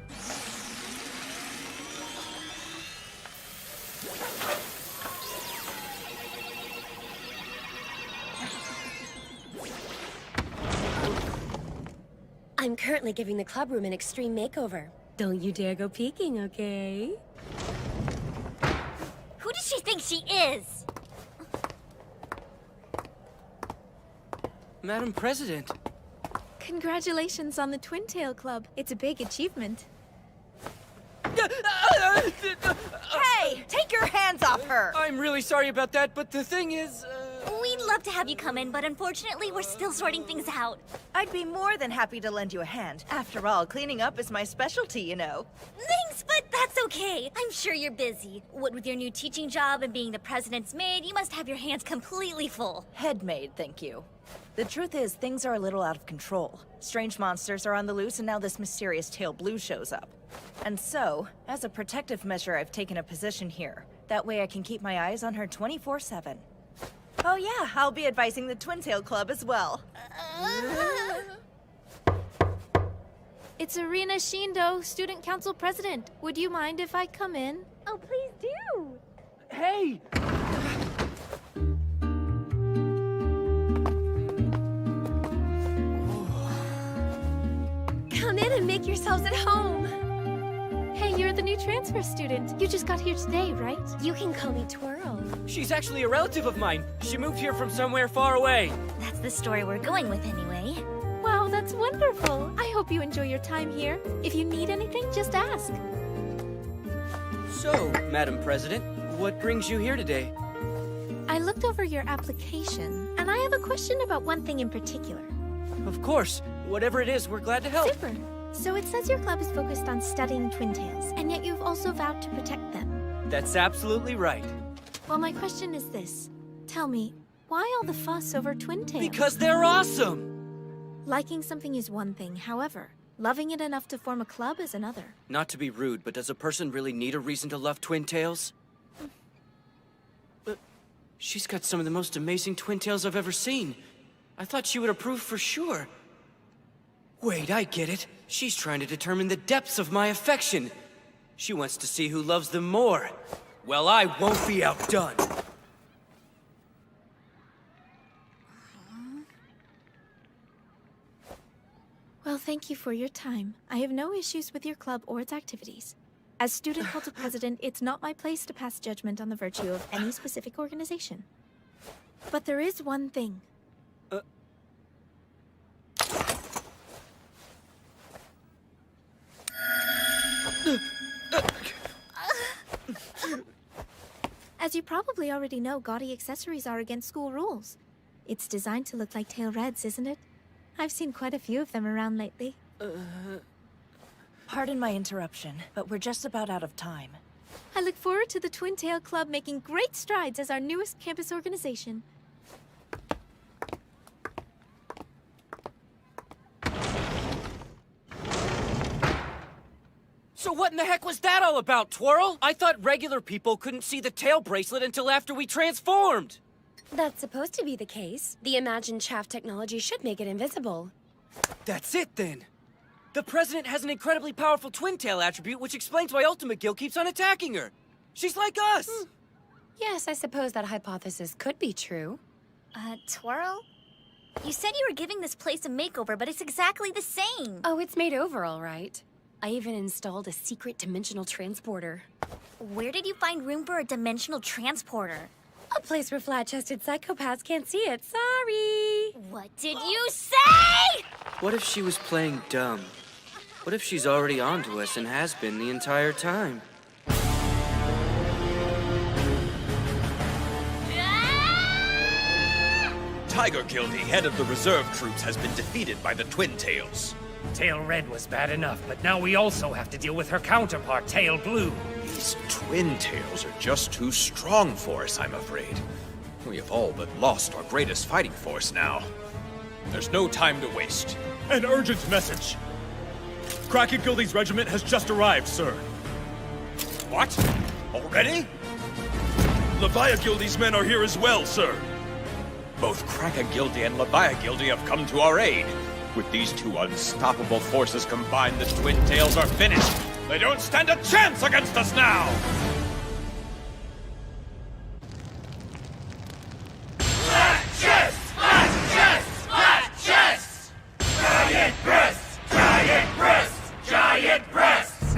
I'm currently giving the club room an extreme makeover. Don't you dare go peeking, okay? Who does she think she is? Madam President. Congratulations on the Twintail Club. It's a big achievement. Hey! Take your hands off her! I'm really sorry about that, but the thing is, We'd love to have you come in, but unfortunately, we're still sorting things out. I'd be more than happy to lend you a hand. After all, cleaning up is my specialty, you know. Thanks, but that's okay. I'm sure you're busy. What with your new teaching job and being the president's maid, you must have your hands completely full. Head maid, thank you. The truth is, things are a little out of control. Strange monsters are on the loose, and now this mysterious Tail Blue shows up. And so, as a protective measure, I've taken a position here. That way I can keep my eyes on her 24/7. Oh yeah, I'll be advising the Twintail Club as well. It's Arena Shindo, Student Council President. Would you mind if I come in? Oh, please do. hey! Come in and make yourselves at home. Hey, you're the new transfer student. You just got here today, right? You can call me Twirl. She's actually a relative of mine. She moved here from somewhere far away. That's the story we're going with anyway. Wow, that's wonderful. I hope you enjoy your time here. If you need anything, just ask. So, Madam President, what brings you here today? I looked over your application, and I have a question about one thing in particular. Of course. Whatever it is, we're glad to help. Super. So it says your club is focused on studying Twintails, and yet you've also vowed to protect them. That's absolutely right. Well, my question is this. Tell me, why all the fuss over Twintails? Because they're awesome! Liking something is one thing, however, loving it enough to form a club is another. Not to be rude, but does a person really need a reason to love Twintails? She's got some of the most amazing Twintails I've ever seen. I thought she would approve for sure. Wait, I get it. She's trying to determine the depths of my affection. She wants to see who loves them more. Well, I won't be outdone. Well, thank you for your time. I have no issues with your club or its activities. As student council president, it's not my place to pass judgment on the virtue of any specific organization. But there is one thing. As you probably already know, gaudy accessories are against school rules. It's designed to look like tail reds, isn't it? I've seen quite a few of them around lately. Pardon my interruption, but we're just about out of time. I look forward to the Twintail Club making great strides as our newest campus organization. So what in the heck was that all about, Twirl? I thought regular people couldn't see the tail bracelet until after we transformed. That's supposed to be the case. The imagined chaff technology should make it invisible. That's it, then. The President has an incredibly powerful Twintail attribute, which explains why Ultimate Gil keeps on attacking her. She's like us! Yes, I suppose that hypothesis could be true. Twirl? You said you were giving this place a makeover, but it's exactly the same. Oh, it's made over all right. I even installed a secret dimensional transporter. Where did you find room for a dimensional transporter? A place where flat-chested psychopaths can't see it. Sorry! What did you say?! What if she was playing dumb? What if she's already onto us and has been the entire time? Tiger Gildy, head of the reserve troops, has been defeated by the Twintails. Tail Red was bad enough, but now we also have to deal with her counterpart, Tail Blue. These Twintails are just too strong for us, I'm afraid. We have all but lost our greatest fighting force now. There's no time to waste. An urgent message. Kraken Gildy's regiment has just arrived, sir. What? Already? Leviah Gildy's men are here as well, sir. Both Kraken Gildy and Leviah Gildy have come to our aid. With these two unstoppable forces combined, the Twintails are finished. They don't stand a chance against us now! Flat chest! Flat chest! Flat chest! Giant breasts! Giant breasts! Giant breasts!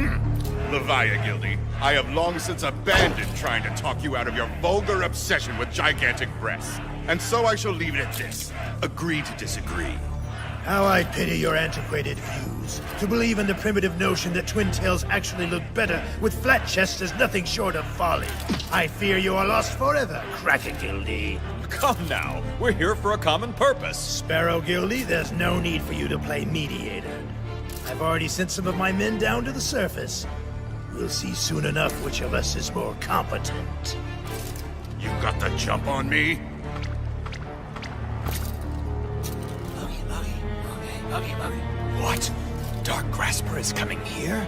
Leviah Gildy, I have long since abandoned trying to talk you out of your vulgar obsession with gigantic breasts. And so I shall leave it at this. Agree to disagree. How I pity your antiquated views. To believe in the primitive notion that Twintails actually look better with flat chests is nothing short of folly. I fear you are lost forever, Kraken Gildy. Come now, we're here for a common purpose. Sparrow Gildy, there's no need for you to play mediator. I've already sent some of my men down to the surface. We'll see soon enough which of us is more competent. You got the jump on me? What? Dark Grasper is coming here?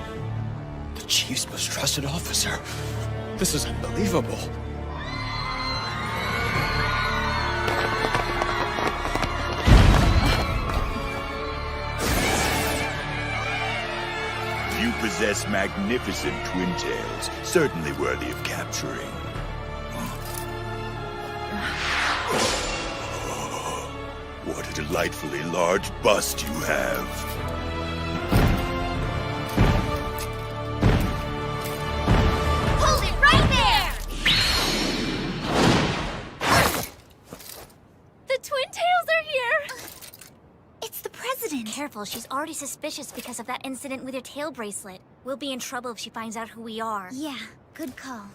The Chief's most trusted officer. This is unbelievable. You possess magnificent Twintails, certainly worthy of capturing. What a delightfully large bust you have. Hold it right there! The Twintails are here! It's the President! Careful, she's already suspicious because of that incident with your tail bracelet. We'll be in trouble if she finds out who we are. Yeah, good call.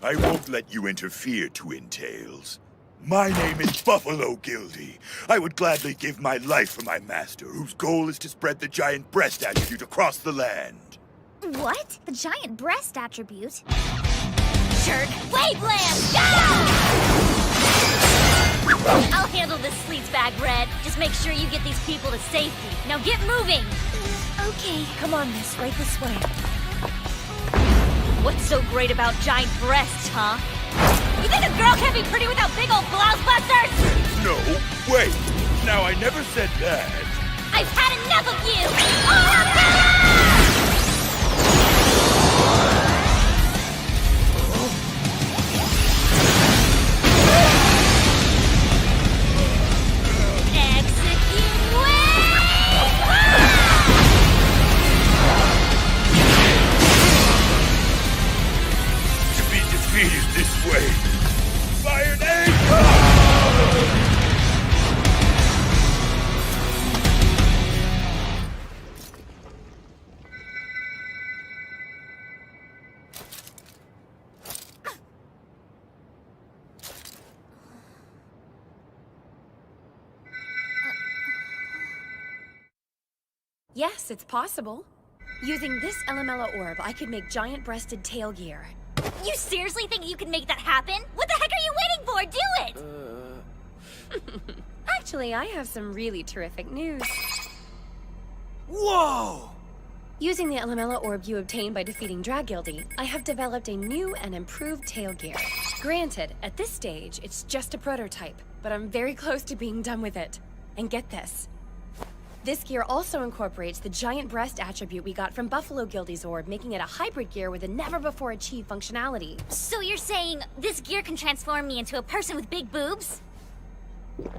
I won't let you interfere, Twintails. My name is Buffalo Gildy. I would gladly give my life for my master, whose goal is to spread the giant breast attribute across the land. What? The giant breast attribute? Jerk! Waveland! Go! I'll handle this sleaze bag, Red. Just make sure you get these people to safety. Now get moving! Okay. Come on, miss. Right this way. What's so great about giant breasts, huh? You think a girl can't be pretty without big old blouse busters? No, wait. Now, I never said that. I've had enough of you! To be defeated this way. Fire name! Yes, it's possible. Using this Elemella orb, I could make giant-breasted tail gear. You seriously think you can make that happen? What the heck are you waiting for? Do it! Actually, I have some really terrific news. Whoa! Using the Elemella orb you obtained by defeating Dragildy, I have developed a new and improved tail gear. Granted, at this stage, it's just a prototype, but I'm very close to being done with it. And get this. This gear also incorporates the giant breast attribute we got from Buffalo Gildy's orb, making it a hybrid gear with a never-before-achieved functionality. So you're saying this gear can transform me into a person with big boobs? Please,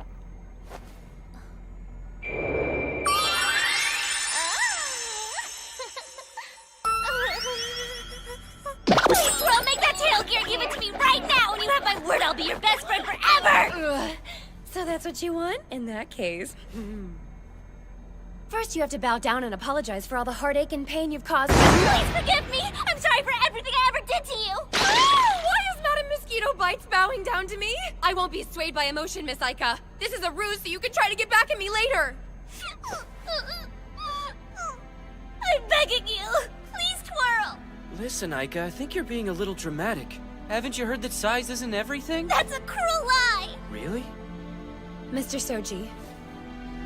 Twirl, make that tail gear! Give it to me right now, and you have my word I'll be your best friend forever! Ugh. So that's what you want? In that case... First, you have to bow down and apologize for all the heartache and pain you've caused. Please forgive me! I'm sorry for everything I ever did to you! Why is Madame Mosquito Bites bowing down to me? I won't be swayed by emotion, Miss Aika. This is a ruse so you can try to get back at me later. I'm begging you! Please, Twirl! Listen, Aika, I think you're being a little dramatic. Haven't you heard that size isn't everything? That's a cruel lie! Really? Mr. Soji,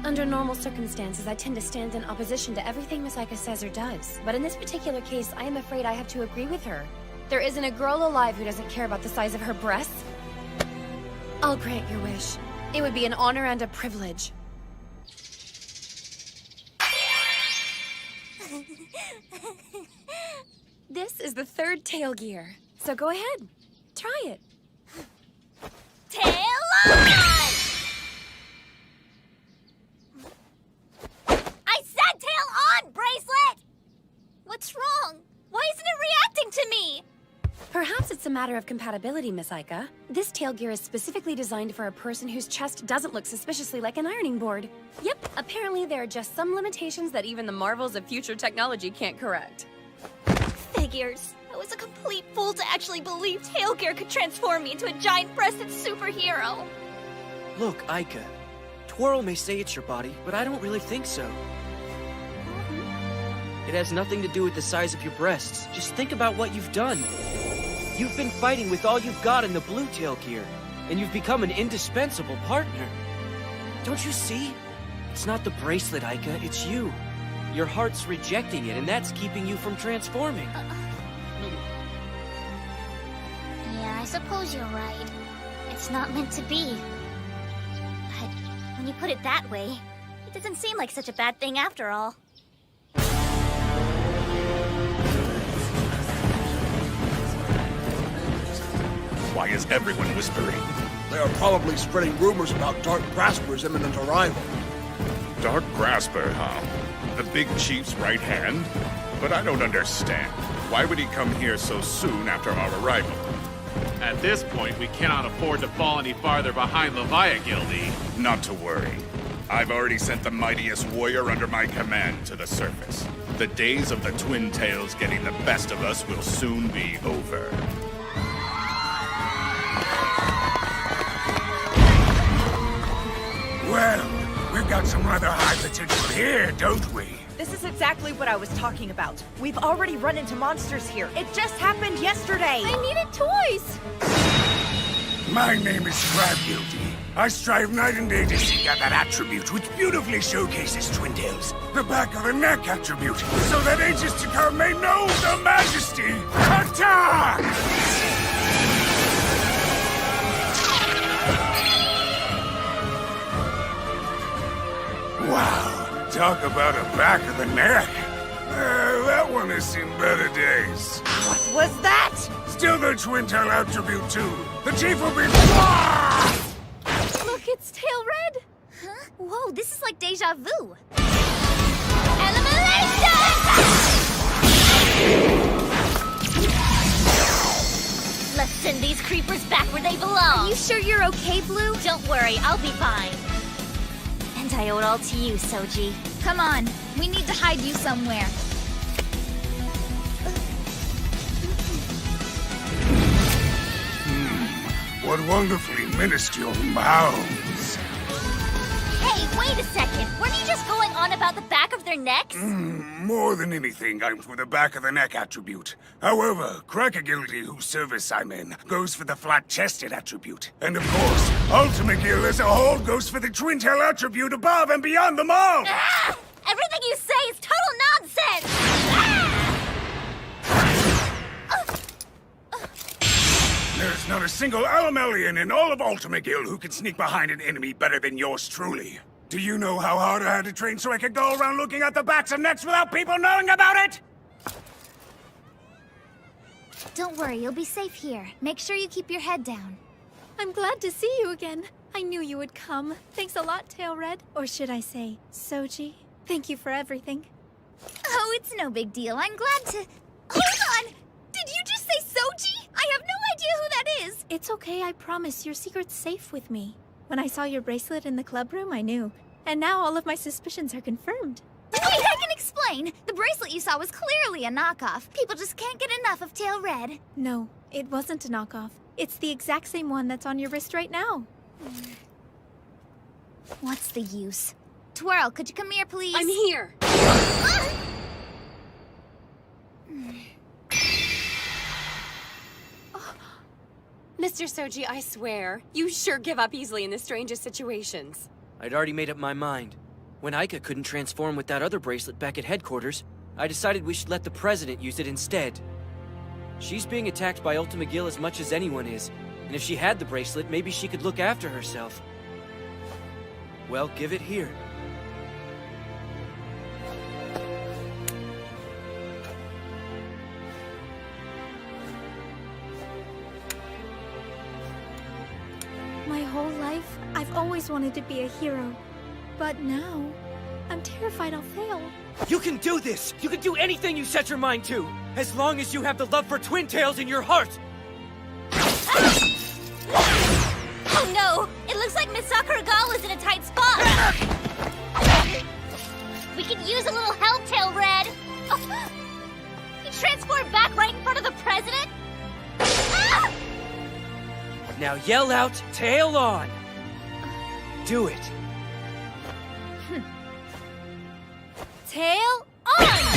under normal circumstances, I tend to stand in opposition to everything Miss Aika says or does. But in this particular case, I am afraid I have to agree with her. There isn't a girl alive who doesn't care about the size of her breasts. I'll grant your wish. It would be an honor and a privilege. This is the third tail gear, so go ahead. Try it. Tail on! I said tail on, Bracelet! What's wrong? Why isn't it reacting to me? Perhaps it's a matter of compatibility, Miss Aika. This tail gear is specifically designed for a person whose chest doesn't look suspiciously like an ironing board. Yep, apparently there are just some limitations that even the marvels of future technology can't correct. Figures. I was a complete fool to actually believe tail gear could transform me into a giant-breasted superhero. Look, Aika. Twirl may say it's your body, but I don't really think so. It has nothing to do with the size of your breasts. Just think about what you've done. You've been fighting with all you've got in the blue tail gear, and you've become an indispensable partner. Don't you see? It's not the bracelet, Aika, it's you. Your heart's rejecting it, and that's keeping you from transforming. Yeah, I suppose you're right. It's not meant to be. But when you put it that way, it doesn't seem like such a bad thing after all. Why is everyone whispering? They are probably spreading rumors about Dark Grasper's imminent arrival. Dark Grasper, huh? The big chief's right hand? But I don't understand. Why would he come here so soon after our arrival? At this point, we cannot afford to fall any farther behind Leviagildy. Not to worry. I've already sent the mightiest warrior under my command to the surface. The days of the Twintails getting the best of us will soon be over. Well, we've got some rather high potential here, don't we? This is exactly what I was talking about. We've already run into monsters here. It just happened yesterday. I needed toys! My name is Dragildy. I strive night and day to seek out that attribute which beautifully showcases Twintails. The back of the neck attribute, so that ages to come may know the majesty. Attack! Wow, talk about a back of the neck. That one has seen better days. What was that? Still the Twintail attribute too. The chief will be... Look, it's Tail Red! Huh? Whoa, this is like deja vu. Let's send these creepers back where they belong. Are you sure you're okay, Blue? Don't worry, I'll be fine. And I owe it all to you, Soji. Come on, we need to hide you somewhere. What wonderfully minuscule mouths. Hey, wait a second. Weren't you just going on about the back of their necks? More than anything, I'm for the back of the neck attribute. However, Cracker-Gildy, whose service I'm in, goes for the flat-chested attribute. And of course, Ultimate Gill as a whole goes for the Twintail attribute above and beyond them all! Ah! Everything you say is total nonsense! Ah! There's not a single Alamelian in all of Ultimate Gill who can sneak behind an enemy better than yours truly. Do you know how hard I had to train so I could go around looking at the backs and necks without people knowing about it? Don't worry, you'll be safe here. Make sure you keep your head down. I'm glad to see you again. I knew you would come. Thanks a lot, Tail Red. Or should I say, Soji. Thank you for everything. Oh, it's no big deal. I'm glad to... Hold on! Did you just say Soji? I have no idea who that is! It's okay, I promise. Your secret's safe with me. When I saw your bracelet in the club room, I knew. And now all of my suspicions are confirmed. Wait, I can explain! The bracelet you saw was clearly a knockoff. People just can't get enough of Tail Red. No, it wasn't a knockoff. It's the exact same one that's on your wrist right now. What's the use? Twirl, could you come here, please? I'm here! Mr. Soji, I swear, you sure give up easily in the strangest situations. I'd already made up my mind. When Aika couldn't transform with that other bracelet back at headquarters, I decided we should let the President use it instead. She's being attacked by Ultimate Gill as much as anyone is, and if she had the bracelet, maybe she could look after herself. Well, give it here. My whole life, I've always wanted to be a hero. But now, I'm terrified I'll fail. You can do this! You can do anything you set your mind to! As long as you have the love for Twintails in your heart! Oh no! It looks like Miss Sakuragawa's in a tight spot! We could use a little help, Tail Red! Oh, he transformed back right in front of the President? Ah! Now yell out, tail on! Do it. Tail on!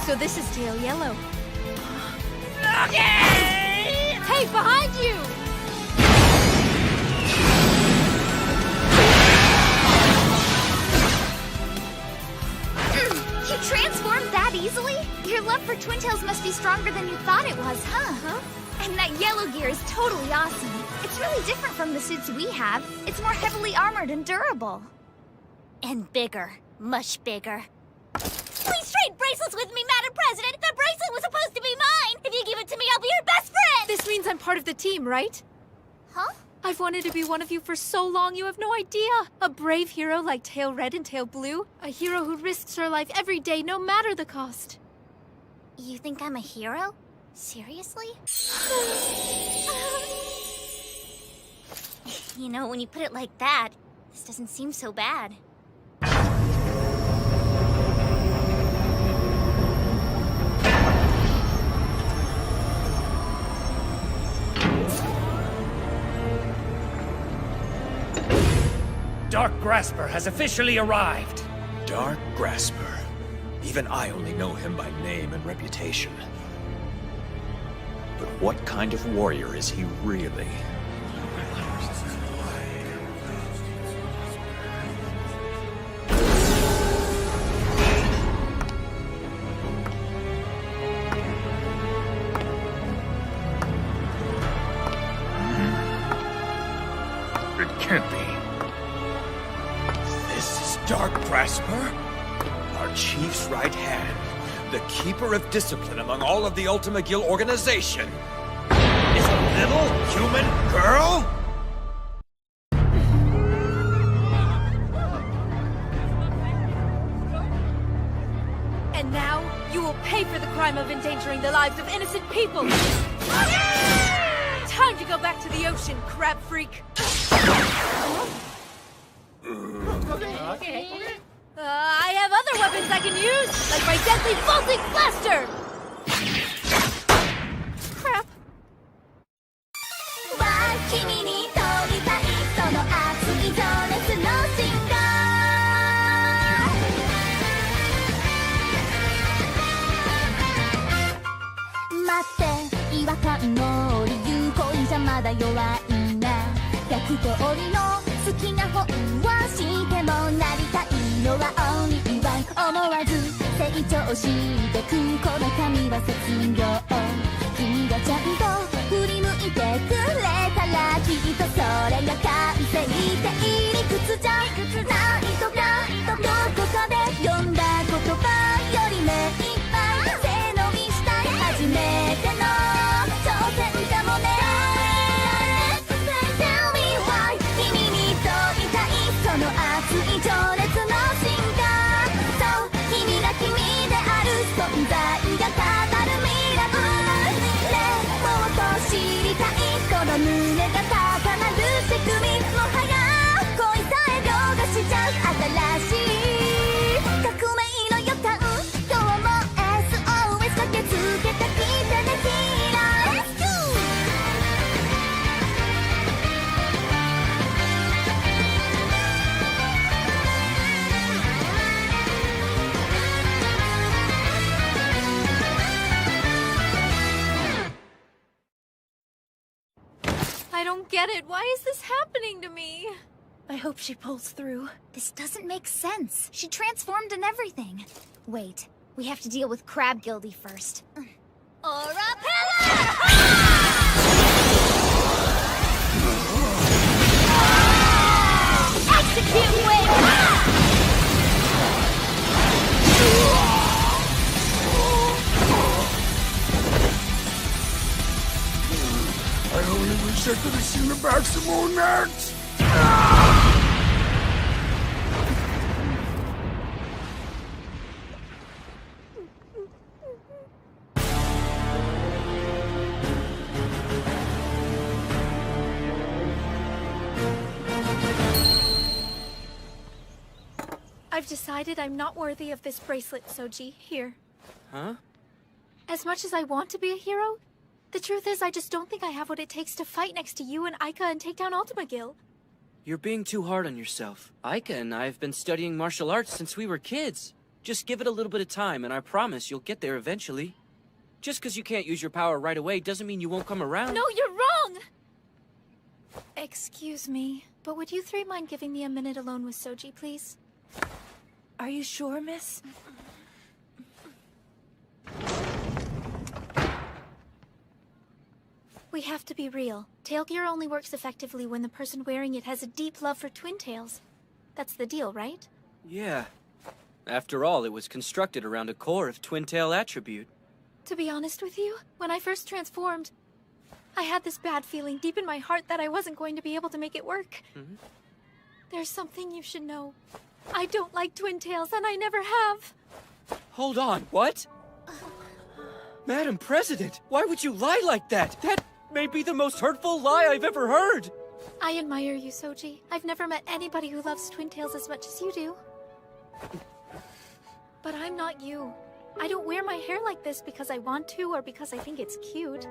So this is Tail Yellow. Okay! Hey, behind you! You transformed that easily? Your love for Twintails must be stronger than you thought it was, huh? And that yellow gear is totally awesome. It's really different from the suits we have. It's more heavily armored and durable. And bigger. Much bigger. Please trade bracelets with me, Madam President! The bracelet was supposed to be mine! If you give it to me, I'll be your best friend! This means I'm part of the team, right? Huh? I've wanted to be one of you for so long, you have no idea. A brave hero like Tail Red and Tail Blue. A hero who risks her life every day, no matter the cost. You think I'm a hero? Seriously? You know, when you put it like that, this doesn't seem so bad. Dark Grasper has officially arrived. Dark Grasper. Even I only know him by name and reputation. But what kind of warrior is he really? It can't be. This is Dark Grasper? Our chief's right hand. The keeper of discipline among all of the Ultima Guild organization. Is a little human girl? And now, you will pay for the crime of endangering the lives of innocent people! Time to go back to the ocean, crab freak! I have other weapons I can use, like my deadly vaulting blaster! Crap. 君に問いたいその熱い情熱の芯が待って違和感の理由恋じゃまだ弱いな100通りの好きな本はしてもなりたいのはオンリーワン思わず成長してくこの髪は卒業君がちゃんと振り向いてくれたらきっとそれが完成って理屈じゃないとかどこかで読んだ言葉より目いっぱい背伸びしたい初めての挑戦かもね Tell me why 君に問いたいその熱い情熱の芯がそう君が君である存在が語る未来知りたいこの胸が高鳴る仕組みもはや恋さえ凌駕しちゃう新しい革命の予感今日も SOS 駆けつけてきてねヒーロー Let's go! I don't get it. Why is this happening to me? I hope she pulls through. This doesn't make sense. She transformed and everything. Wait, we have to deal with Crab Guildy first. Execute wave! I only wish I could have seen the backs of more necks. I've decided I'm not worthy of this bracelet, Soji. Here. Huh? As much as I want to be a hero, the truth is I just don't think I have what it takes to fight next to you and Aika and take down Ultima Guild. You're being too hard on yourself. Aika and I have been studying martial arts since we were kids. Just give it a little bit of time, and I promise you'll get there eventually. Just because you can't use your power right away doesn't mean you won't come around. No, you're wrong! Excuse me, but would you three mind giving me a minute alone with Soji, please? Are you sure, miss? We have to be real. Tail gear only works effectively when the person wearing it has a deep love for Twintails. That's the deal, right? Yeah. After all, it was constructed around a core of Twintail attribute. To be honest with you, when I first transformed, I had this bad feeling deep in my heart that I wasn't going to be able to make it work. Mm-hmm. There's something you should know. I don't like Twintails, and I never have. Hold on, what? Madam President, why would you lie like that? That may be the most hurtful lie I've ever heard. I admire you, Soji. I've never met anybody who loves Twintails as much as you do. But I'm not you. I don't wear my hair like this because I want to or because I think it's cute.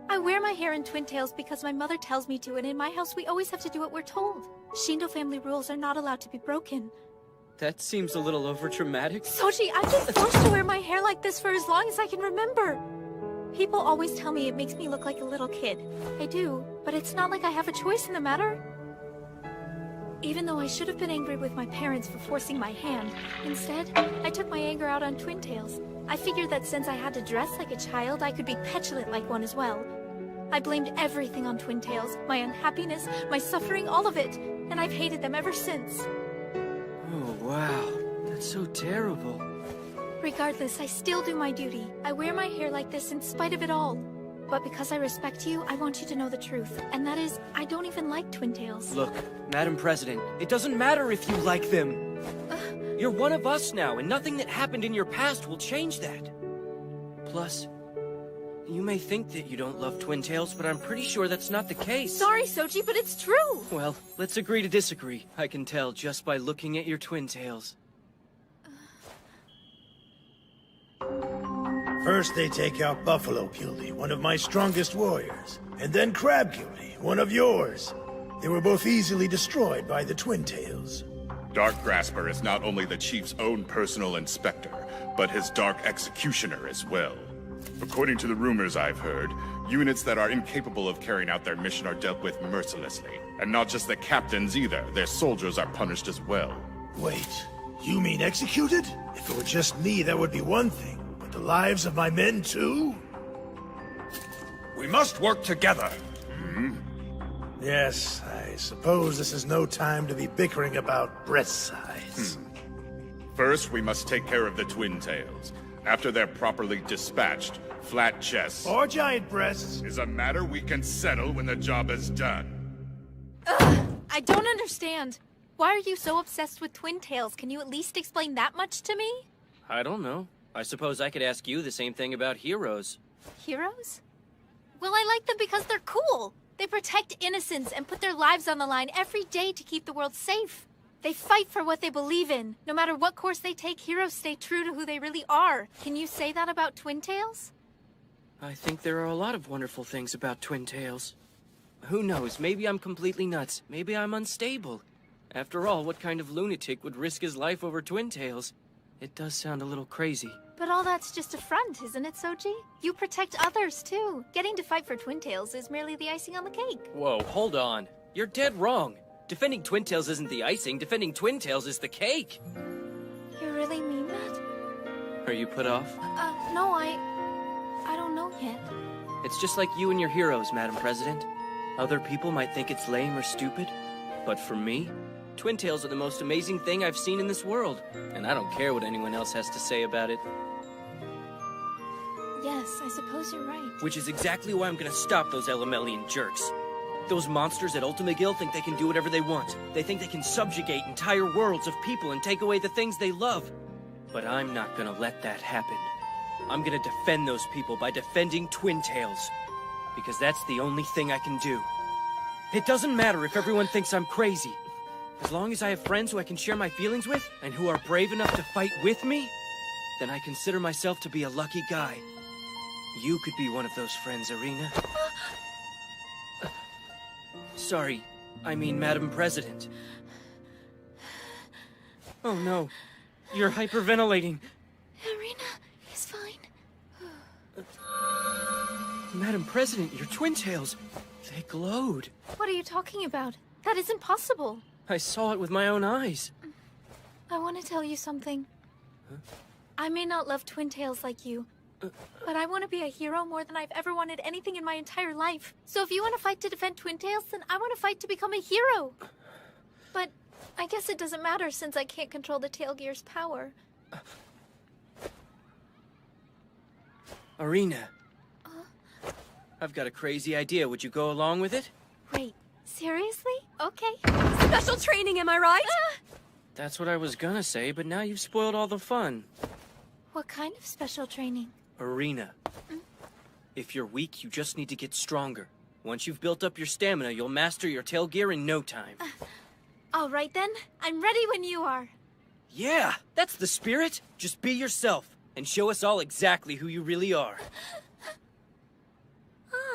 I wear my hair in Twintails because my mother tells me to, and in my house we always have to do what we're told. Shindo family rules are not allowed to be broken. That seems a little overdramatic. Soji, I've been forced to wear my hair like this for as long as I can remember. People always tell me it makes me look like a little kid. I do, but it's not like I have a choice in the matter. Even though I should have been angry with my parents for forcing my hand, instead, I took my anger out on Twintails. I figured that since I had to dress like a child, I could be petulant like one as well. I blamed everything on Twintails, my unhappiness, my suffering, all of it, and I've hated them ever since. Oh, wow. That's so terrible. Regardless, I still do my duty. I wear my hair like this in spite of it all. But because I respect you, I want you to know the truth. And that is, I don't even like Twintails. Look, Madam President, it doesn't matter if you like them. You're one of us now, and nothing that happened in your past will change that. Plus, you may think that you don't love Twintails, but I'm pretty sure that's not the case. Sorry, Soji, but it's true! Well, let's agree to disagree. I can tell just by looking at your Twintails. First they take out Buffalo Gildy, one of my strongest warriors, and then Crab Gildy, one of yours. They were both easily destroyed by the Twintails. Dark Grasper is not only the Chief's own personal inspector, but his Dark Executioner as well. According to the rumors I've heard, units that are incapable of carrying out their mission are dealt with mercilessly. And not just the captains either, their soldiers are punished as well. Wait, you mean executed? If it were just me, that would be one thing. But the lives of my men too? We must work together. Yes, I suppose this is no time to be bickering about breast size. First, we must take care of the Twintails. After they're properly dispatched, flat chests or giant breasts is a matter we can settle when the job is done. I don't understand. Why are you so obsessed with Twintails? Can you at least explain that much to me? I don't know. I suppose I could ask you the same thing about heroes. Heroes? Well, I like them because they're cool. They protect innocents and put their lives on the line every day to keep the world safe. They fight for what they believe in. No matter what course they take, heroes stay true to who they really are. Can you say that about Twintails? I think there are a lot of wonderful things about Twintails. Who knows, maybe I'm completely nuts. Maybe I'm unstable. After all, what kind of lunatic would risk his life over Twintails? It does sound a little crazy. But all that's just a front, isn't it, Soji? You protect others, too. Getting to fight for Twintails is merely the icing on the cake. Whoa, hold on. You're dead wrong. Defending Twintails isn't the icing. Defending Twintails is the cake. You really mean that? Are you put off? No, I don't know yet. It's just like you and your heroes, Madam President. Other people might think it's lame or stupid, but for me, Twintails are the most amazing thing I've seen in this world, and I don't care what anyone else has to say about it. Yes, I suppose you're right. Which is exactly why I'm gonna stop those Elemelian jerks. Those monsters at Ultimagil think they can do whatever they want. They think they can subjugate entire worlds of people and take away the things they love. But I'm not gonna let that happen. I'm gonna defend those people by defending Twintails. Because that's the only thing I can do. It doesn't matter if everyone thinks I'm crazy. As long as I have friends who I can share my feelings with, and who are brave enough to fight with me, then I consider myself to be a lucky guy. You could be one of those friends, Irina. Sorry, I mean Madam President. Oh no, you're hyperventilating. Irina is fine. Madam President, your Twintails, they glowed. What are you talking about? That isn't possible. I saw it with my own eyes. I want to tell you something. Huh? I may not love Twintails like you, but I want to be a hero more than I've ever wanted anything in my entire life. So if you want to fight to defend Twintails, then I want to fight to become a hero. But I guess it doesn't matter since I can't control the Tail Gear's power. Irina. I've got a crazy idea. Would you go along with it? Wait, seriously? Okay. Special training, am I right? That's what I was gonna say, but now you've spoiled all the fun. What kind of special training? Irina. If you're weak, you just need to get stronger. Once you've built up your stamina, you'll master your tail gear in no time. All right then. I'm ready when you are. Yeah, that's the spirit. Just be yourself and show us all exactly who you really are.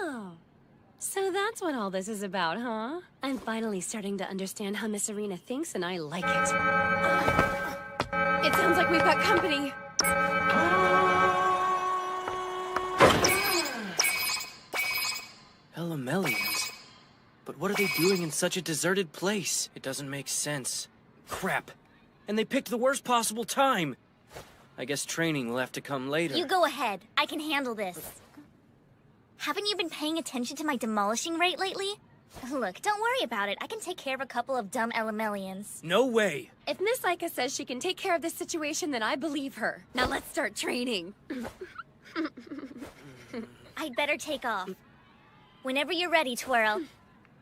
Oh. So that's what all this is about, huh? I'm finally starting to understand how Miss Arena thinks, and I like it. It sounds like we've got company. Elemelians? But what are they doing in such a deserted place? It doesn't make sense. Crap. And they picked the worst possible time. I guess training will have to come later. You go ahead. I can handle this. Haven't you been paying attention to my demolishing rate lately? Look, don't worry about it. I can take care of a couple of dumb Elemelians. No way. If Miss Aika says she can take care of this situation, then I believe her. Now let's start training. I'd better take off. Whenever you're ready, Twirl.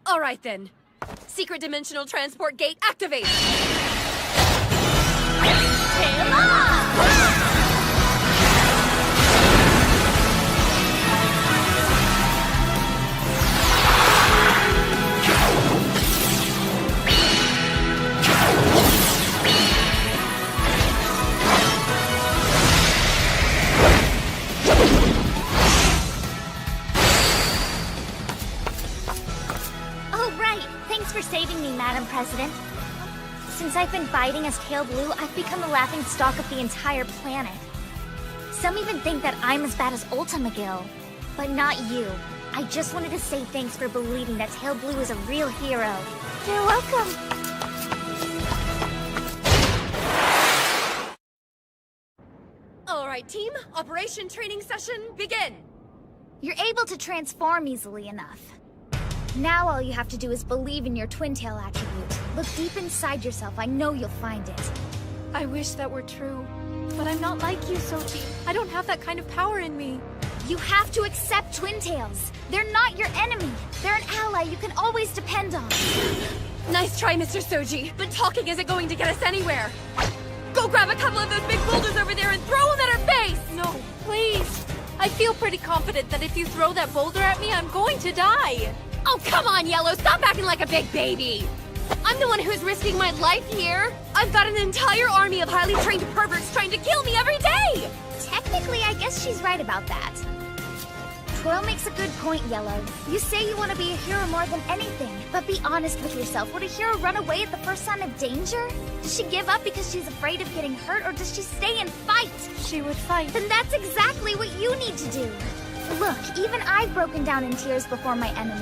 All right, then. Secret dimensional transport gate activate! Tail off! For saving me, Madam President. Since I've been fighting as Tail Blue, I've become the laughingstock of the entire planet. Some even think that I'm as bad as Ultimagill, but not you. I just wanted to say thanks for believing that Tail Blue is a real hero. You're welcome. All right, team. Operation training session, begin! You're able to transform easily enough. Now all you have to do is believe in your Twintail attribute. Look deep inside yourself. I know you'll find it. I wish that were true. But I'm not like you, Sochi. I don't have that kind of power in me. You have to accept Twintails. They're not your enemy. They're an ally you can always depend on. Nice try, Mr. Soji, but talking isn't going to get us anywhere. Go grab a couple of those big boulders over there and throw them at her face! No, please. I feel pretty confident that if you throw that boulder at me, I'm going to die. Oh, come on, Yellow! Stop acting like a big baby! I'm the one who's risking my life here! I've got an entire army of highly trained perverts trying to kill me every day! Technically, I guess she's right about that. Twirl makes a good point, Yellow. You say you want to be a hero more than anything, but be honest with yourself. Would a hero run away at the first sign of danger? Does she give up because she's afraid of getting hurt, or does she stay and fight? She would fight. Then that's exactly what you need to do. Look, even I've broken down in tears before my enemy.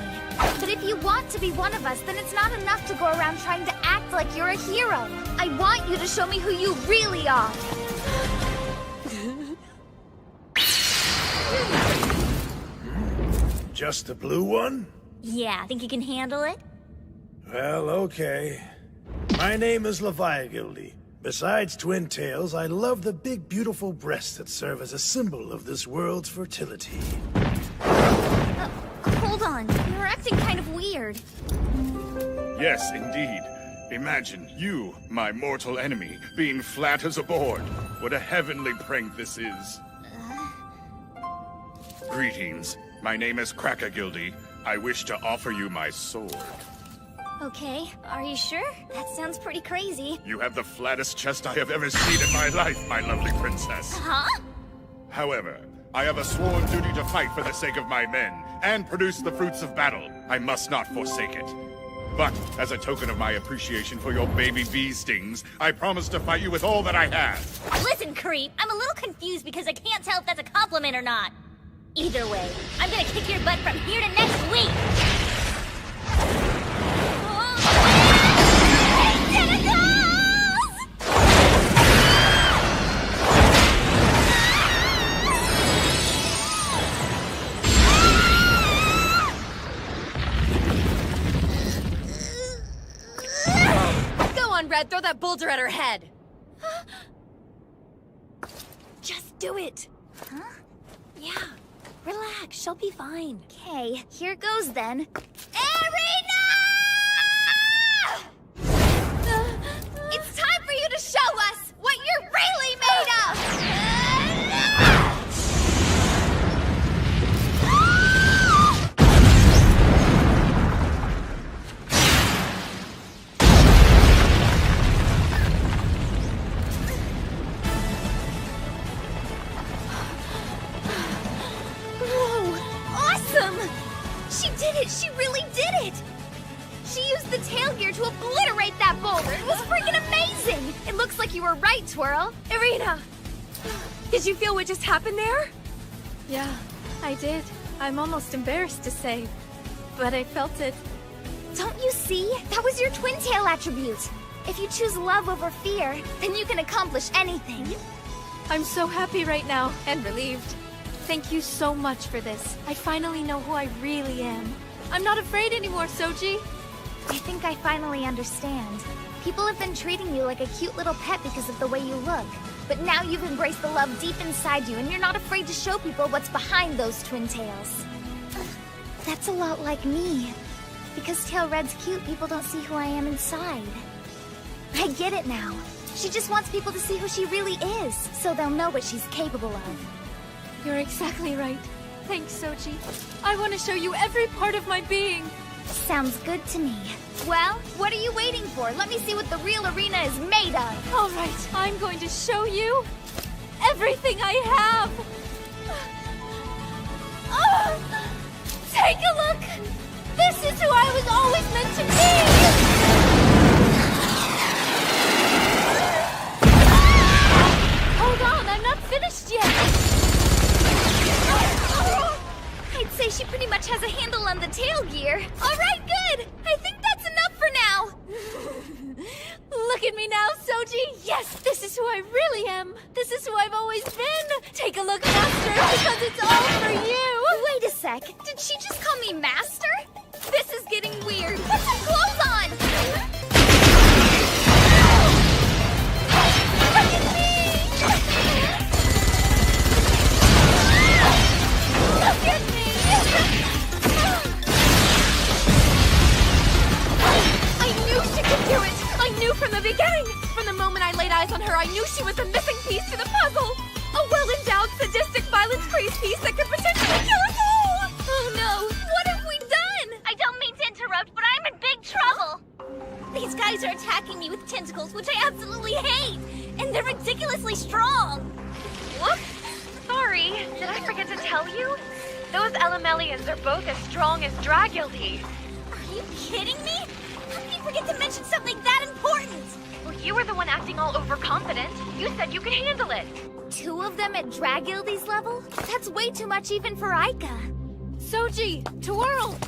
But if you want to be one of us, then it's not enough to go around trying to act like you're a hero. I want you to show me who you really are. Just the blue one? Yeah, think you can handle it? Well, okay. My name is Leviagildy. Besides Twintails, I love the big, beautiful breasts that serve as a symbol of this world's fertility. Hold on. You're acting kind of weird. Yes, indeed. Imagine you, my mortal enemy, being flat as a board. What a heavenly prank this is. Greetings. My name is Crackergildy. I wish to offer you my sword. Okay, are you sure? That sounds pretty crazy. You have the flattest chest I have ever seen in my life, my lovely princess. Huh? However, I have a sworn duty to fight for the sake of my men, and produce the fruits of battle. I must not forsake it. But, as a token of my appreciation for your baby bee stings, I promise to fight you with all that I have. Listen, creep, I'm a little confused because I can't tell if that's a compliment or not. Either way, I'm gonna kick your butt from here to next week! Go on, Red, throw that boulder at her head! Just do it! Huh? Yeah, relax, she'll be fine. Okay, here goes then. Arena! It's time for you to show us what you're really made of! Whoa! Awesome! did it! She really did it! She used the tail gear to obliterate that boulder! It was freaking amazing! It looks like you were right, Twirl. Irina! Did you feel what just happened there? Yeah, I did. I'm almost embarrassed to say, but I felt it. Don't you see? That was your Twintail attribute. If you choose love over fear, then you can accomplish anything. I'm so happy right now, and relieved. Thank you so much for this. I finally know who I really am. I'm not afraid anymore, Soji. I think I finally understand. People have been treating you like a cute little pet because of the way you look. But now you've embraced the love deep inside you, and you're not afraid to show people what's behind those Twintails. That's a lot like me. Because Tail Red's cute, people don't see who I am inside. I get it now. She just wants people to see who she really is, so they'll know what she's capable of. You're exactly right. Thanks, Soji. I want to show you every part of my being. Sounds good to me. Well, what are you waiting for? Let me see what the real Arena is made of. All right, I'm going to show you everything I have. Take a look. This is who I was always meant to be. Hold on, I'm not finished yet. I'd say she pretty much has a handle on the tail gear. All right, good. I think that's enough for now. Look at me now, Soji. Yes, this is who I really am. This is who I've always been. Take a look, Master, because it's all for you. Wait a sec. Did she just call me Master? This is getting weird. Put some clothes on. Look at me. Look at me. I knew she could do it! I knew from the beginning! From the moment I laid eyes on her, I knew she was the missing piece to the puzzle! A well-endowed, sadistic, violence-crazed piece that could potentially kill us all! Oh no! What have we done? I don't mean to interrupt, but I'm in big trouble! These guys are attacking me with tentacles, which I absolutely hate! And they're ridiculously strong! Whoops! Sorry, did I forget to tell you? Those Elemelians are both as strong as Dragildy. Are you kidding me? How can you forget to mention something that important? Well, you were the one acting all overconfident. You said you could handle it. 2 of them at Dragildy's level? That's way too much even for Aika. Soji, Twirl!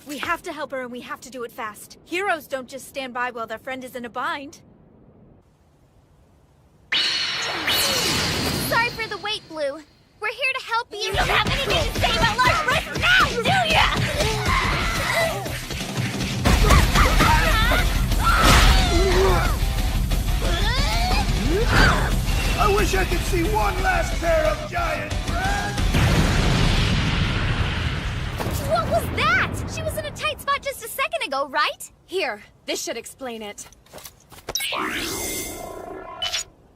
We have to help her, and we have to do it fast. Heroes don't just stand by while their friend is in a bind. Sorry for the wait, Blue. We're here to help you. You don't have anything to say about Large right now, do ya? I wish I could see one last pair of giant breasts! What was that? She was in a tight spot just a second ago, right? Here, this should explain it.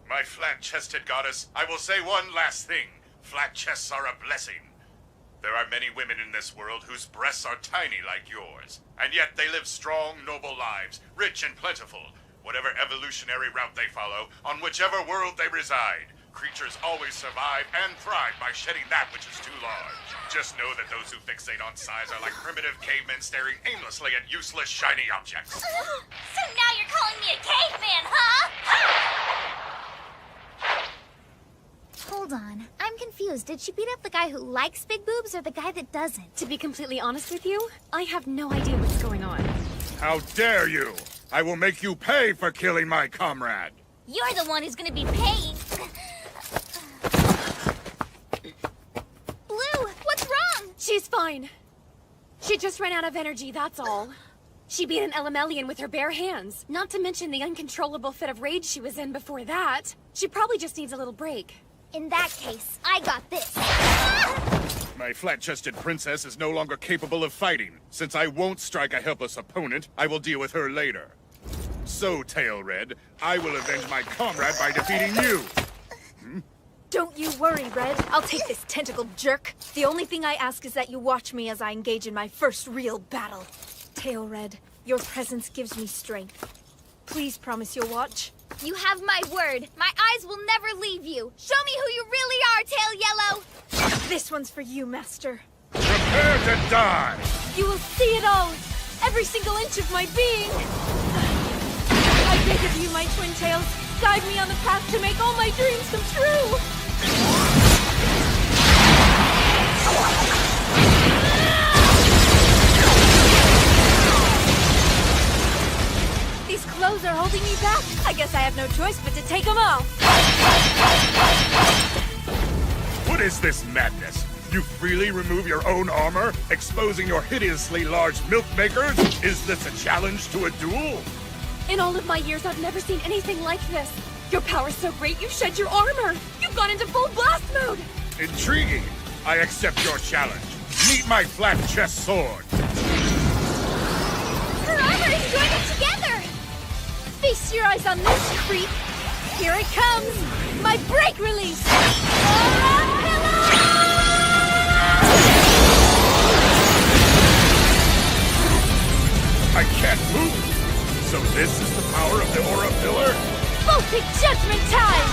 My flat-chested goddess, I will say one last thing. Flat chests are a blessing. There are many women in this world whose breasts are tiny like yours, and yet they live strong, noble lives, rich and plentiful. Whatever evolutionary route they follow, on whichever world they reside, creatures always survive and thrive by shedding that which is too large. Just know that those who fixate on size are like primitive cavemen staring aimlessly at useless, shiny objects. So now you're calling me a caveman, huh? Hold on. I'm confused. Did she beat up the guy who likes big boobs or the guy that doesn't? To be completely honest with you, I have no idea what's going on. How dare you! I will make you pay for killing my comrade! You're the one who's gonna be paying. Blue, what's wrong? She's fine. She just ran out of energy, that's all. She beat an Elemelian with her bare hands. Not to mention the uncontrollable fit of rage she was in before that. She probably just needs a little break. In that case, I got this. My flat-chested princess is no longer capable of fighting. Since I won't strike a helpless opponent, I will deal with her later. So, Tail Red, I will avenge my comrade by defeating you! Don't you worry, Red. I'll take this tentacled jerk. The only thing I ask is that you watch me as I engage in my first real battle. Tail Red, your presence gives me strength. Please promise you'll watch. You have my word. My eyes will never leave you. Show me who you really are, Tail Yellow. This one's for you, Master. Prepare Prepare to die! You will see it all! Every single inch of my being! I beg of you, my Twintails, guide me on the path to make all my dreams come true! These clothes are holding me back. I guess I have no choice but to take them off. What is this madness? You freely remove your own armor, exposing your hideously large milk makers? Is this a challenge to a duel? In all of my years, I've never seen anything like this. Your power's so great, you've shed your armor. You've gone into full blast mode. Intriguing. I accept your challenge. Meet my flat chest sword. Her armor is joining together! Feast your eyes on this, creep. Here it comes. My break release. I can't move. So this is the power of the Aura Pillar? Baltic Judgment Time!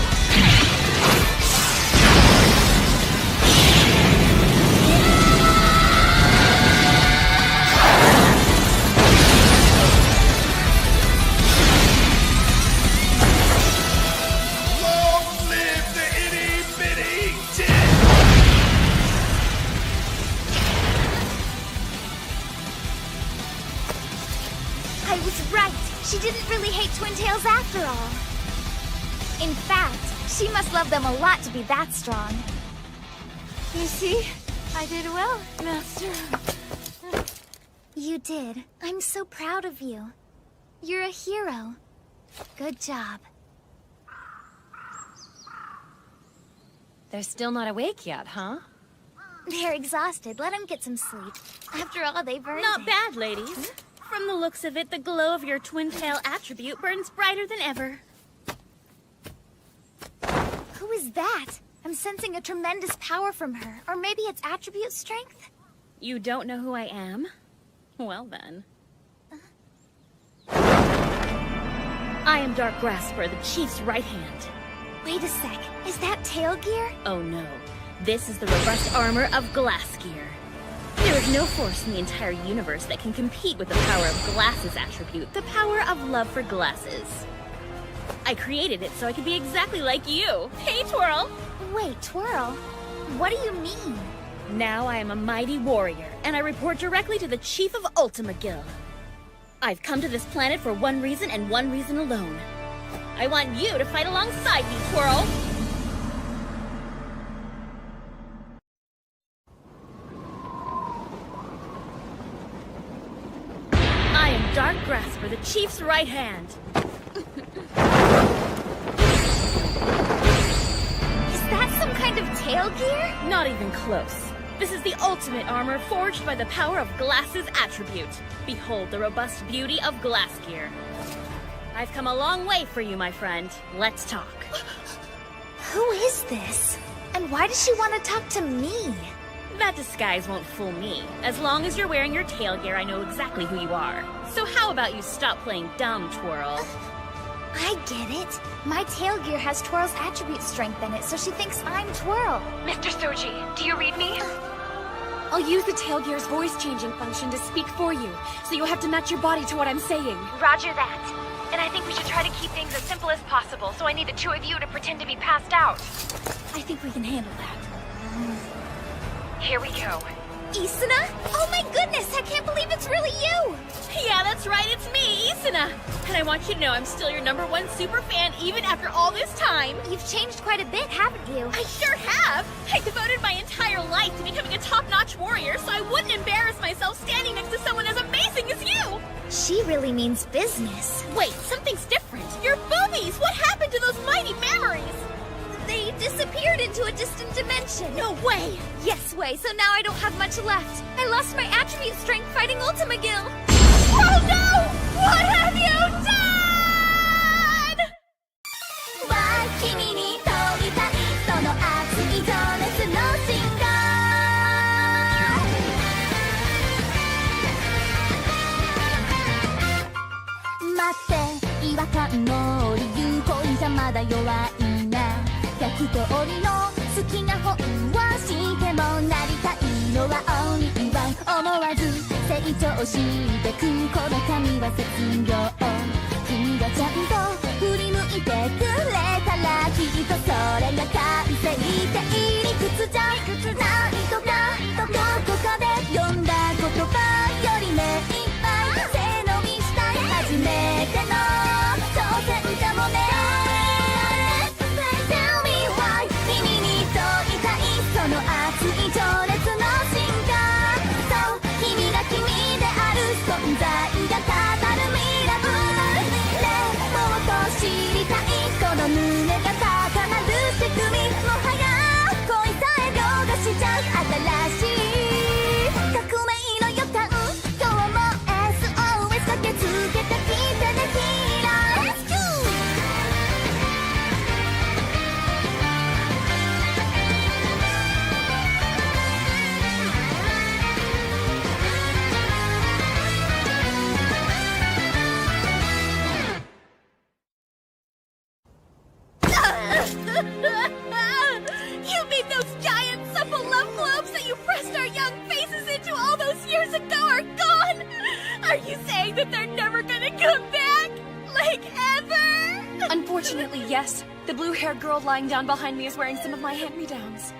Long live the itty-bitty dick! I was right. She didn't really hate Twintails after all. In fact, she must love them a lot to be that strong. You see? I did well, Master. You did. I'm so proud of you. You're a hero. Good job. They're still not awake yet, huh? They're exhausted. Let them get some sleep. After all, they've earned Not it. bad, ladies. From the looks of it, the glow of your Twintail attribute burns brighter than ever. Who is that? I'm sensing a tremendous power from her. Or maybe it's attribute strength? You don't know who I am? Well then. I am Dark Grasper, the Chief's right hand. Wait a sec. Is that tail gear? Oh no. This is the robust armor of Glass Gear. There is no force in the entire universe that can compete with the power of Glass's attribute, the power of love for glasses. I created it so I could be exactly like you. Hey, Twirl! Wait, Twirl? What do you mean? Now I am a mighty warrior, and I report directly to the Chief of Ultimagil. I've come to this planet for one reason and one reason alone. I want you to fight alongside me, Twirl! I am Dark Grasper, the Chief's right hand. Is that some kind of tail gear? Not even close. This is the ultimate armor forged by the power of Glass's attribute. Behold the robust beauty of Glass Gear. I've come a long way for you, my friend. Let's talk. Who is this? And why does she want to talk to me? That disguise won't fool me. As long as you're wearing your tail gear, I know exactly who you are. So how about you stop playing dumb, Twirl? I get it. My tail gear has Twirl's attribute strength in it, so she thinks I'm Twirl. Mr. Soji, do you read me? I'll use the tail gear's voice-changing function to speak for you, so you'll have to match your body to what I'm saying. Roger that. And I think we should try to keep things as simple as possible, so I need the two of you to pretend to be passed out. I think we can handle that. Here we go. Isuna? Oh my goodness, I can't believe it's really you! Yeah, that's right, it's me, Isuna! And I want you to know I'm still your #1 super fan even after all this time! You've changed quite a bit, haven't you? I sure have! I devoted my entire life to becoming a top-notch warrior so I wouldn't embarrass myself standing next to someone as amazing as you! She really means business. Wait, something's different! Your boobies! What happened to those mighty memories? They disappeared into a distant dimension. No way! Yes way, so now I don't have much left. I lost my attribute strength fighting Ultimagil. Oh no! What have you done?! 君に問いたいその熱い情熱のシンガー待って違和感の理由恋じゃまだ弱いな100通りの好きな本をしてもなりたいのは only 長してくこの髪は絶妙君がちゃんと振り向いてくれたらきっとそれが完成って理屈じゃないとかどこかで読んだ言葉より目いっぱい背伸びしたい初めての挑戦かもね Tell me why 耳に問いたいその熱い情熱の進化そう君が君である存在が語る未来知りたいこの胸が高鳴る仕組みもはや恋さえ凌駕しちゃう新しい革命の予感今日も SOS 駆けつけてきてねヒーラー Let's go! You made those giant supple love globes that you pressed our young faces into all those years ago are gone! Are you saying that they're never gonna come back? Like, ever? Unfortunately, yes. The blue-haired girl lying down behind me is wearing some of my hand-me-downs.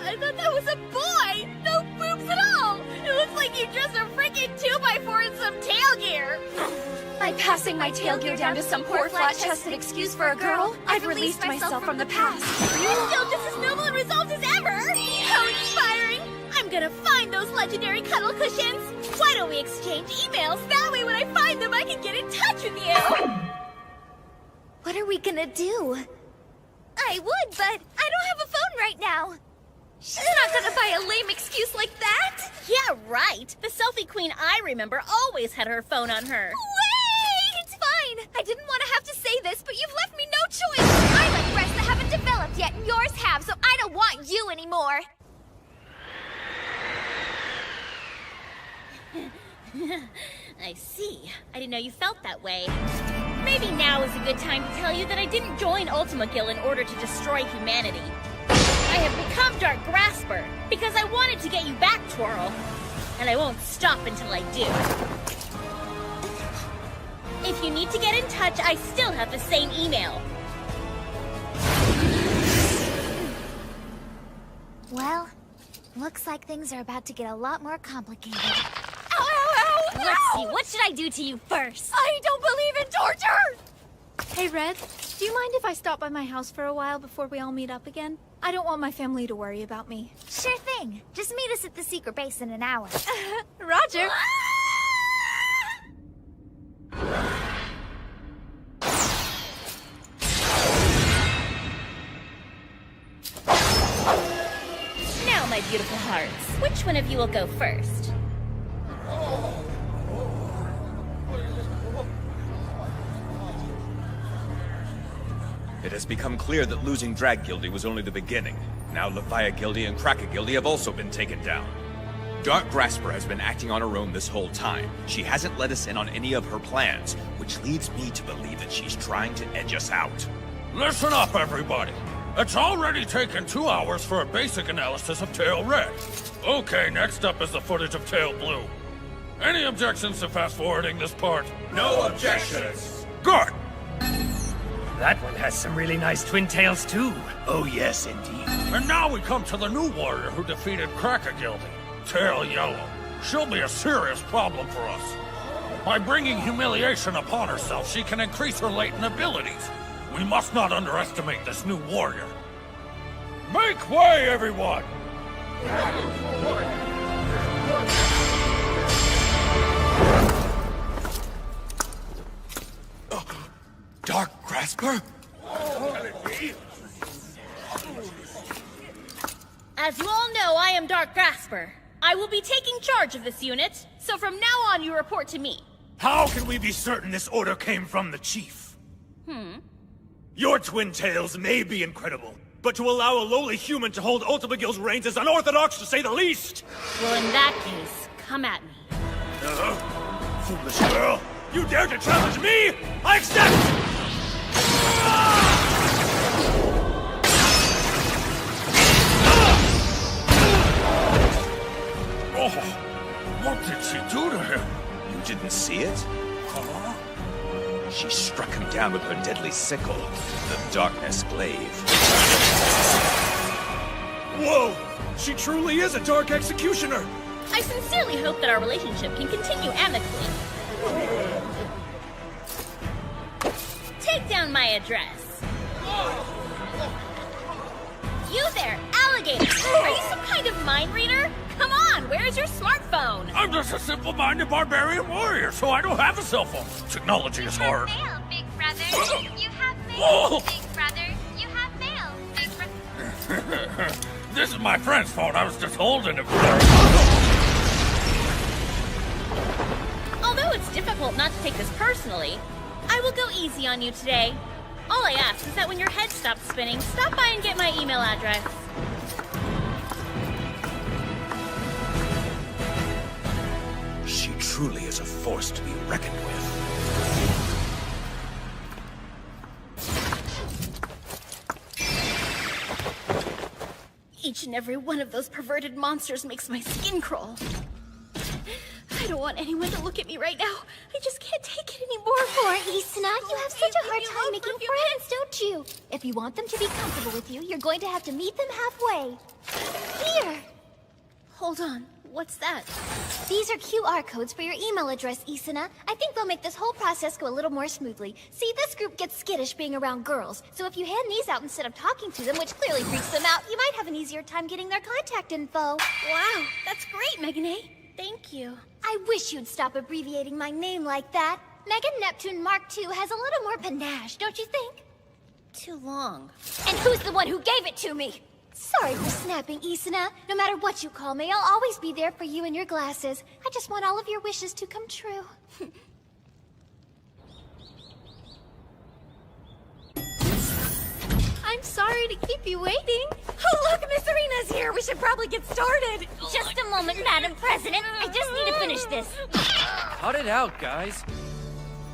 I thought that was a boy! No boobs at all! It looks like you dressed a freaking 2x4 in some tail gear! By passing my tail gear down to some poor flat-chested excuse for a girl, I've released myself from the past. You're still just as noble and resolved as ever! How inspiring! I'm gonna find those legendary cuddle cushions! Why don't we exchange emails? That way when I find them I can get in touch with you! What are we gonna do? I would, but I don't have a phone right now. She's not gonna buy a lame excuse like that! Yeah, right! The selfie queen I remember always had her phone on her. Wait! It's fine! I didn't want to have to say this, but you've left me no choice! I like breasts that haven't developed yet, and yours have, so I don't want you anymore! I see. I didn't know you felt that way. Maybe now is a good time to tell you that I didn't join Ultima Gil in order to destroy humanity. I have become Dark Grasper because I wanted to get you back, Twirl. And I won't stop until I do. If you need to get in touch, I still have the same email. Well, looks like things are about to get a lot more complicated. Ow, ow, ow! Let's see, what should I do to you first? I don't believe in torture! Hey, Red, do you mind if I stop by my house for a while before we all meet up again? I don't want my family to worry about me. Sure thing. Just meet us at the secret base in an hour. Roger. Now, my beautiful hearts, which one of you will go first? It has become clear that losing Drag Guildy was only the beginning. Now Leviathan Guildy and Cracker Guildy have also been taken down. Dark Grasper has been acting on her own this whole time. She hasn't let us in on any of her plans, which leads me to believe that she's trying to edge us out. Listen up, everybody. It's already taken 2 hours for a basic analysis of Tail Red. Okay, next up is the footage of Tail Blue. Any objections to fast-forwarding this part? No objections! Good! That one has some really nice twin tails, too. Oh, yes, indeed. And now we come to the new warrior who defeated Cracker Guildy, Tail Yellow. She'll be a serious problem for us. By bringing humiliation upon herself, she can increase her latent abilities. We must not underestimate this new warrior. Make way, everyone! Dark Grasper? As you all know, I am Dark Grasper. I will be taking charge of this unit, so from now on you report to me. How can we be certain this order came from the chief? Your twin tails may be incredible, but to allow a lowly human to hold Ultima Gil's reins is unorthodox to say the least! Well, in that case, come at me. Foolish girl! You dare to challenge me? I accept! Oh, to see it? Huh? She struck him down with her deadly sickle, the Darkness Glaive. Whoa! She truly is a Dark Executioner! I sincerely hope that our relationship can continue amicably. Take down my address. You there, alligator! Are you some kind of mind reader? Come on, where's your smartphone? I'm just a simple-minded barbarian warrior, so I don't have a cell phone. Technology is hard. Mail, big brother. You have mail, big brother. You have mail, big brother. This is my friend's phone. I was just holding it. Although it's difficult not to take this personally, I will go easy on you today. All I ask is that when your head stops spinning, stop by and get my email address. She truly is a force to be reckoned with. Each and every one of those perverted monsters makes my skin crawl. I don't want anyone to look at me right now. I just can't take it anymore. Poor Isana, you have such a hard time making friends, don't you? If you want them to be comfortable with you, you're going to have to meet them halfway. Here! Hold on, what's that? These are QR codes for your email address, Isana. I think they'll make this whole process go a little more smoothly. See, this group gets skittish being around girls, so if you hand these out instead of talking to them, which clearly freaks them out, you might have an easier time getting their contact info. Wow, that's great, Megane. Thank you. I wish you'd stop abbreviating my name like that. Megan Neptune Mark II has a little more panache, don't you think? Too long. And who's the one who gave it to me? Sorry for snapping, Isana. No matter what you call me, I'll always be there for you and your glasses. I just want all of your wishes to come true. I'm sorry to keep you waiting. Oh, look, Miss Arena's here. We should probably get started. Just a moment, Madam President. I just need to finish this. Cut it out, guys.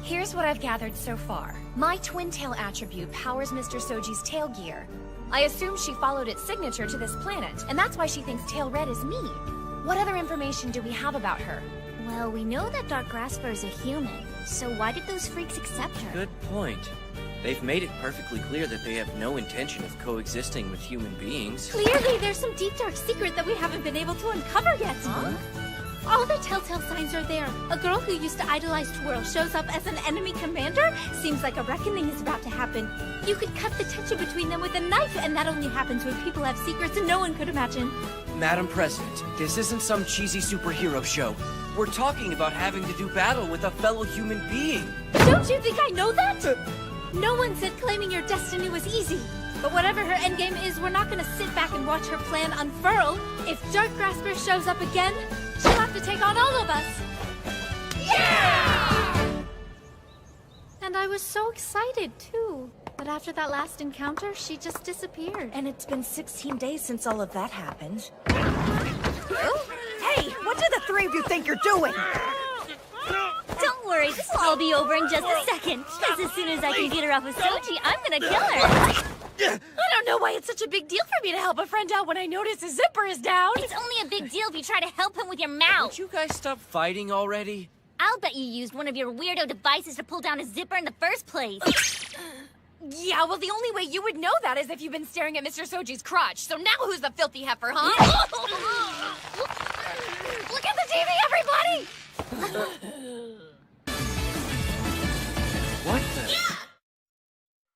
Here's what I've gathered so far. My Twintail attribute powers Mr. Soji's tail gear. I assume she followed its signature to this planet, and that's why she thinks Tail Red is me. What other information do we have about her? Well, we know that Dark Grasper is a human, so why did those freaks accept her? Good point. They've made it perfectly clear that they have no intention of coexisting with human beings. Clearly, there's some deep dark secret that we haven't been able to uncover yet. Huh? All the telltale signs are there. A girl who used to idolize Twirl shows up as an enemy commander? Seems like a reckoning is about to happen. You could cut the tension between them with a knife, and that only happens when people have secrets and no one could imagine. Madam President, this isn't some cheesy superhero show. We're talking about having to do battle with a fellow human being. Don't you think I know that? No one said claiming your destiny was easy. But whatever her endgame is, we're not gonna sit back and watch her plan unfurl. If Dark Grasper shows up again, she'll have to take on all of us. Yeah! And I was so excited, too. But after that last encounter, she just disappeared. And it's been 16 days since all of that happened. Hey, what do the three of you think you're doing? Don't worry, this will all be over in just a second. Because as soon as I can get her off of Soji, I'm gonna kill her. I don't know why it's such a big deal for me to help a friend out when I notice his zipper is down. It's only a big deal if you try to help him with your mouth. Would you guys stop fighting already? I'll bet you used one of your weirdo devices to pull down his zipper in the first place. Yeah, well, the only way you would know that is if you've been staring at Mr. Soji's crotch. So now who's the filthy heifer, huh? Look at the TV, everybody! What the? Yeah!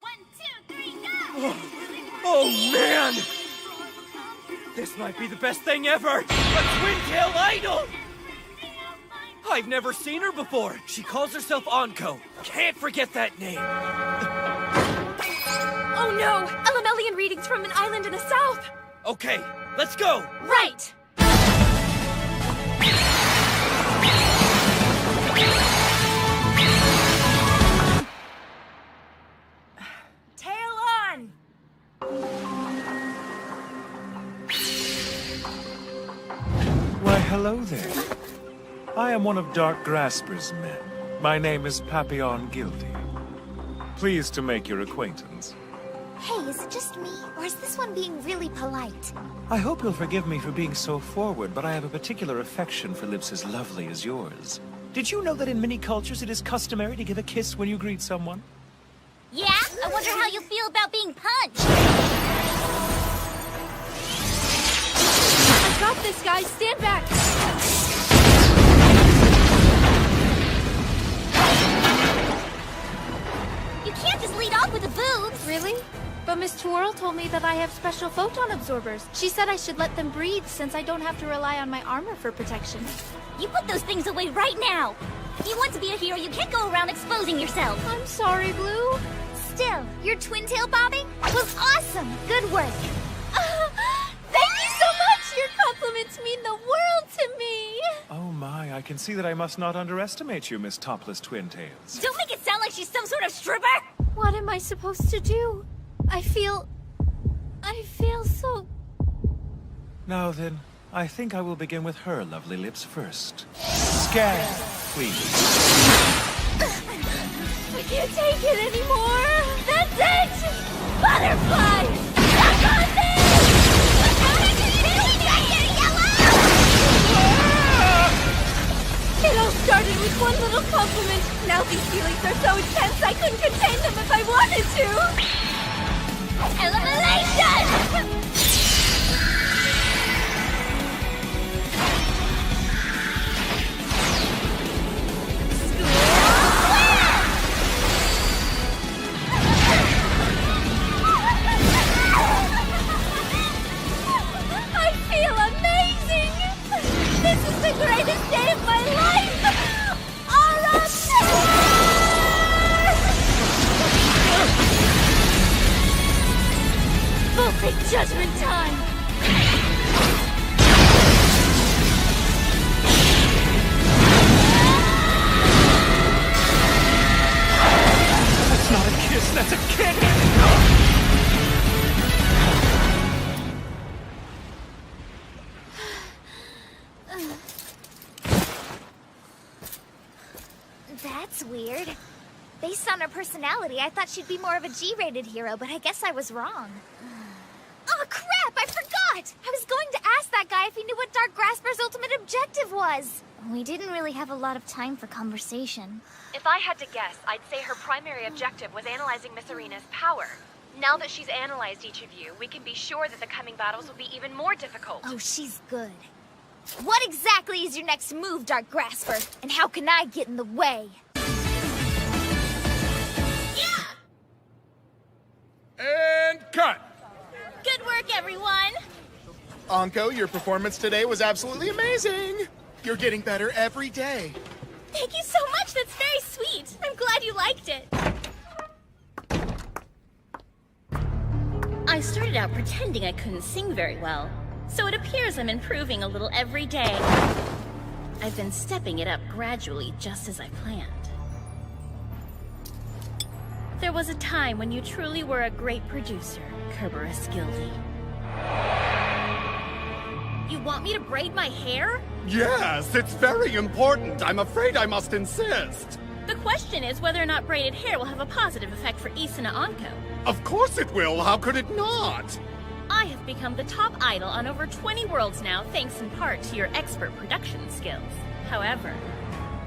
1, 2, 3, go! Oh, man! This might be the best thing ever! A Twintail idol! I've never seen her before. She calls herself Onko. Can't forget that name. Oh no! Elemelian readings from an island in the south! Okay, let's go! Right! Tail on! Why, hello there. I am one of Dark Grasper's men. My name is Papillon Guilty. Pleased to make your acquaintance. Hey, is it just me? Or is this one being really polite? I hope you'll forgive me for being so forward, but I have a particular affection for lips as lovely as yours. Did you know that in many cultures it is customary to give a kiss when you greet someone? Yeah? I wonder how you feel about being punched. I got this, guys. Stand back. You can't just lead off with the boobs. Really? But Miss Twirl told me that I have special photon absorbers. She said I should let them breathe since I don't have to rely on my armor for protection. You put those things away right now. If you want to be a hero, you can't go around exposing yourself. I'm sorry, Blue. Still, your twin-tail bobbing was awesome. Good work. Thank you so much! Your compliments mean the world to me! Oh my, I can see that I must not underestimate you, Miss Topless Twintails. Don't make it sound like she's some sort of stripper! What am I supposed to do? I feel so... Now then, I think I will begin with her lovely lips first. Scan, please. I can't take it anymore! That's it! Butterfly! Stuck on me! It all started with one little compliment. Now these feelings are so intense I couldn't contain them if I wanted to! Elimination! I feel amazing! This is the greatest day of my life! All of Voltaic Judgment Time! That's not a kiss, that's a kick! That's weird. Based on her personality, I thought she'd be more of a G-rated hero, but I guess I was wrong. Oh, crap! I forgot! I was going to ask that guy if he knew what Dark Grasper's ultimate objective was. We didn't really have a lot of time for conversation. If I had to guess, I'd say her primary objective was analyzing Miss Arena's power. Now that she's analyzed each of you, we can be sure that the coming battles will be even more difficult. Oh, she's good. What exactly is your next move, Dark Grasper? And how can I get in the way? And cut! Good work, everyone! Anko, your performance today was absolutely amazing! You're getting better every day. Thank you so much, that's very sweet. I'm glad you liked it. I started out pretending I couldn't sing very well, so it appears I'm improving a little every day. I've been stepping it up gradually, just as I planned. There was a time when you truly were a great producer, Kerberos Gildy. You want me to braid my hair? Yes, it's very important. I'm afraid I must insist. The question is whether or not braided hair will have a positive effect for Isuna Anko. Of course it will. How could it not? I have become the top idol on over 20 worlds now, thanks in part to your expert production skills. However,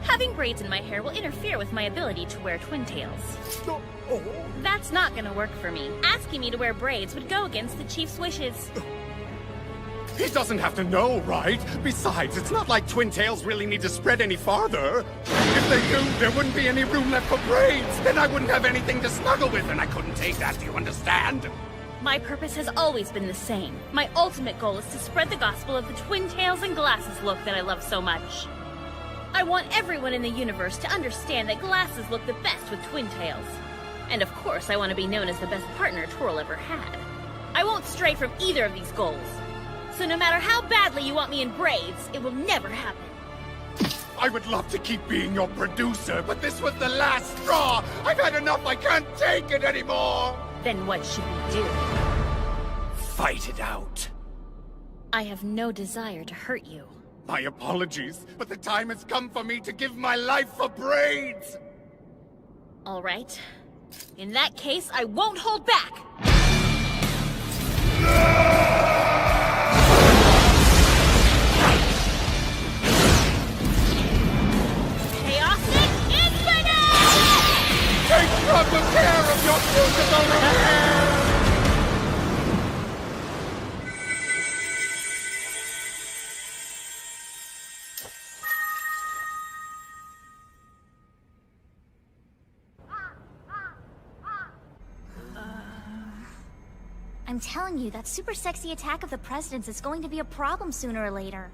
having braids in my hair will interfere with my ability to wear twintails. That's not gonna work for me. Asking me to wear braids would go against the chief's wishes. He doesn't have to know, right? Besides, it's not like twintails really need to spread any farther. If they do, there wouldn't be any room left for braids, and I wouldn't have anything to snuggle with, and I couldn't take that, do you understand? My purpose has always been the same. My ultimate goal is to spread the gospel of the twintails and glasses look that I love so much. I want everyone in the universe to understand that glasses look the best with twintails. And of course, I want to be known as the best partner Twirl ever had. I won't stray from either of these goals. So no matter how badly you want me in braids, it will never happen. I would love to keep being your producer, but this was the last straw! I've had enough, I can't take it anymore! Then what should we do? Fight it out. I have no desire to hurt you. My apologies, but the time has come for me to give my life for braids! All right. In that case, I won't hold back! I'm telling you, that super sexy attack of the president's is going to be a problem sooner or later.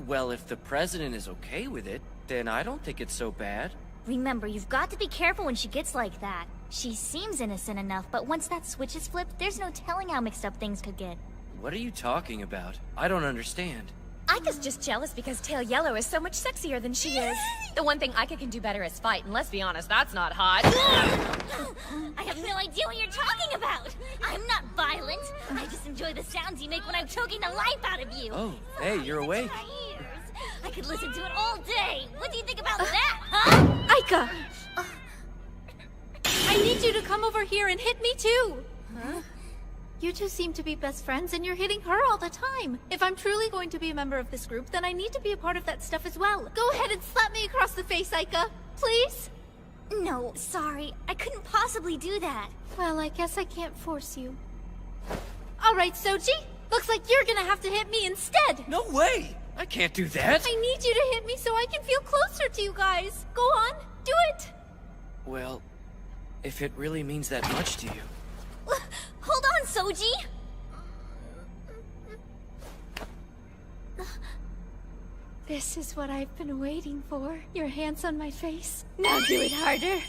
Well, if the president is okay with it, then I don't think it's so bad. Remember, you've got to be careful when she gets like that. She seems innocent enough, but once that switch is flipped, there's no telling how mixed up things could get. What are you talking about? I don't understand. Ika's just jealous because Tail Yellow is so much sexier than she is. The one thing Ika can do better is fight, and let's be honest, that's not hot. I have no idea what you're talking about! I'm not violent! I just enjoy the sounds you make when I'm choking the life out of you! Oh, hey, you're awake. I could listen to it all day! What do you think about that, huh? Ika! I need you to come over here and hit me too! Huh? You two seem to be best friends and you're hitting her all the time. If I'm truly going to be a member of this group, then I need to be a part of that stuff as well. Go ahead and slap me across the face, Ika. Please? No, sorry. I couldn't possibly do that. Well, I guess I can't force you. Alright, Soji. Looks like you're gonna have to hit me instead. No way! I can't do that. I need you to hit me so I can feel closer to you guys. Go on, do it. Well, if it really means that much to you. Hold on, Soji! This is what I've been waiting for. Your hands on my face. Now do it harder.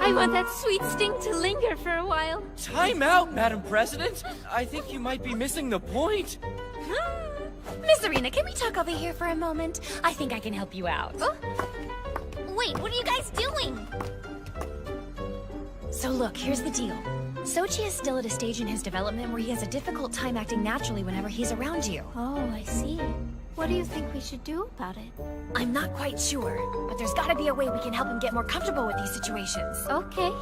I want that sweet sting to linger for a while. Time out, Madam President! I think you might be missing the point. Miss Arena, can we talk over here for a moment? I think I can help you out. Oh? Wait, what are you guys doing? So look, here's the deal. Soji is still at a stage in his development where he has a difficult time acting naturally whenever he's around you. Oh, I see. What do you think we should do about it? I'm not quite sure, but there's gotta be a way we can help him get more comfortable with these situations. Okay.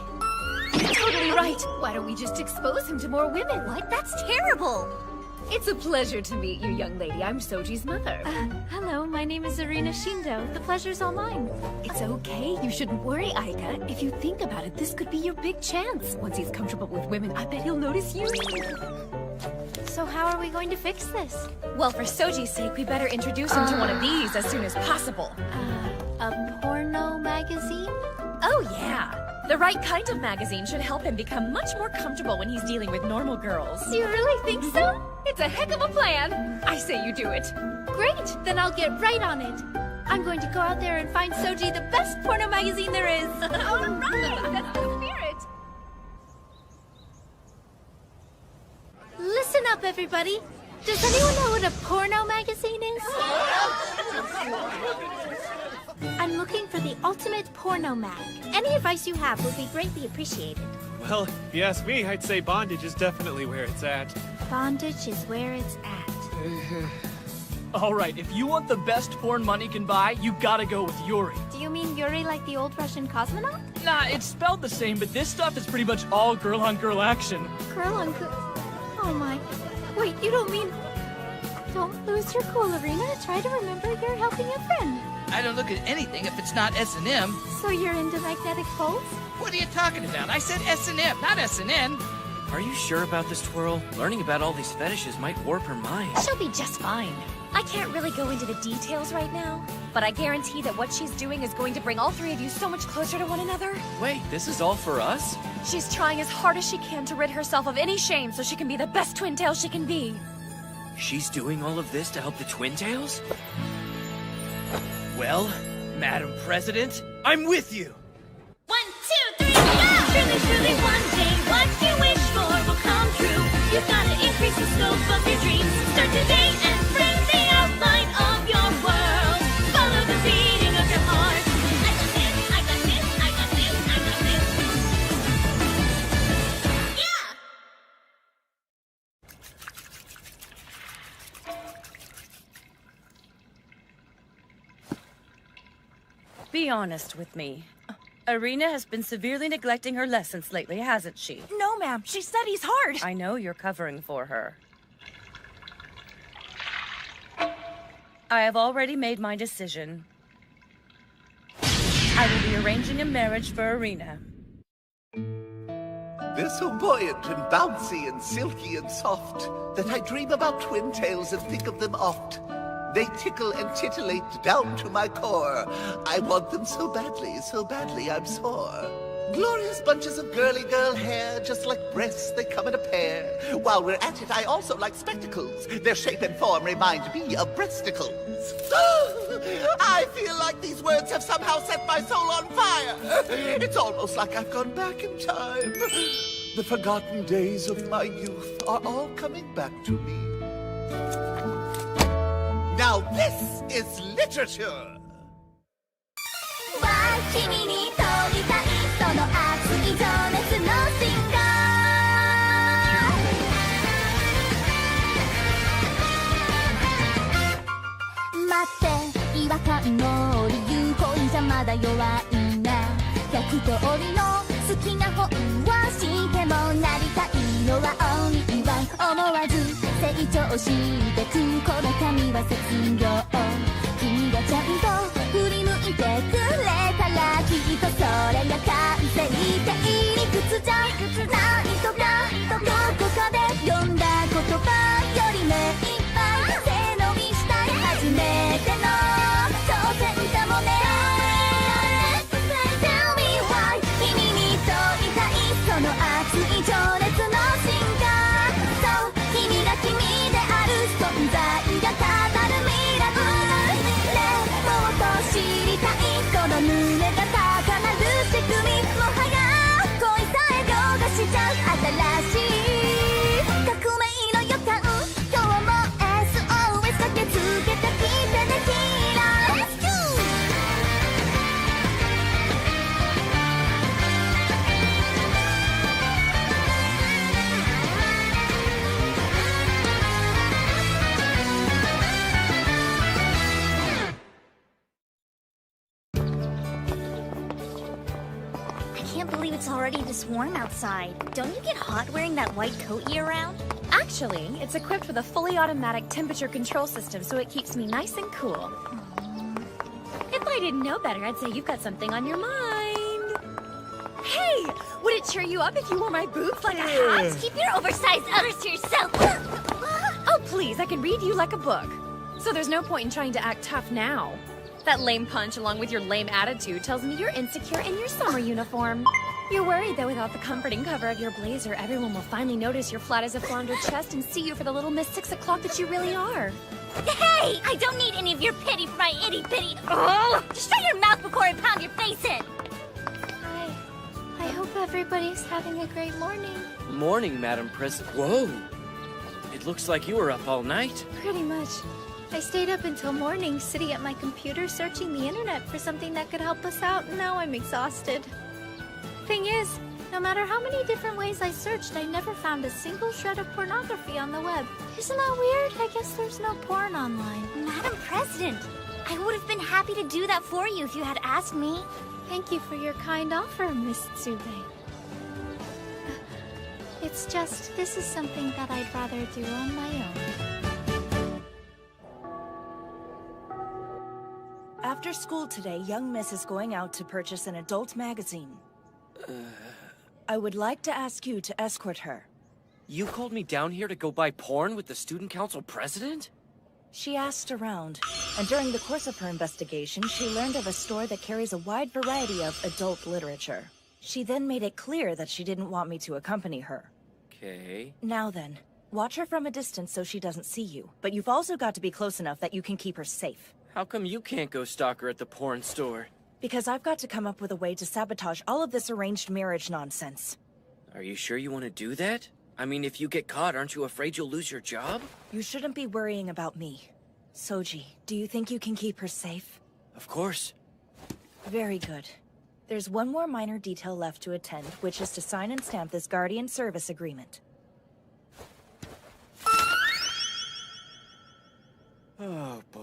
You're totally right. Why don't we just expose him to more women? What? That's terrible! It's a pleasure to meet you, young lady. I'm Soji's mother. Hello, my name is Arena Shindo. The pleasure's all mine. It's okay. You shouldn't worry, Ika. If you think about it, this could be your big chance. Once he's comfortable with women, I bet he'll notice you. So how are we going to fix this? Well, for Soji's sake, we better introduce him to one of these as soon as possible. A porno magazine? Oh, yeah. The right kind of magazine should help him become much more comfortable when he's dealing with normal girls. Do you really think so? It's a heck of a plan. I say you do it. Great, then I'll get right on it. I'm going to go out there and find Soji the best porno magazine there is. All right, that's the spirit. Listen up, everybody. Does anyone know what a porno magazine is? I'm looking for the ultimate porno mag. Any advice you have would be greatly appreciated. Well, if you ask me, I'd say bondage is definitely where it's at. Bondage is where it's at. Alright, if you want the best porn money can buy, you gotta go with Yuri. Do you mean Yuri like the old Russian cosmonaut? Nah, it's spelled the same, but this stuff is pretty much all girl-on-girl action. Girl on girl... Oh my... Wait, you don't mean... Don't lose your cool, Arena. Try to remember you're helping a friend. I don't look at anything if it's not S&M. So you're into magnetic poles? What are you talking about? I said S&M, not S&N. Are you sure about this, Twirl? Learning about all these fetishes might warp her mind. She'll be just fine. I can't really go into the details right now, but I guarantee that what she's doing is going to bring all three of you so much closer to one another. Wait, this is all for us? She's trying as hard as she can to rid herself of any shame so she can be the best Twintail she can be. She's doing all of this to help the Twintails? Well, Madam President, I'm with you! 1, 2, 3, go! Truly, truly, one day, what you wish for will come true. You've gotta increase the scope of your dreams. Start today and frame the outline of your world. Follow the beating of your heart. I got this, I got this, I got this, I got this. Yeah! Be honest with me. Arena has been severely neglecting her lessons lately, hasn't she? No, ma'am. She studies hard. I know you're covering for her. I have already made my decision. I will be arranging a marriage for Arena. They're so buoyant and bouncy and silky and soft that I dream about Twintails and think of them oft. They tickle and titillate down to my core. I want them so badly I'm sore. Glorious bunches of girly girl hair, just like breasts, they come in a pair. While we're at it, I also like spectacles. Their shape and form remind me of breasticles. I feel like these words have somehow set my soul on fire. It's almost like I've gone back in time. The forgotten days of my youth are all coming back to me. Now this is literature. 君に問いたいその熱い情熱のシンガー待って違和感の理由恋じゃまだ弱いな100通りの好きな本はしてもなりたいのは only one 思わず成長してくこの髪は絶妙君がちゃんと振り向いてくれたらきっとそれが完成っていい理屈じゃないとかどこかで読んだ言葉より目いっぱい背伸びしたい初めての挑戦かもね Tell me why 君に問いたいその熱い情熱の進化そう君が君である存在が語る未来知りたいこの胸が高鳴る仕組みもはや恋さえ凌駕しちゃう新しい革命の予感今日も SOS 駆けつけてきてねキラー Let's go! I can't believe it's already this warm outside. Don't you get hot wearing that white coat year-round? Actually, it's equipped with a fully automatic temperature control system, so it keeps me nice and cool. If I didn't know better, I'd say you've got something on your mind. Hey! Would it cheer you up if you wore my boobs like a hat? Keep your oversized udders to yourself! Oh, please, I can read you like a book. So there's no point in trying to act tough now. That lame punch along with your lame attitude tells me you're insecure in your summer uniform. You're worried that without the comforting cover of your blazer, everyone will finally notice your flat as a flounder chest and see you for the little Miss 6 o'clock that you really are. Hey! I don't need any of your pity for my itty-bitty... Oh! Just shut your mouth before I pound your face in! I hope everybody's having a great morning. Morning, Madam President. Whoa! It looks like you were up all night. Pretty much. I stayed up until morning, sitting at my computer searching the internet for something that could help us out, and now I'm exhausted. Thing is, no matter how many different ways I searched, I never found a single shred of pornography on the web. Isn't that weird? I guess there's no porn online. Madam President, I would have been happy to do that for you if you had asked me. Thank you for your kind offer, Miss Tsube. It's just, this is something that I'd rather do on my own. After school today, young Miss is going out to purchase an adult magazine. I would like to ask you to escort her. You called me down here to go buy porn with the student council president? She asked around, and during the course of her investigation, she learned of a store that carries a wide variety of adult literature. She then made it clear that she didn't want me to accompany her. Okay. Now then, watch her from a distance so she doesn't see you, but you've also got to be close enough that you can keep her safe. How come you can't go stalk her at the porn store? Because I've got to come up with a way to sabotage all of this arranged marriage nonsense. Are you sure you want to do that? I mean, if you get caught, aren't you afraid you'll lose your job? You shouldn't be worrying about me. Soji, do you think you can keep her safe? Of course. Very good. There's one more minor detail left to attend, which is to sign and stamp this Guardian Service Agreement. Oh, boy.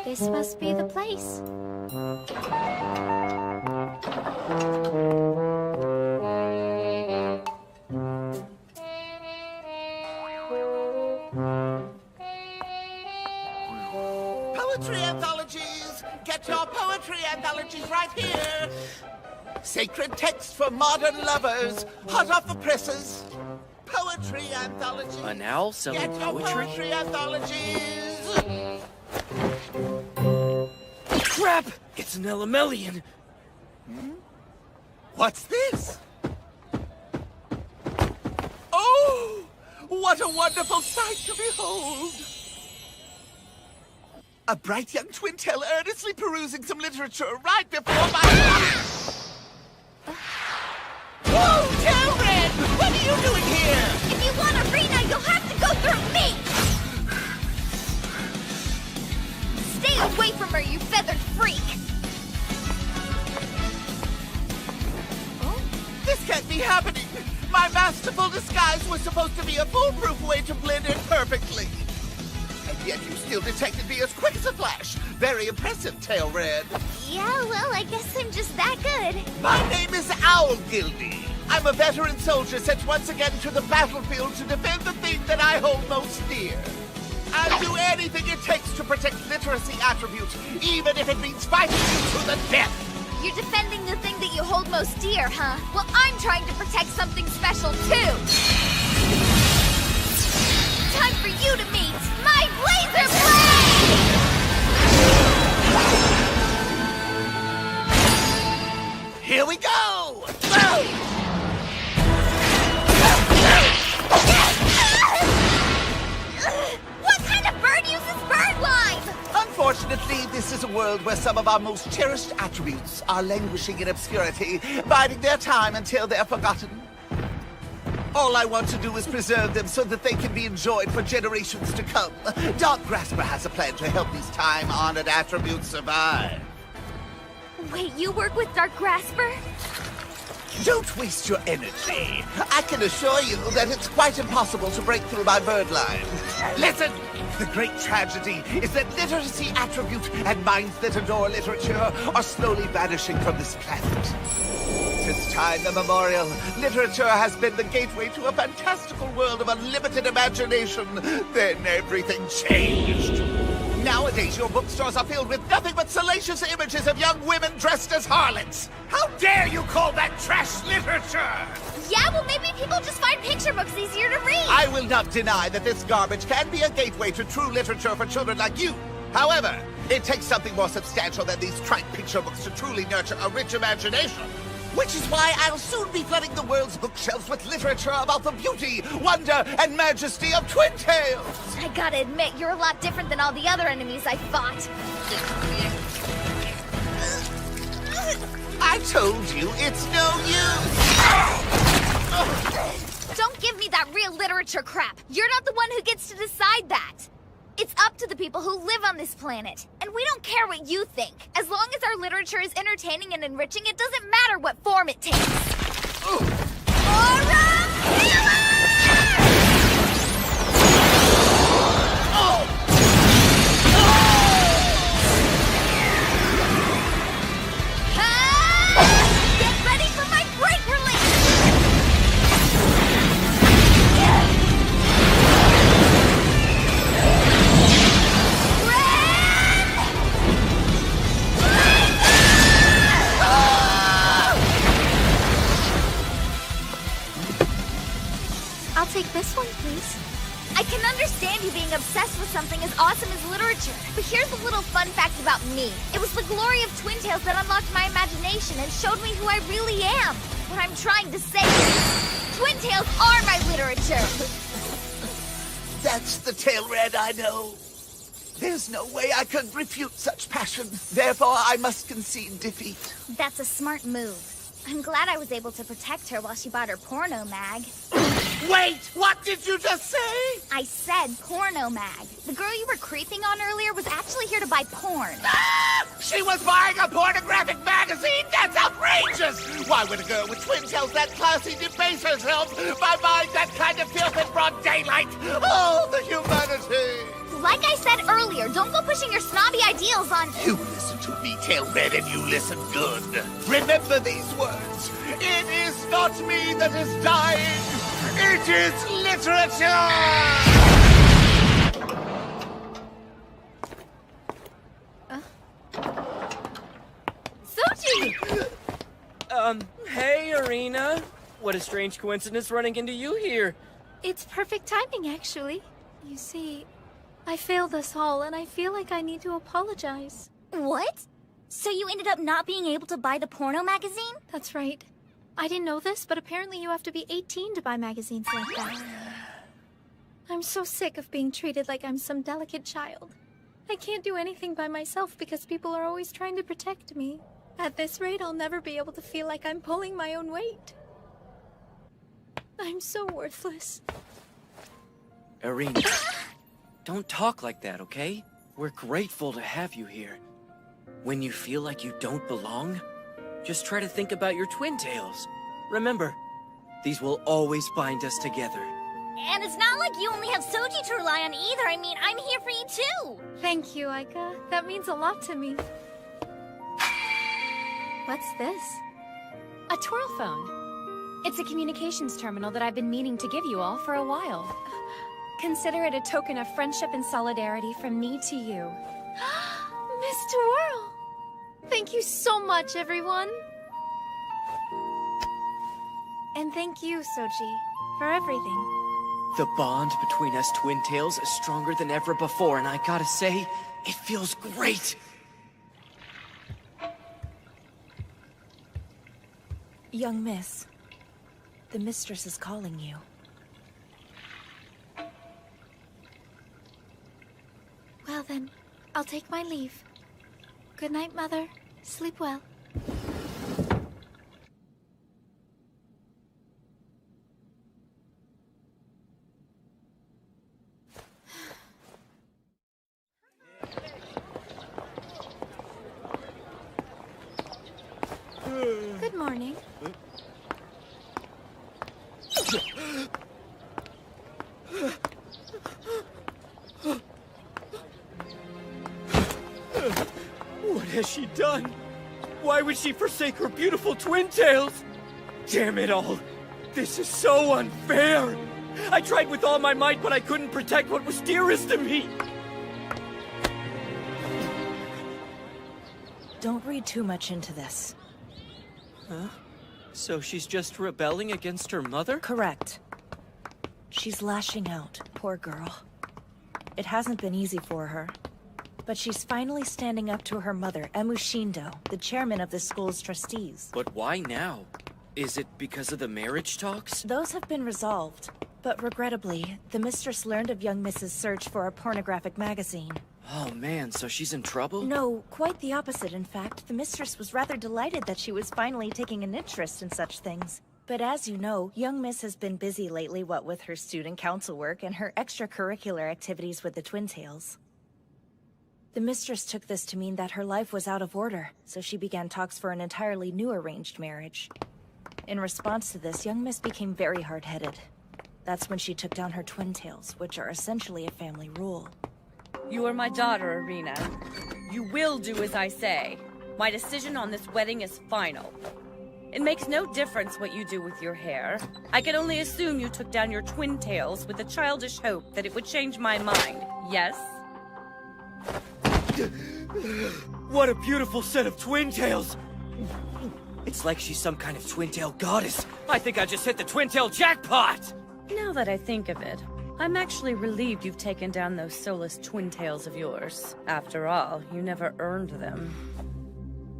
This must be the place. Poetry anthology Get your poetry anthologies right here. Sacred text for modern lovers, hot off the presses. Poetry anthology. An owl selling Get your poetry? poetry anthologies. Crap! It's an Elemelian. What's this? Oh, what a wonderful sight to behold! A bright young Twintail earnestly perusing some literature right before my... Whoa, Tailred! What are you doing here? If you want Arena, you'll have to go through me! Stay away from her, you feathered freak! This can't be happening! My masterful disguise was supposed to be a foolproof way to blend in perfectly. And yet you still detected me as quick as a flash. Very impressive, Tailred. Yeah, well, I guess I'm just that good. My name is Owl Gildy. I'm a veteran soldier sent once again to the battlefield to defend the thing that I hold most dear. I'll do anything it takes to protect literacy attributes, even if it means fighting you to the death. You're defending the thing that you hold most dear, huh? Well, I'm trying to protect something special, too! Time for you to meet my laser blade! Here we go! What kind of bird uses bird lime? Unfortunately, this is a world where some of our most cherished attributes are languishing in obscurity, biding their time until they're forgotten. All I want to do is preserve them so that they can be enjoyed for generations to come. Dark Grasper has a plan to help these time-honored attributes survive. Wait, you work with Dark Grasper? Don't waste your energy. I can assure you that it's quite impossible to break through my bird line. Listen! The great tragedy is that literacy attribute and minds that adore literature are slowly vanishing from this planet. Since time immemorial, literature has been the gateway to a fantastical world of unlimited imagination. Then everything changed. Nowadays, your bookstores are filled with nothing but salacious images of young women dressed as harlots. How dare you call that trash literature? Yeah, well, maybe people just find picture books easier to read. I will not deny that this garbage can be a gateway to true literature for children like you. However, it takes something more substantial than these trite picture books to truly nurture a rich imagination. Which is why I'll soon be flooding the world's bookshelves with literature about the beauty, wonder, and majesty of Twintail. I gotta admit, you're a lot different than all the other enemies I fought. I told you, it's no use. Don't give me that real literature crap. You're not the one who gets to decide that. It's up to the people who live on this planet. And we don't care what you think. As long as our literature is entertaining and enriching, it doesn't matter what form it takes. Aura Killer! Get ready for my break release! I'll take this one, please. I can understand you being obsessed with something as awesome as literature, but here's a little fun fact about me. It was the glory of Twintails that unlocked my imagination and showed me who I really am. What I'm trying to say is, Twintails are my literature. That's the Tailred I know. There's no way I could refute such passion. Therefore, I must concede defeat. That's a smart move. I'm glad I was able to protect her while she bought her porno mag. Wait, what did you just say? I said porno mag. The girl you were creeping on earlier was actually here to buy porn. Ah! She was buying a pornographic magazine? That's outrageous! Why would a girl with Twintails that classy debase herself by buying that kind of filth in broad daylight? Oh, the humanity! Like I said earlier, don't go pushing your snobby ideals on... You listen to me, Tailred, and you listen good. Remember these words. It is not me that is dying. It is literature! Hey, Arena. What a strange coincidence running into you here. It's perfect timing, actually. You see, I failed us all, and I feel like I need to apologize. What? So you ended up not being able to buy the porno magazine? That's right. I didn't know this, but apparently you have to be 18 to buy magazines like that. I'm so sick of being treated like I'm some delicate child. I can't do anything by myself because people are always trying to protect me. At this rate, I'll never be able to feel like I'm pulling my own weight. I'm so worthless. Arena, don't talk like that, okay? We're grateful to have you here. When you feel like you don't belong, just try to think about your Twintails. Remember, these will always bind us together. And it's not like you only have Soji to rely on either. I mean, I'm here for you too. Thank you, Aika. That means a lot to me. What's this? A twirl phone. It's a communications terminal that I've been meaning to give you all for a while. Consider it a token of friendship and solidarity from me to you. Miss Twirl! Thank you so much, everyone! And thank you, Soji, for everything. The bond between us Twintails is stronger than ever before, and I gotta say, it feels great! Young miss, the mistress is calling you. Well then, I'll take my leave. Good night, Mother. Sleep well. Good morning. What has she done? Why would she forsake her beautiful Twintails? Damn it all! This is so unfair! I tried with all my might, but I couldn't protect what was dearest to me! Don't read too much into this. Huh? So she's just rebelling against her mother? Correct. She's lashing out, poor girl. It hasn't been easy for her. But she's finally standing up to her mother, Emushindo, the chairman of the school's trustees. But why now? Is it because of the marriage talks? Those have been resolved. But regrettably, the mistress learned of young Miss's search for a pornographic magazine. Oh man, so she's in trouble? No, quite the opposite, in fact. The mistress was rather delighted that she was finally taking an interest in such things. But as you know, young Miss has been busy lately, what with her student council work and her extracurricular activities with the Twintails. The mistress took this to mean that her life was out of order, so she began talks for an entirely new arranged marriage. In response to this, young Miss became very hard-headed. That's when she took down her Twintails, which are essentially a family rule. You are my daughter, Arena. You will do as I say. My decision on this wedding is final. It makes no difference what you do with your hair. I can only assume you took down your Twintails with the childish hope that it would change my mind, yes? What a beautiful set of Twintails! It's like she's some kind of Twintail goddess. I think I just hit the Twintail jackpot! Now that I think of it, I'm actually relieved you've taken down those soulless Twintails of yours. After all, you never earned them.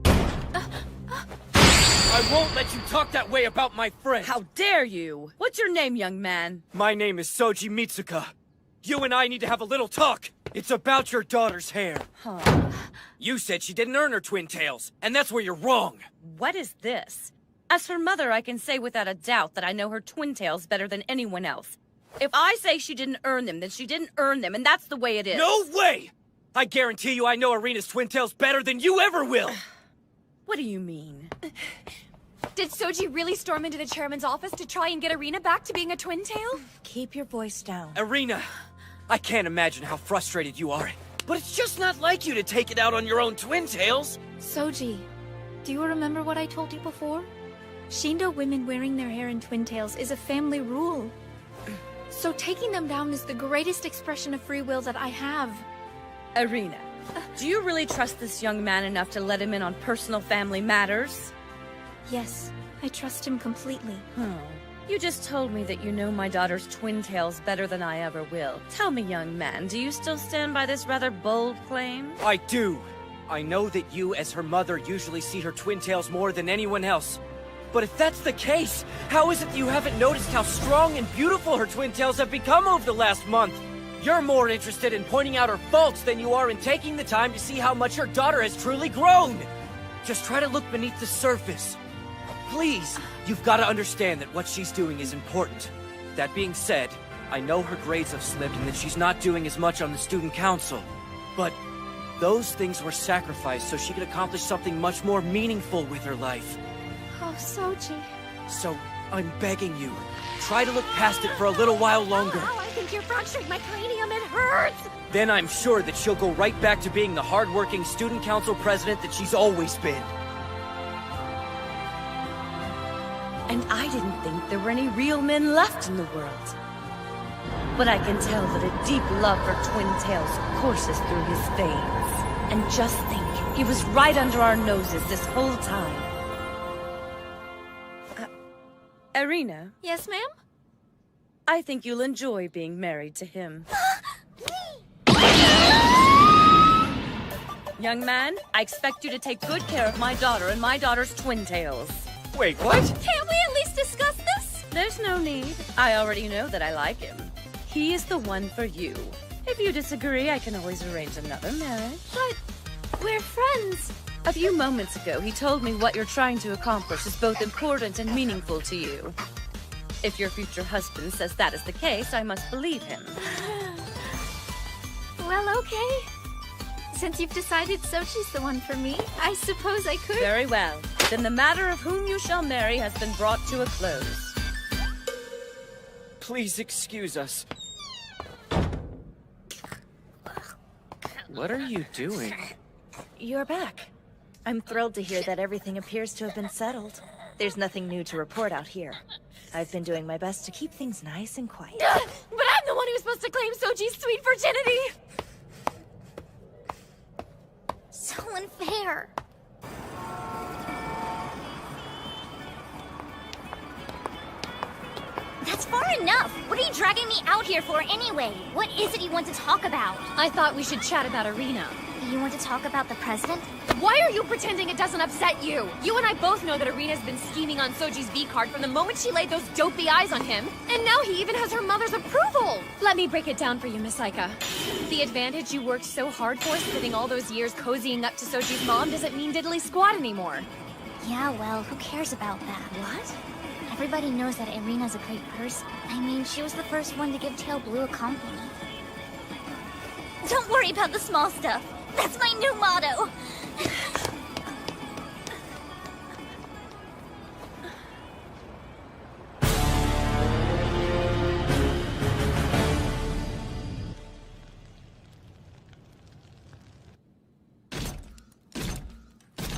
I won't let you talk that way about my friend! How dare you! What's your name, young man? My name is Soji Mitsuka. You and I need to have a little talk. It's about your daughter's hair. Huh? You said she didn't earn her Twintails, and that's where you're wrong. What is this? As her mother, I can say without a doubt that I know her Twintails better than anyone else. If I say she didn't earn them, then she didn't earn them, and that's the way it is. No way! I guarantee you I know Arena's Twintails better than you ever will! What do you mean? Did Soji really storm into the chairman's office to try and get Arena back to being a Twintail? Keep your voice down. Arena, I can't imagine how frustrated you are, but it's just not like you to take it out on your own Twintails. Soji, do you remember what I told you before? Shindo women wearing their hair in Twintails is a family rule. So taking them down is the greatest expression of free will that I have. Arena, do you really trust this young man enough to let him in on personal family matters? Yes, I trust him completely. You just told me that you know my daughter's Twintails better than I ever will. Tell me, young man, do you still stand by this rather bold claim? I do. I know that you, as her mother, usually see her Twintails more than anyone else. But if that's the case, how is it that you haven't noticed how strong and beautiful her Twintails have become over the last month? You're more interested in pointing out her faults than you are in taking the time to see how much her daughter has truly grown. Just try to look beneath the surface. Please, you've got to understand that what she's doing is important. That being said, I know her grades have slipped and that she's not doing as much on the student council. But those things were sacrificed so she could accomplish something much more meaningful with her life. Oh, Soji. So, I'm begging you, try to look past it for a little while longer. Ow, I think you're fracturing my cranium, it hurts! Then I'm sure that she'll go right back to being the hardworking student council president that she's always been. And I didn't think there were any real men left in the world. But I can tell that a deep love for Twintails courses through his veins. And just think, he was right under our noses this whole time. Irina? Yes, ma'am? I think you'll enjoy being married to him. Young man, I expect you to take good care of my daughter and my daughter's Twintails. Wait, what? Can't we at least discuss this? There's no need. I already know that I like him. He is the one for you. If you disagree, I can always arrange another marriage. But we're friends. A few moments ago, he told me what you're trying to accomplish is both important and meaningful to you. If your future husband says that is the case, I must believe him. Well, okay. Since you've decided Sochi's the one for me, I suppose I could... Very well. Then the matter of whom you shall marry has been brought to a close. Please excuse us. What are you doing? You're back. I'm thrilled to hear that everything appears to have been settled. There's nothing new to report out here. I've been doing my best to keep things nice and quiet. But I'm the one who's supposed to claim Sochi's sweet virginity! So unfair. That's far enough. What are you dragging me out here for anyway? What is it you want to talk about? I thought we should chat about Irina. You want to talk about the president? Why are you pretending it doesn't upset you? You and I both know that Irina's been scheming on Soji's V-card from the moment she laid those dopey eyes on him. And now he even has her mother's approval! Let me break it down for you, Miss Aika. The advantage you worked so hard for, spending all those years cozying up to Soji's mom, doesn't mean diddly squat anymore. Yeah, well, who cares about that? What? Everybody knows that Irina's a great person. I mean, she was the first one to give Tail Blue a compliment. Don't worry about the small stuff. That's my new motto.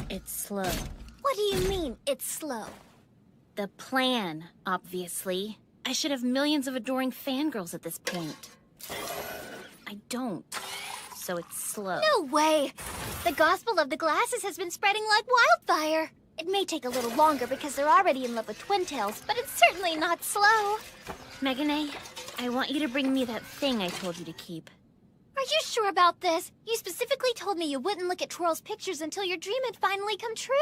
It's slow. What do you mean, it's slow? The plan, obviously. I should have millions of adoring fangirls at this point. I don't. So it's slow. No way! The gospel of the glasses has been spreading like wildfire. It may take a little longer because they're already in love with Twintails, but it's certainly not slow. Megane, I want you to bring me that thing I told you to keep. Are you sure about this? You specifically told me you wouldn't look at Twirl's pictures until your dream had finally come true.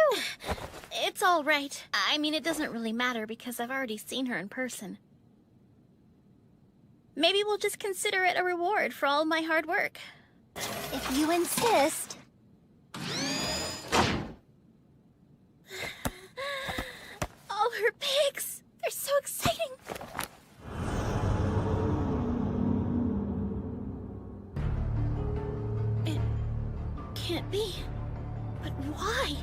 It's all right. I mean, it doesn't really matter because I've already seen her in person. Maybe we'll just consider it a reward for all my hard work. If you insist. All her pics! They're so exciting! It can't be. But why?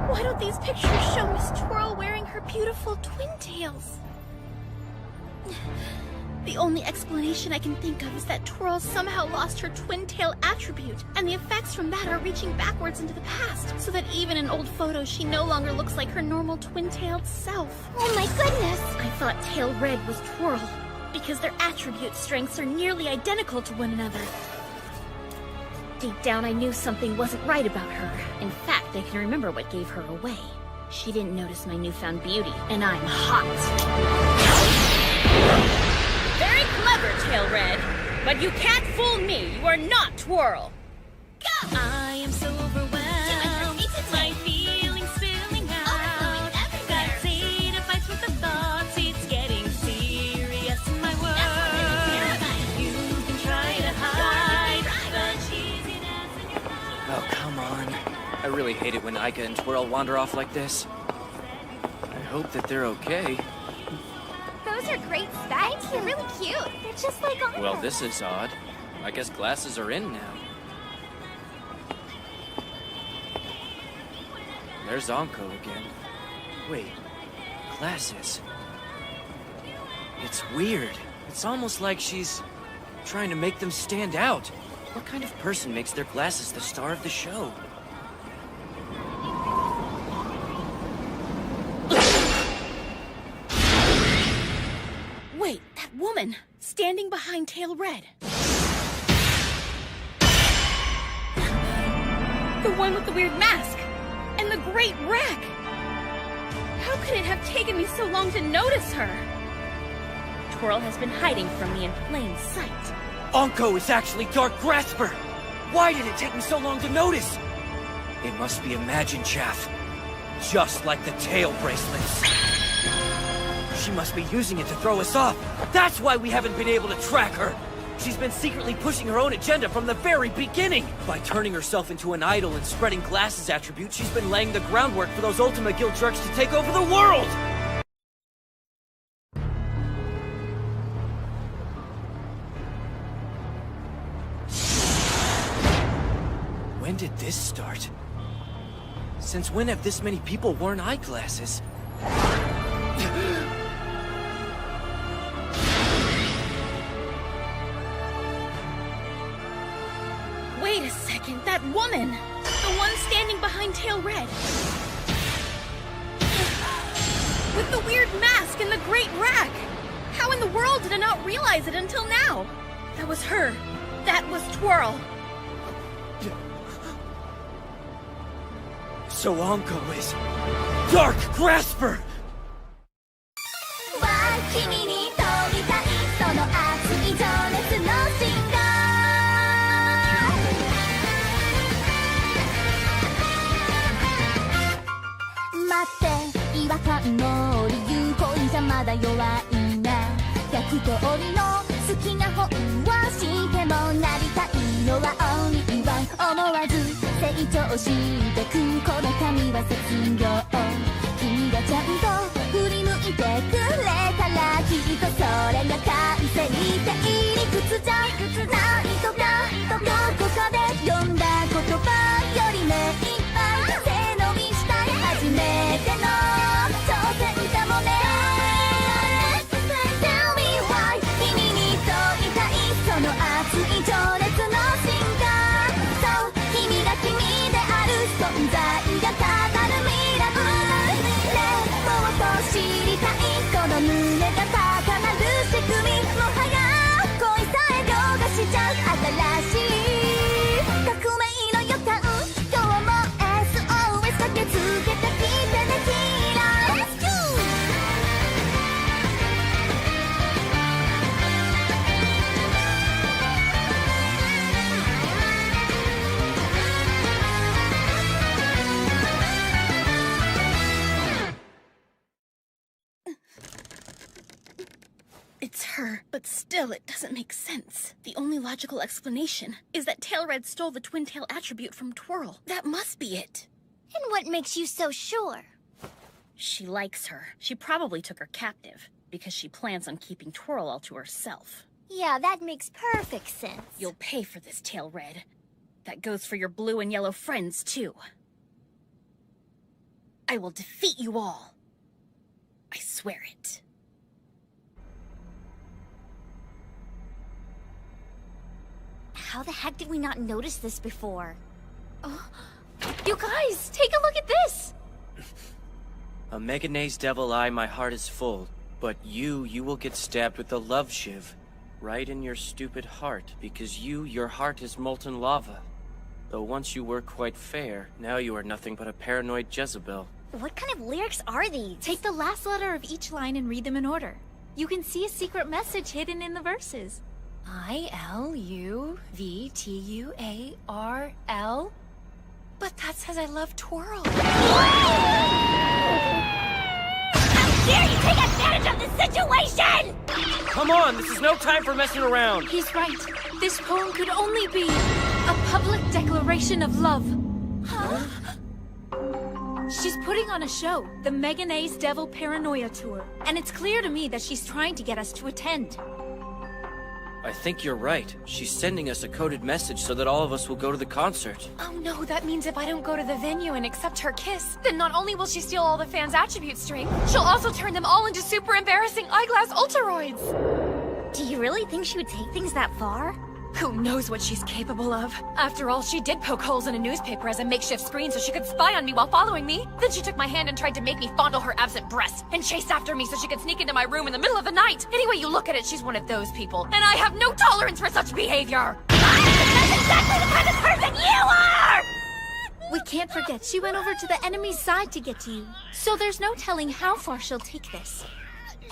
Why don't these pictures show Miss Twirl wearing her beautiful Twintails? The only explanation I can think of is that Twirl somehow lost her Twintail attribute, and the effects from that are reaching backwards into the past, so that even in old photos she no longer looks like her normal twin-tailed self. Oh my goodness! I thought Tail Red was Twirl, because their attribute strengths are nearly identical to one another. Deep down I knew something wasn't right about her. In fact, I can remember what gave her away. She didn't notice my newfound beauty, and I'm hot. Very clever, Tail Red. But you can't fool me. You are not Twirl. Go! I am so overwhelmed. My feelings spilling out. Got Zeta fights with the thoughts. It's getting serious in my world. You can try to hide, but she's in your mind. Oh, come on. I really hate it when Aika and Twirl wander off like this. I hope that they're okay. Those are great specs. They're really cute. They're just like Anko. Well, this is odd. I guess glasses are in now. There's Anko again. Wait, glasses. It's weird. It's almost like she's trying to make them stand out. What kind of person makes their glasses the star of the show? Wait, that woman standing behind Tail Red. The one with the weird mask and the great rack. How could it have taken me so long to notice her? Twirl has been hiding from me in plain sight. Anko is actually Dark Grasper! Why did it take me so long to notice? It must be Imagine Chaff. Just like the tail bracelets. She must be using it to throw us off. That's why we haven't been able to track her. She's been secretly pushing her own agenda from the very beginning. By turning herself into an idol and spreading glasses attributes, she's been laying the groundwork for those Ultima Guild jerks to take over the world! When did this start? Since when have this many people worn eyeglasses? Wait a second, that woman! The one standing behind Tail Red. With the weird mask and the great rack! How in the world did I not realize it until now? That was her. That was Twirl. So Anko is Dark Grasper! 君に問いたいその熱い情熱のシンガー待って違和感の理由恋じゃまだ弱いな100通りの好きな本はしてもなりたいのは only one 思わず成長してくこの髪は卒業君がちゃんと振り向いてくれたらきっとそれが完成って理屈じゃないとかどこかで読んだ言葉より目いっぱい背伸びしたい初めての挑戦かもね Tell me why 君に問いたいその熱い情熱の進化そう君が君である存在が語るミラクル知りたいこの胸が高鳴る仕組みもはや恋さえ凌駕しちゃう新しい革命の予感今日も SOS 駆けつけてきてねヒーラー Let's go! It's her, but still it doesn't make sense. The only logical explanation is that Tail Red stole the Twintail attribute from Twirl. That must be it. And what makes you so sure? She likes her. She probably took her captive, because she plans on keeping Twirl all to herself. Yeah, that makes perfect sense. You'll pay for this, Tail Red. That goes for your blue and yellow friends, too. I will defeat you all. I swear it. How the heck did we not notice this before? Oh, you guys, take a look at this! A Meganae's devil eye, my heart is full. But you will get stabbed with the love shiv. Right in your stupid heart, because your heart is molten lava. Though once you were quite fair, now you are nothing but a paranoid Jezebel. What kind of lyrics are these? Take the last letter of each line and read them in order. You can see a secret message hidden in the verses. ILUVTUARL? But that says I love twirl. How dare you take advantage of this situation! Come on, this is no time for messing around. He's right. This poem could only be a public declaration of love. Huh? She's putting on a show, the Megan A's Devil Paranoia Tour, and it's clear to me that she's trying to get us to attend. I think you're right. She's sending us a coded message so that all of us will go to the concert. Oh no, that means if I don't go to the venue and accept her kiss, then not only will she steal all the fans' attribute string, she'll also turn them all into super embarrassing eyeglass ultraroids! Do you really think she would take things that far? Who knows what she's capable of? After all, she did poke holes in a newspaper as a makeshift screen so she could spy on me while following me. Then she took my hand and tried to make me fondle her absent breast, and chased after me so she could sneak into my room in the middle of the night. Any way you look at it, she's one of those people, and I have no tolerance for such behavior! That's exactly the kind of person you are! We can't forget she went over to the enemy's side to get to you, so there's no telling how far she'll take this.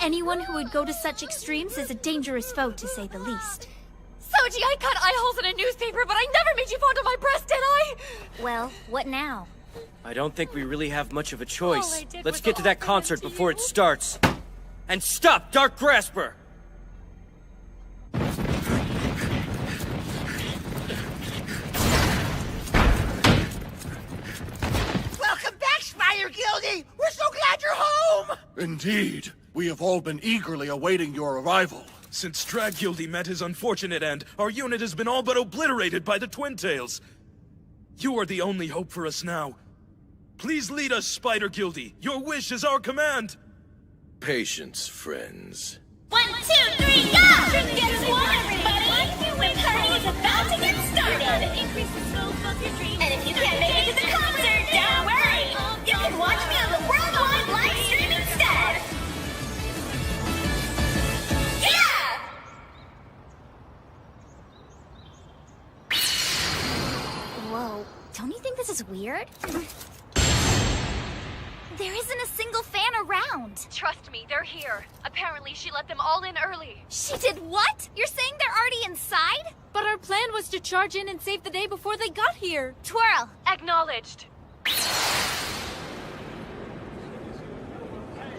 Anyone who would go to such extremes is a dangerous foe, to say the least. Soji, I cut eye holes in a newspaper, but I never made you fondle my breast, did I? Well, what now? I don't think we really have much of a choice. Let's get to that concert before it starts. And stop, Dark Grasper! Welcome back, Spider Guildy! We're so glad you're home! Indeed. We have all been eagerly awaiting your arrival. Since Drag Guildy met his unfortunate end, our unit has been all but obliterated by the Twintails. You are the only hope for us now. Please lead us, Spider Guildy. Your wish is our command. Patience, friends. 1, 2, 3, go! Guess what, everybody? The party is about to get started. Increase the scope of your dreams. And if you can't make it to the concert, don't worry. You can watch me on the worldwide live stream instead. Whoa, don't you think this is weird? There isn't a single fan around. Trust me, they're here. Apparently, she let them all in early. She did what? You're saying they're already inside? But our plan was to charge in and save the day before they got here. Twirl. Acknowledged.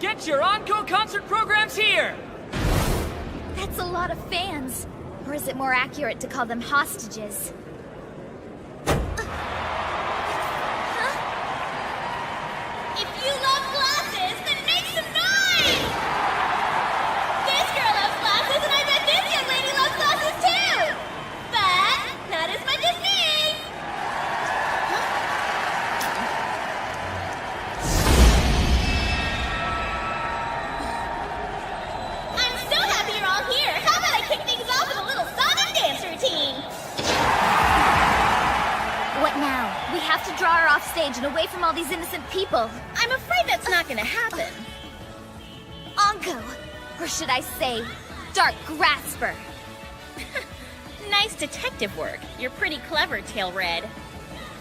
Get your encore concert programs here! That's a lot of fans. Or is it more accurate to call them hostages? If you love glasses, then make some noise! This girl loves glasses, and I bet this young lady loves glasses too! But not as much as me! I'm so happy you're all here! How about I kick things off with a little song and dance routine? What now? We have to draw her off stage and away from all these innocent people. I'm afraid that's not gonna happen. Anko! Or should I say, Dark Grasper. Nice detective work. You're pretty clever, Tail Red.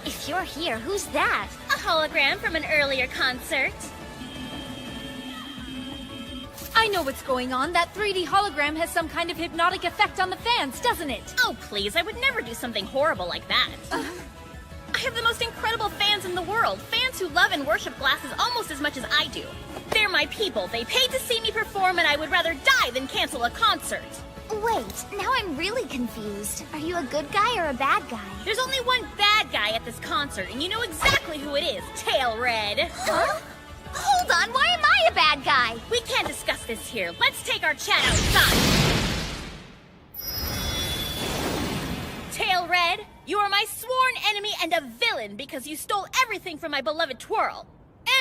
If you're here, who's that? A hologram from an earlier concert. I know what's going on. That 3D hologram has some kind of hypnotic effect on the fans, doesn't it? Oh, please, I would never do something horrible like that. I have the most incredible fans in the world. Fans who love and worship glasses almost as much as I do. They're my people. They paid to see me perform, and I would rather die than cancel a concert. Wait, now I'm really confused. Are you a good guy or a bad guy? There's only one bad guy at this concert, and you know exactly who it is. Tail Red. Huh? Hold on, why am I a bad guy? We can't discuss this here. Let's take our chat outside. Tail Red, you are my sworn enemy and a villain because you stole everything from my beloved Twirl.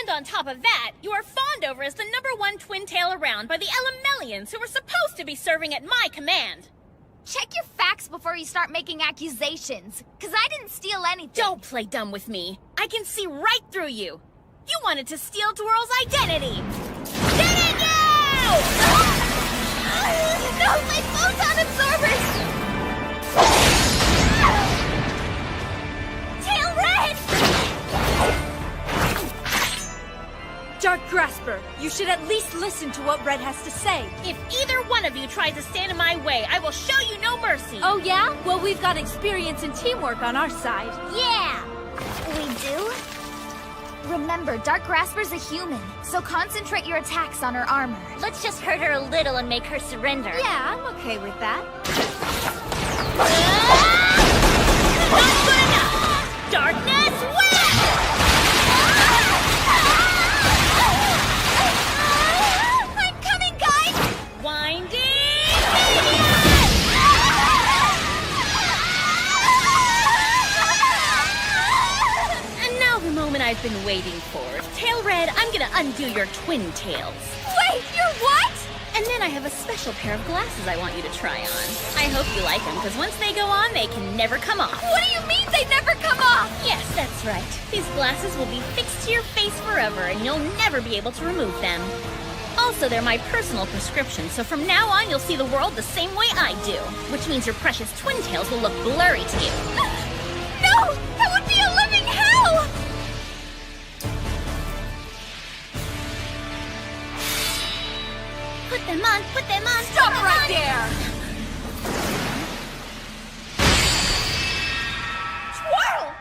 And on top of that, you are fawned over as the #1 Twintail around by the Elemelians who were supposed to be serving at my command. Check your facts before you start making accusations, because I didn't steal anything. Don't play dumb with me. I can see right through you. You wanted to steal Twirl's identity. Didn't you? No, my photon absorbers! Tail Red! Dark Grasper, you should at least listen to what Red has to say. If either one of you tries to stand in my way, I will show you no mercy. Oh yeah? Well, we've got experience and teamwork on our side. Yeah! We do? Remember, Dark Grasper's a human, so concentrate your attacks on her armor. Let's just hurt her a little and make her surrender. Yeah, I'm okay with that. Not good enough! Darkness, win! I'm coming, guys! Winding! And now the moment I've been waiting for. Tail Red, I'm gonna undo your Twintails. Wait, you're what? And then I have a special pair of glasses I want you to try on. I hope you like them, because once they go on, they can never come off. What do you mean they never come off? Yes, that's right. These glasses will be fixed to your face forever, and you'll never be able to remove them. Also, they're my personal prescription, so from now on, you'll see the world the same way I do. Which means your precious Twintails will look blurry to you. No! That would be a living hell! Put them on, put them on. Stop right there! Twirl!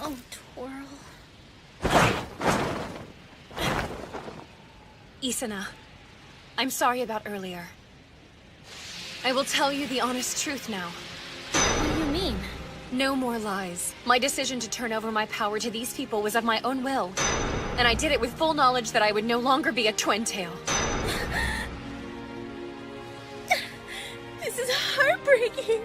Oh, Twirl. Isana, I'm sorry about earlier. I will tell you the honest truth now. What do you mean? No more lies. My decision to turn over my power to these people was of my own will. And I did it with full knowledge that I would no longer be a Twintail. This is heartbreaking.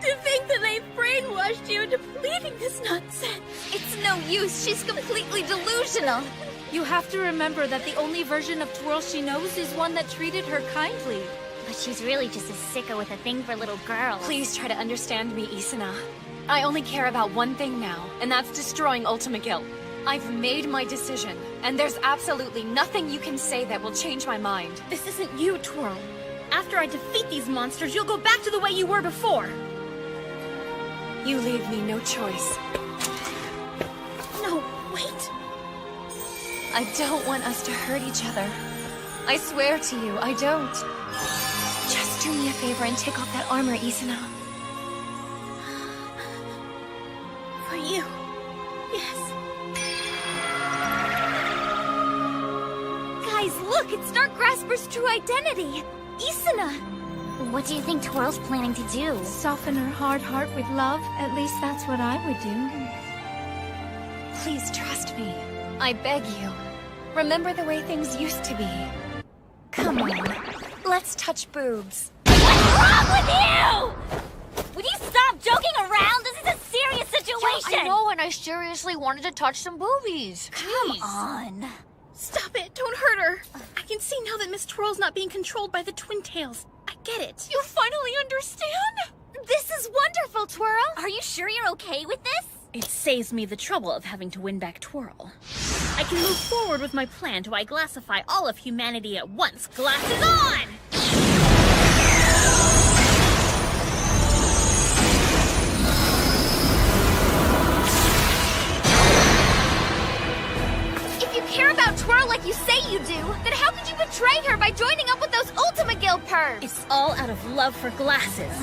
To think that they brainwashed you into believing this nonsense. It's no use. She's completely delusional. You have to remember that the only version of Twirl she knows is one that treated her kindly. But she's really just a sicko with a thing for little girls. Please try to understand me, Isana. I only care about one thing now, and that's destroying Ultima Guild. I've made my decision, and there's absolutely nothing you can say that will change my mind. This isn't you, Twirl. After I defeat these monsters, you'll go back to the way you were before. You leave me no choice. No, wait. I don't want us to hurt each other. I swear to you, I don't. Just do me a favor and take off that armor, Isana. For you. Yes. Guys, look! It's Dark Grasper's true identity! Isana! What do you think Twirl's planning to do? Soften her hard heart with love. At least that's what I would do. Please trust me. I beg you. Remember the way things used to be. Come on. Let's touch boobs. What's wrong with you? Would you stop joking around? This is a serious situation! Yeah, I know, and I seriously wanted to touch some boobies. Come on. Stop it! Don't hurt her! I can see now that Miss Twirl's not being controlled by the Twintails. I get it. You finally understand? This is wonderful, Twirl! Are you sure you're okay with this? It saves me the trouble of having to win back Twirl. I can move forward with my plan to glassify all of humanity at once. Glasses on! If you care about Twirl like you say you do, then how could you betray her by joining up with those Ultima Guild pervs? It's all out of love for glasses.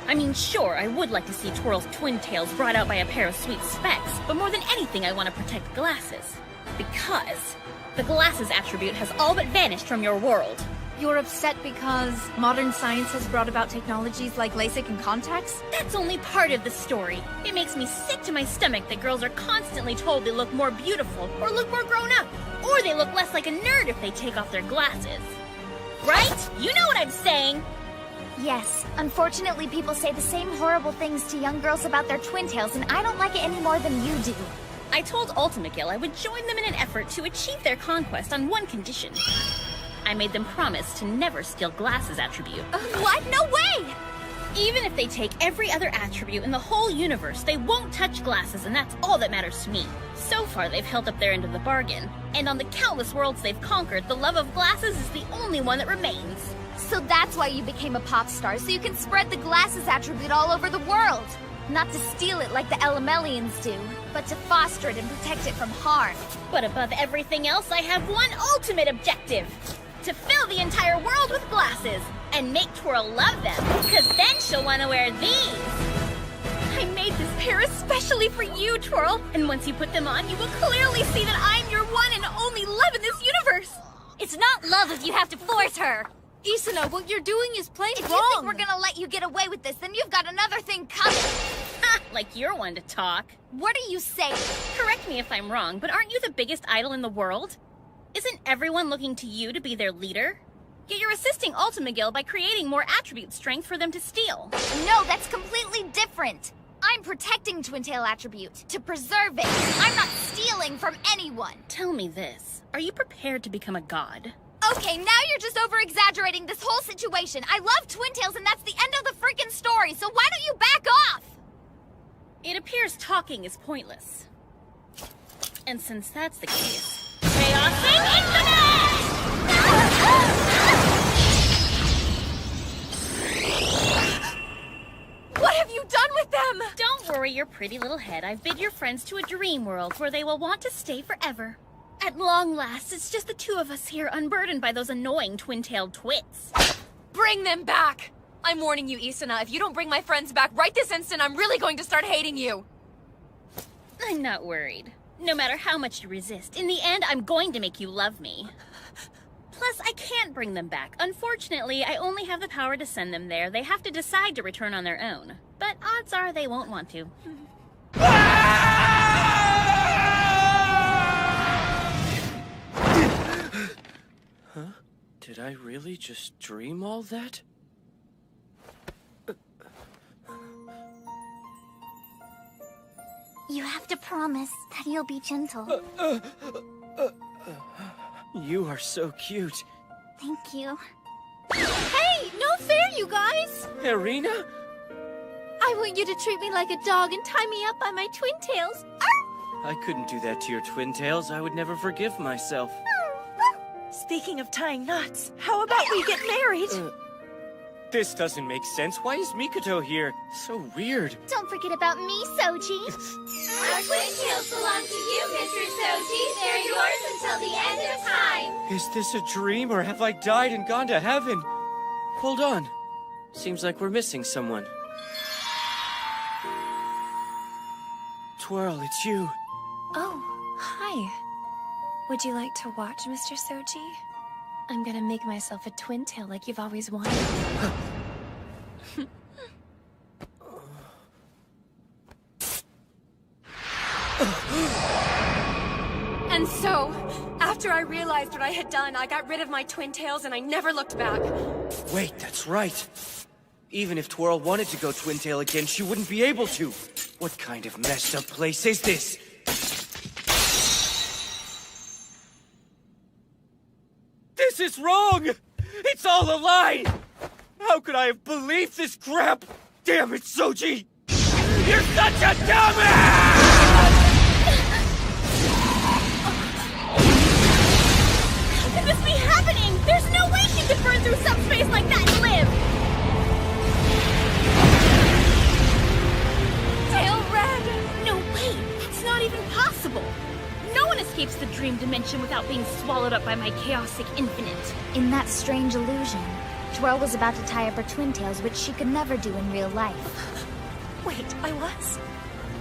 I mean, sure, I would like to see Twirl's Twintails brought out by a pair of sweet specs, but more than anything, I want to protect glasses. Because the glasses attribute has all but vanished from your world. You're upset because modern science has brought about technologies like LASIK and contacts? That's only part of the story. It makes me sick to my stomach that girls are constantly told they look more beautiful, or look more grown up, or they look less like a nerd if they take off their glasses. Right? You know what I'm saying! Yes, unfortunately people say the same horrible things to young girls about their Twintails, and I don't like it any more than you do. I told Ultima Guild I would join them in an effort to achieve their conquest on one condition. I made them promise to never steal glasses attribute. What? No way! Even if they take every other attribute in the whole universe, they won't touch glasses, and that's all that matters to me. So far, they've held up their end of the bargain. And on the countless worlds they've conquered, the love of glasses is the only one that remains. So that's why you became a pop star, so you can spread the glasses attribute all over the world. Not to steal it like the Elemelians do, but to foster it and protect it from harm. But above everything else, I have one ultimate objective. To fill the entire world with glasses, and make Twirl love them, because then she'll want to wear these. I made this pair especially for you, Twirl, and once you put them on, you will clearly see that I'm your one and only love in this universe. It's not love if you have to force her. Isuna, what you're doing is plain If wrong. you think we're gonna let you get away with this, then you've got another thing coming. Ha! Like you're one to talk. What are you saying? Correct me if I'm wrong, but aren't you the biggest idol in the world? Isn't everyone looking to you to be their leader? Yet you're assisting Ultimagil by creating more attribute strength for them to steal. No, that's completely different. I'm protecting Twintail attribute, to preserve it. I'm not stealing from anyone. Tell me this, are you prepared to become a god? Okay, now you're just over-exaggerating this whole situation. I love Twintails, and that's the end of the freaking story, so why don't you back off? It appears talking is pointless. And since that's the case, Chaosing Infinite! What have you done with them? Don't worry your pretty little head. I've bid your friends to a dream world where they will want to stay forever. At long last, it's just the two of us here, unburdened by those annoying twin-tailed twits. Bring them back! I'm warning you, Isuna, if you don't bring my friends back right this instant, I'm really going to start hating you! I'm not worried. No matter how much you resist, in the end, I'm going to make you love me. Plus, I can't bring them back. Unfortunately, I only have the power to send them there. They have to decide to return on their own. But odds are they won't want to. Huh? Did I really just dream all that? You have to promise that you'll be gentle. You are so cute. Thank you. Hey, no fair, you guys! Irina? I want you to treat me like a dog and tie me up by my twintails. I couldn't do that to your twintails. I would never forgive myself. Speaking of tying knots, how about we get married? This doesn't make sense. Why is Mikoto here? So weird. Don't forget about me, Soji. Our twintails belong to you, Mr. Soji. They're yours until the end of time. Is this a dream, or have I died and gone to heaven? Hold on. Seems like we're missing someone. Twirl, it's you. Oh, hi. Would you like to watch, Mr. Soji? I'm gonna make myself a twintail like you've always wanted. And so, after I realized what I had done, I got rid of my twintails and I never looked back. Wait, that's right. Even if Twirl wanted to go Twintail again, she wouldn't be able to. What kind of messed up place is this? This is wrong! It's all a lie! How could I have believed this crap? Damn it, Soji! You're such a dumbass! How could this be happening? There's no way she could burn through subspace like that and live! Tail red! No way! It's not even possible! No one escapes the dream dimension without being swallowed up by my chaotic infinite. In that strange illusion, Twirl was about to tie up her twintails, which she could never do in real life. Wait, I was?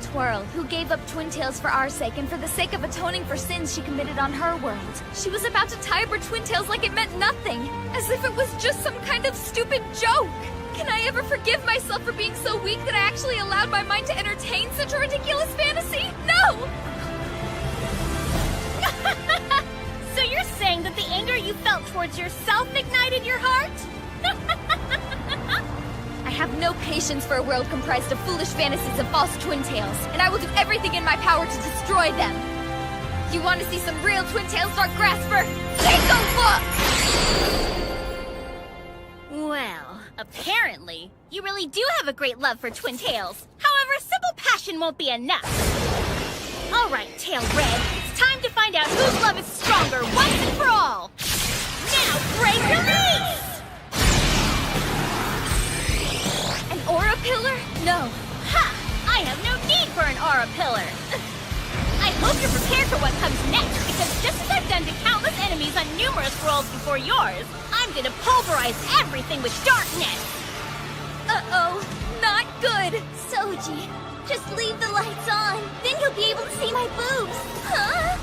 Twirl, who gave up twintails for our sake and for the sake of atoning for sins she committed on her world. She was about to tie up her twintails like it meant nothing, as if it was just some kind of stupid joke. Can I ever forgive myself for being so weak that I actually allowed my mind to entertain such a ridiculous fantasy? No! So you're saying that the anger you felt towards yourself ignited your heart? I have no patience for a world comprised of foolish fantasies of false twintails, and I will do everything in my power to destroy them. You want to see some real twintails, Dark Grasper? Take a look! Well, apparently, you really do have a great love for Twintails. However, simple passion won't be enough. All right, Tail Red, it's time to find out whose love is stronger once and for all. Now, break release! No. Ha! I have no need for an aura pillar. I hope you're prepared for what comes next, because just as I've done to countless enemies on numerous worlds before yours, I'm gonna pulverize everything with darkness. Uh-oh, not good. Soji, just leave the lights on. Then you'll be able to see my boobs. Huh?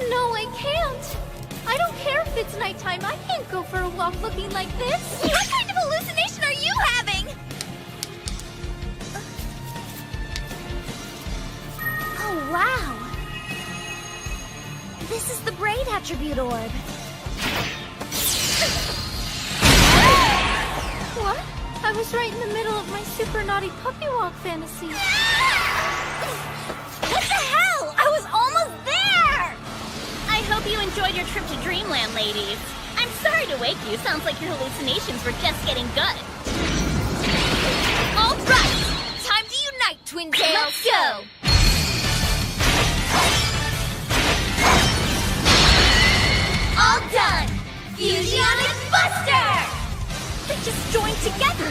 No, I can't. I don't care if it's nighttime. I can't go for a walk looking like this. What kind of hallucination are you having? Oh, wow. This is the braid attribute orb. What? I was right in the middle of my super naughty puppy walk fantasy. What the hell? I was almost there! I hope you enjoyed your trip to Dreamland, ladies. I'm sorry to wake you. Sounds like your hallucinations were just getting good. All right! Time to unite, Twintail! Let's go! All done! Fusionic Buster! They just joined together.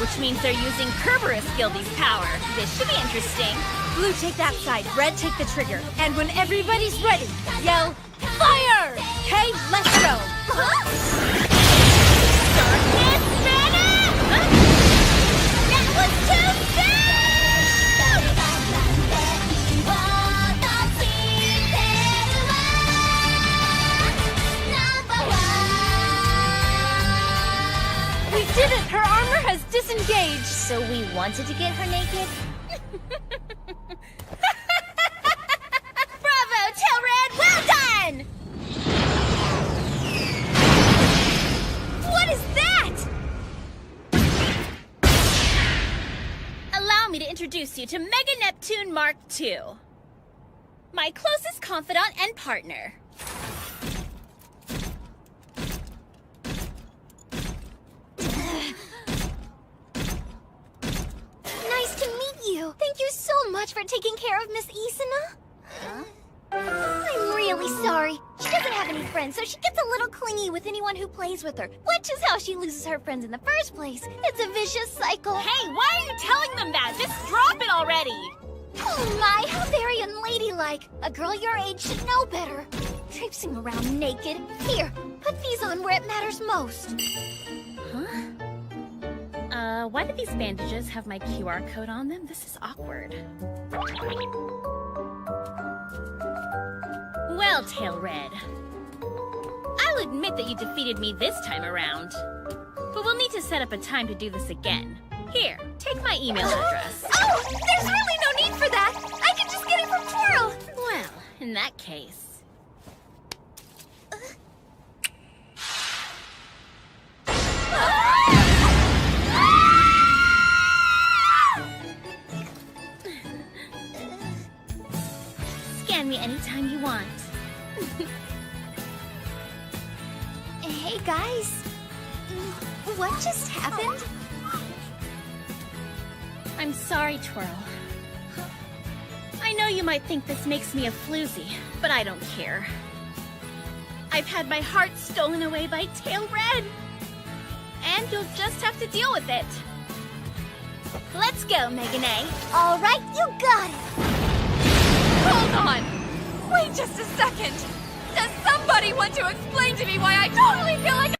Which means they're using Kerberos Gildy's power. This should be interesting. Blue, take that side. Red, take the trigger. And when everybody's ready, yell, fire! Okay, let's go. Darkness, ready! That was too soon! We did it! Her armor has disengaged. So we wanted to get her naked? Bravo, Tailred! Well done! What is that? Allow me to introduce you to Mega Neptune Mark II. My closest confidant and partner. Nice to meet you. Thank you so much for taking care of Miss Isuna. Huh? I'm really sorry. She doesn't have any friends, so she gets a little clingy with anyone who plays with her, which is how she loses her friends in the first place. It's a vicious cycle. Hey, why are you telling them that? Just drop it already! Oh my, how very unladylike. A girl your age should know better. Traipsing around naked. Here, put these on where it matters most. Why do these bandages have my QR code on them? This is awkward. Well, Tailred, I'll admit that you defeated me this time around. But we'll need to set up a time to do this again. Here, take my email address. Oh, there's really no need for that. I can just get it from Twirl. Well, in that case... Scan me anytime you want. Hey, guys. What just happened? I'm sorry, Twirl. I know you might think this makes me a floozy, but I don't care. I've had my heart stolen away by Tailred. And you'll just have to deal with it. Let's go, Megane. All right, you got it. Hold on! Wait just a second! Does somebody want to explain to me why I totally feel like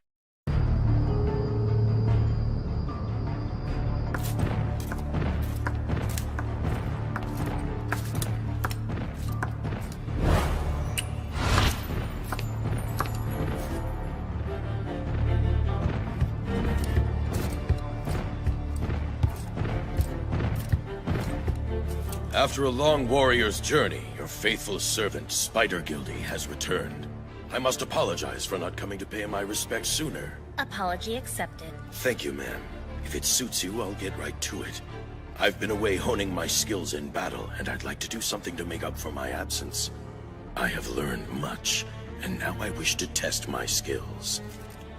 After a long warrior's journey, your faithful servant, Spider Gildy, has returned. I must apologize for not coming to pay my respects sooner. Apology accepted. Thank you, ma'am. If it suits you, I'll get right to it. I've been away honing my skills in battle, and I'd like to do something to make up for my absence. I have learned much, and now I wish to test my skills.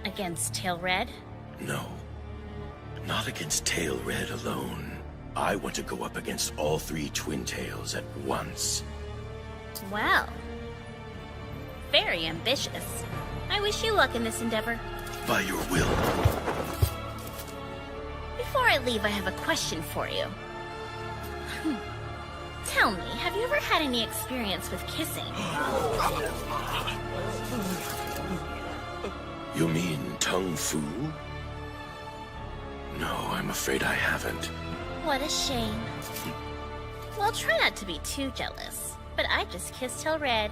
Against Tailred? No. Not against Tailred alone. I want to go up against all three Twintails at once. Well, very ambitious. I wish you luck in this endeavor. By your will. Before Before I leave, I have a question for you. Tell me, have you ever had any experience with kissing? You mean Tung Fu? No, I'm afraid I haven't. What a shame. Well, try not to be too jealous, but I just kissed till red.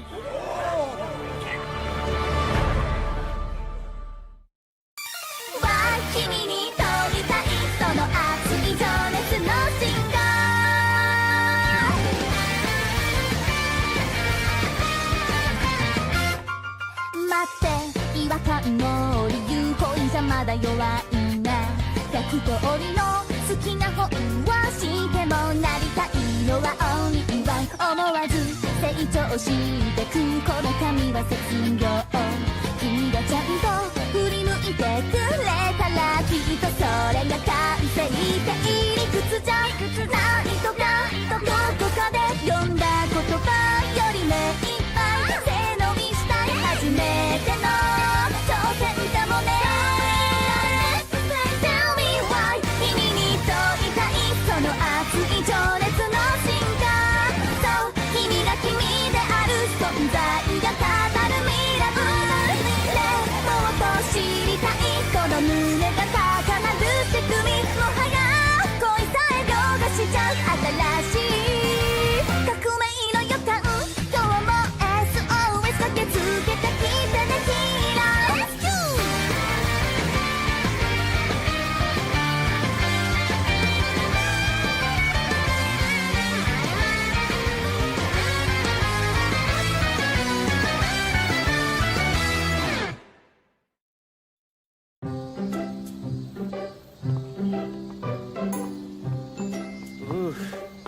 Ooh,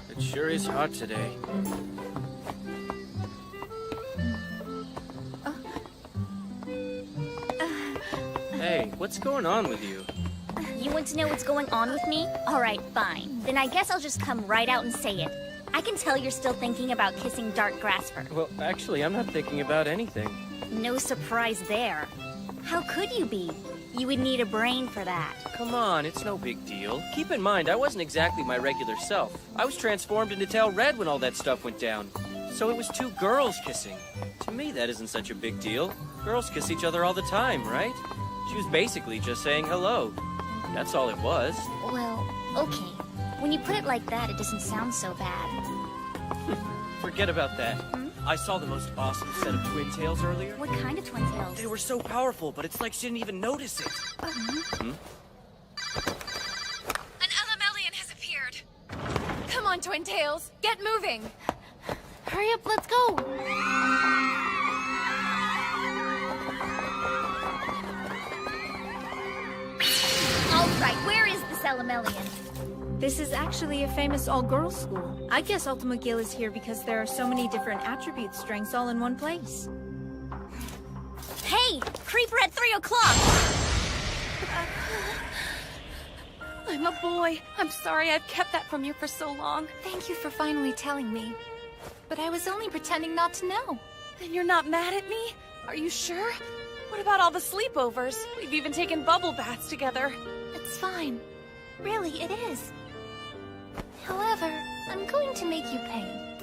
it sure is hot today. Hey, what's going on with you? You want to know what's going on with me? Alright, fine. Then I guess I'll just come right out and say it. I can tell you're still thinking about kissing Dark Grasper. Well, actually, I'm not thinking about anything. No surprise there. How could you be? You would need a brain for that. Come on, it's no big deal. Keep in mind, I wasn't exactly my regular self. I was transformed into Tail Red when all that stuff went down. So it was two girls kissing. To me, that isn't such a big deal. Girls kiss each other all the time, right? She was basically just saying hello. That's all it was. Well, okay. When you put it like that, it doesn't sound so bad. Forget about that. I saw the most awesome set of Twintails earlier. What kind of Twintails? They were so powerful, but it's like she didn't even notice it. An Elemelian has appeared. Come on, Twintails, get moving. Hurry up, let's go! Alright, where is this Elemelian? This is actually a famous all-girls school. I guess Ultima Gil is here because there are so many different attribute strengths all in one place. Hey! Creeper at 3 o'clock! I'm a boy. I'm sorry I've kept that from you for so long. Thank you for finally telling me. But I was only pretending not to know. Then you're not mad at me? Are you sure? What about all the sleepovers? We've even taken bubble baths together. It's fine. Really, it is. However, I'm going to make you pay.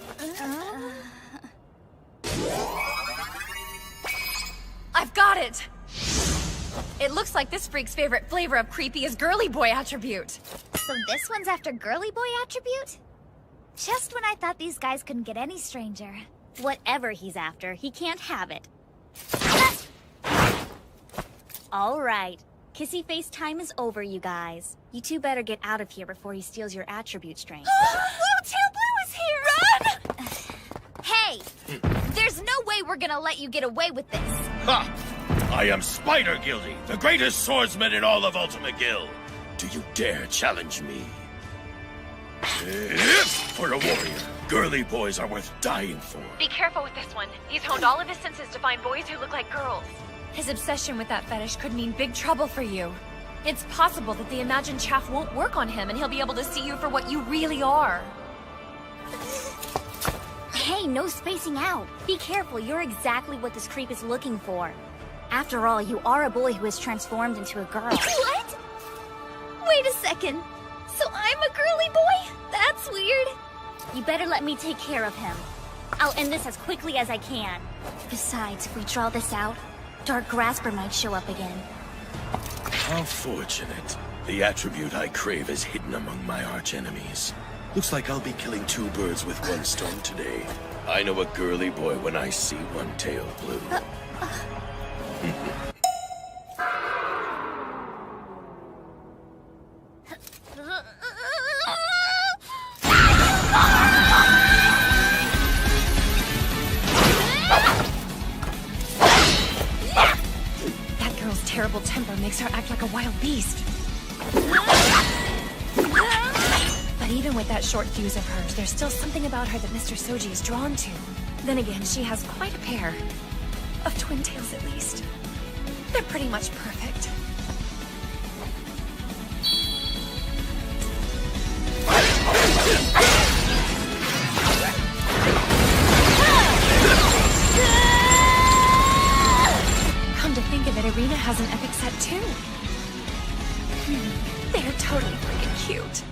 I've got it! It looks like this freak's favorite flavor of creepy is girly boy attribute. So this one's after girly boy attribute? Just when I thought these guys couldn't get any stranger. Whatever he's after, he can't have it. All right. Kissy face time is over, you guys. You two better get out of here before he steals your attribute strength. Tail Blue is here! Run! Hey! There's no way we're gonna let you get away with this. Ha! I am Spider Gildy, the greatest swordsman in all of Ultima Gil. Do you dare challenge me? For a warrior, girly boys are worth dying for. Be careful with this one. He's honed all of his senses to find boys who look like girls. His obsession with that fetish could mean big trouble for you. It's possible that the imagined chaff won't work on him and he'll be able to see you for what you really are. Hey, no spacing out. Be careful, you're exactly what this creep is looking for. After all, you are a boy who is transformed into a girl. What? Wait a second. better let me take care of him. I'll end this as quickly as I can. Besides, if we draw this out, Dark Grasper might show up again. How fortunate. The attribute I crave is hidden among my archenemies. Looks like I'll be killing two birds with one stone today. I know a girly boy when I see one tail blue. That girl's terrible temper makes her act like a wild beast. But even with that short fuse of hers, there's still something about her that Mr. Soji is drawn to. Then again, she has quite a pair. Of Twintails, at least. They're pretty much perfect. Come to think of it, Arena has an epic set too. They're totally freaking cute.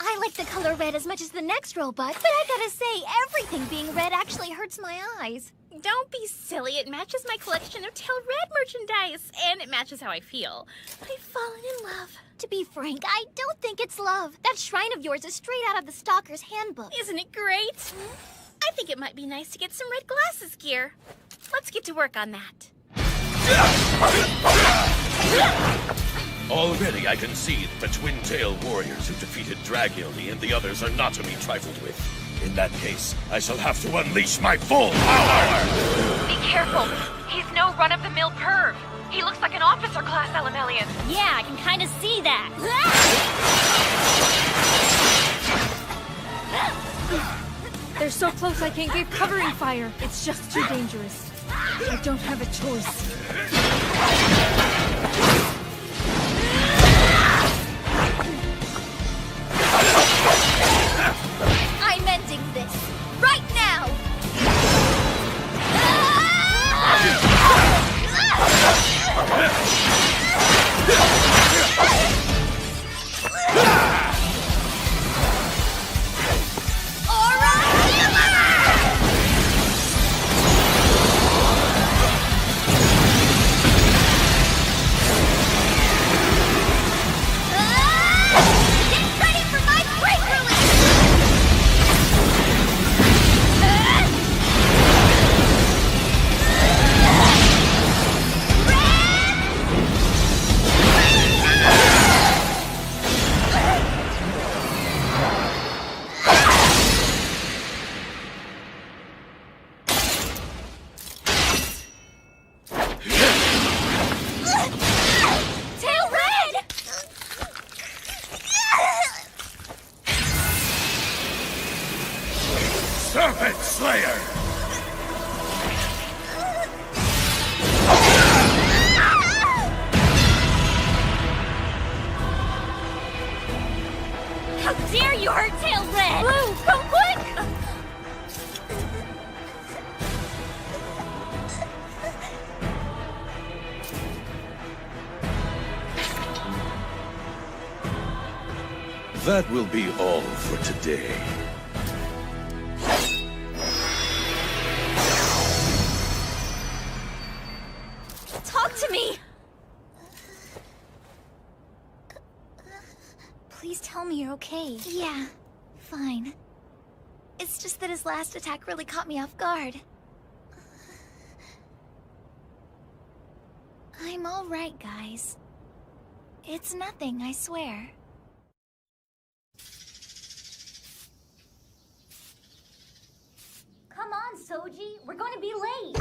I like the color red as much as the next robot, but I gotta say, everything being red actually hurts my eyes. Don't be silly. It matches my collection of Tail Red merchandise, and it matches how I feel. I've fallen in love. To be frank, I don't think it's love. That shrine of yours is straight out of the Stalker's handbook. Isn't it great? I think it might be nice to get some red glasses gear. Let's get to work on that. Already I can see the Twintail warriors who defeated Dragildy and the others are not to be trifled with. In that case, I shall have to unleash my full power! Be careful. He's no run-of-the-mill perv. He looks like an officer-class Elemelian. Yeah, I can kind of see that. They're so close I can't give covering fire. It's just too dangerous. I don't have a choice. I'm ending this right now! Serpent Slayer! How dare you hurt Tail Red! Blue, come quick! That will be all for today. Talk to me! Please tell me you're okay. Yeah, fine. It's just that his last attack really caught me off guard. I'm all right, guys. It's nothing, I swear. Come on, Soji. We're going to be late.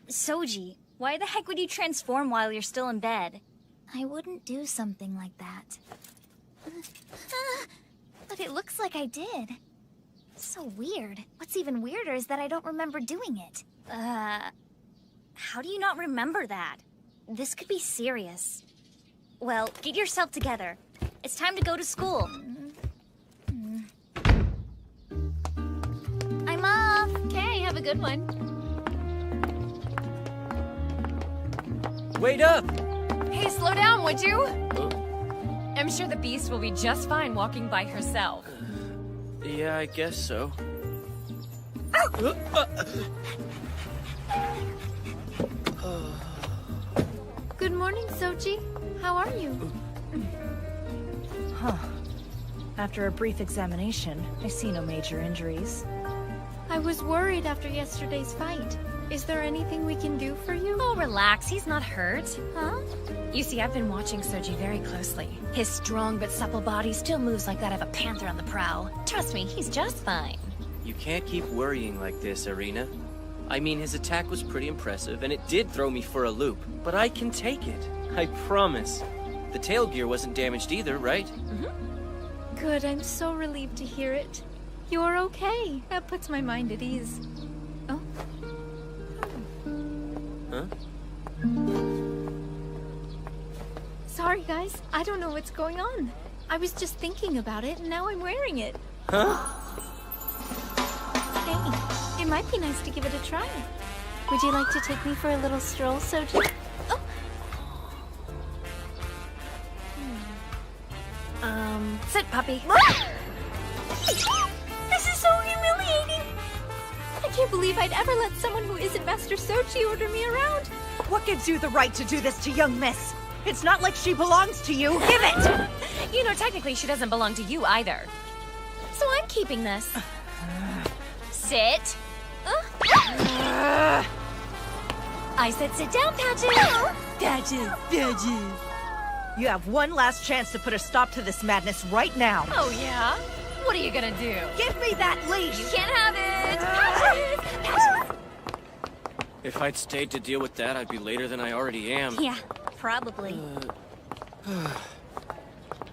Soji, why the heck would you transform while you're still in bed? I wouldn't do something like that. But it looks like I did. So weird. What's even weirder is that I don't remember doing it. How do you not remember that? This could be serious. Well, get yourself together. It's time to go to school. I'm off. Okay, have a good one. Wait up! Hey, slow down, would you? I'm sure the beast will be just fine walking by herself. Yeah, I guess so. Good morning, Sochi. How are you? Huh. After a brief examination, I see no major injuries. I was worried after yesterday's fight. Is there anything we can do for you? Oh, relax. He's not hurt. Huh? You see, I've been watching Soji very closely. His strong but supple body still moves like that of a panther on the prowl. Trust me, he's just fine. You can't keep worrying like this, Arena. I mean, his attack was pretty impressive, and it did throw me for a loop. But I can take it. I promise. The tail gear wasn't damaged either, right? Good, I'm so relieved to hear it. You're okay. That puts my mind at ease. Oh? Huh? Sorry, guys. I don't know what's going on. I was just thinking about it, and now I'm wearing it. Huh? Hey, it might be nice to give it a try. Would you like to take me for a little stroll, Soji? Oh! Sit, puppy. This is so humiliating! I can't believe I'd ever let someone who isn't Master Sochi order me around. What gives you the right to do this to young miss? It's not like she belongs to you. Give it! You know, technically she doesn't belong to you either. So I'm keeping this. Sit. I said sit down, Patches. Patches. You have one last chance to put a stop to this madness right now. Oh, yeah? What are you gonna do? Give me that leash! You can't have it! Patches! Patches! If I'd stayed to deal with that, I'd be later than I already am. Yeah, probably.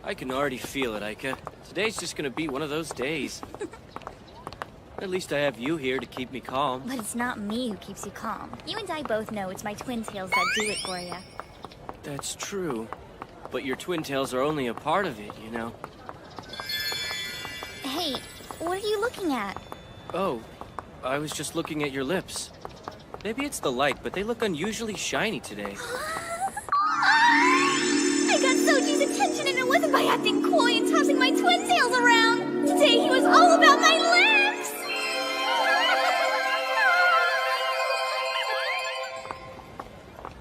I can already feel it, Aika. Today's just gonna be one of those days. At least I have you here to keep me calm. But it's not me who keeps you calm. You and I both know it's my Twintails that do it for you. That's true. But your Twintails are only a part of it, you know? Hey, what are you looking at? Oh, I was just looking at your lips. Maybe it's the light, but they look unusually shiny today. I got Soji's attention, and it wasn't by acting coy and tossing my Twintails around. Today he was all about my lips!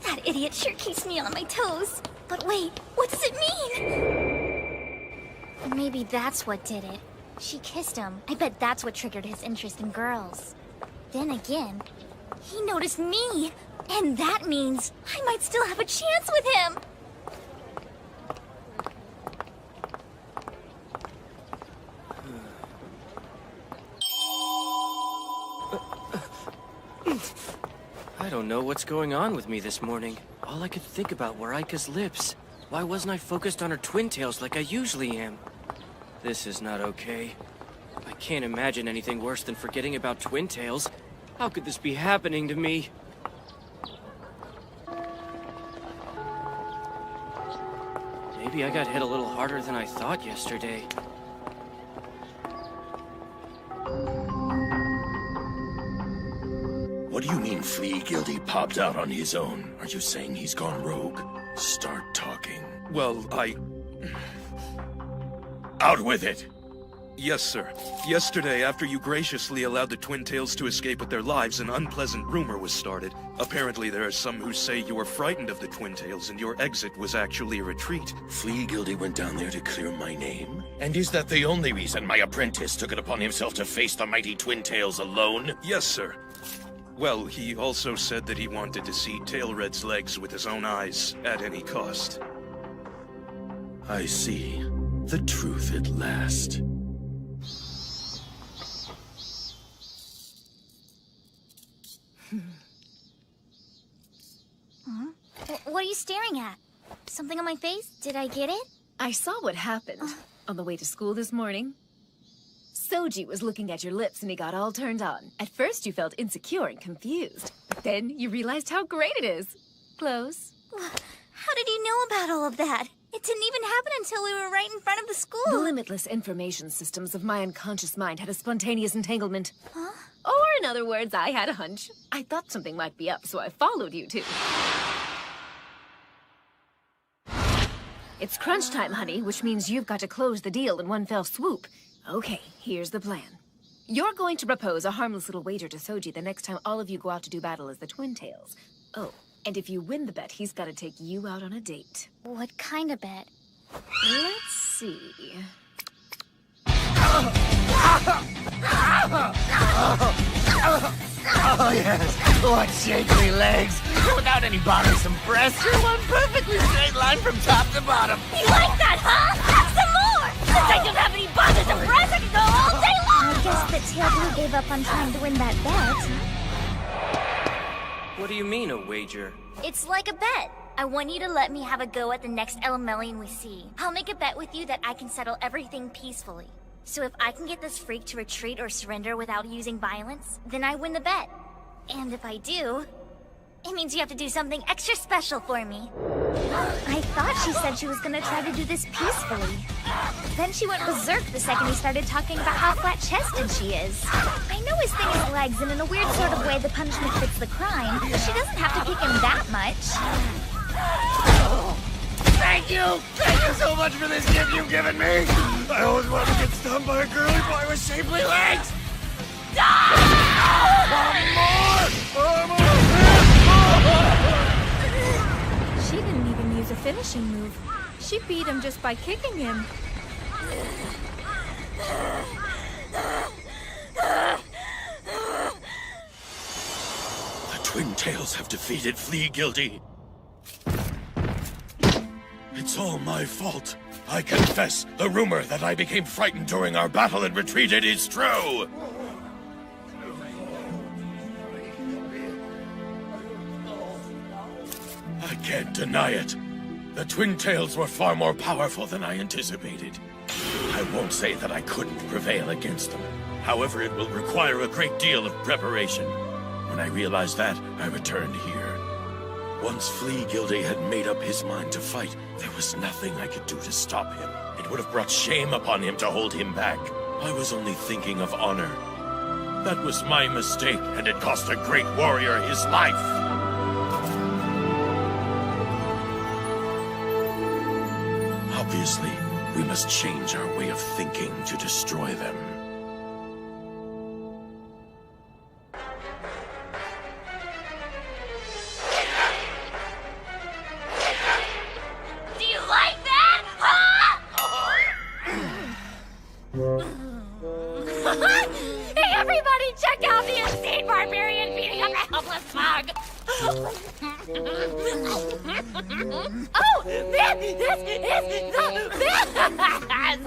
That idiot sure keeps me on my toes. But wait, what does it mean? Maybe that's what did it. She kissed him. I bet that's what triggered his interest in girls. Then again, he noticed me. And that means I might still have a chance with him. I don't know what's going on with me this morning. All I could think about were Aika's lips. Why wasn't I focused on her Twintails like I usually am? This is not okay. I can't imagine anything worse than forgetting about Twintails. How could this be happening to me? Maybe I got hit a little harder than I thought yesterday. What do you mean Flea Guilty popped out on his own? Are you saying he's gone rogue? Start talking. Well, Out with it! Yes, sir. Yesterday, after you graciously allowed the Twintails to escape with their lives, an unpleasant rumor was started. Apparently, there are some who say you were frightened of the Twintails and your exit was actually a retreat. Flea Guilty went down there to clear my name? And is that the only reason my apprentice took it upon himself to face the mighty Twintails alone? Yes, sir. Well, he also said that he wanted to see Tailred's legs with his own eyes, at any cost. I see. The truth at last. What are you staring at? Something on my face? Did I get it? I saw what happened on the way to school this morning. Soji was looking at your lips and he got all turned on. At first you felt insecure and confused, but then you realized how great it is. Close. How did you know about all of that? It didn't even happen until we were right in front of the school. The limitless information systems of my unconscious mind had a spontaneous entanglement. Huh? Or in other words, I had a hunch. I thought something might be up, so I followed you two. It's crunch time, honey, which means you've got to close the deal in one fell swoop. Okay, here's the plan. You're going to propose a harmless little wager to Soji the next time all of you go out to do battle as the Twintails. Oh, and if you win the bet, he's got to take you out on a date. What kind of bet? Let's see. Oh, yes. What shapely legs. Without any bothersome breasts, you're one perfectly straight line from top to bottom. You like that, huh? Have some more! Since I don't have any bothersome breasts, I can go all day long! I guess the Tail Blue gave up on trying to win that bet. What do you mean, a wager? It's like a bet. I want you to let me have a go at the next Elemelian we see. I'll make a bet with you that I can settle everything peacefully. So if I can get this freak to retreat or surrender without using violence, then I win the bet. And if I do, it means you have to do something extra special for me. I thought she said she was gonna try to do this peacefully. Then she went berserk the second he started talking about how flat-chested she is. I know his thing is legs, and in a weird sort of way the punishment fits the crime, but she doesn't have to kick him that much. Thank you! Thank you so much for this gift you've given me! I always wanted to get stung by a girly boy with shapely legs! She didn't even use a finishing move. She beat him just by kicking him. The Twintails have defeated Flea Guilty. It's all my fault. I confess, the rumor that I became frightened during our battle and retreated is true. I can't deny it. The Twintails were far more powerful than I anticipated. I won't say that I couldn't prevail against them. However, it will require a great deal of preparation. When I realized that, I returned here. Once Flea Guilty had made up his mind to fight, there was nothing I could do to stop him. It would have brought shame upon him to hold him back. I was only thinking of honor. That was my mistake, and it cost a great warrior his life. Obviously, we must change our way of thinking to destroy them. Do you like that, huh? Hey, everybody, check out the insane barbarian beating up a helpless bug! Oh, this is the best!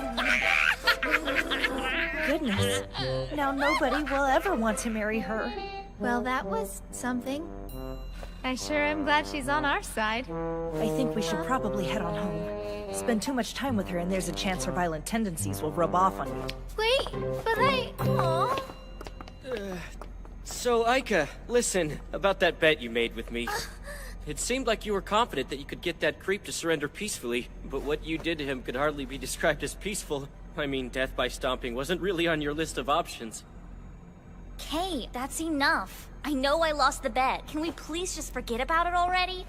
Goodness. Now nobody will ever want to marry her. Well, that was something. I sure am glad she's on our side. I think we should probably head on home. Spend too much time with her and there's a chance her violent tendencies will rub off on you. Wait, but Aww. So, Aika, listen, about that bet you made with me. It seemed like you were confident that you could get that creep to surrender peacefully, but what you did to him could hardly be described as peaceful. I mean, death by stomping wasn't really on your list of options. Kay, that's enough. I know I lost the bet. Can we please just forget about it already?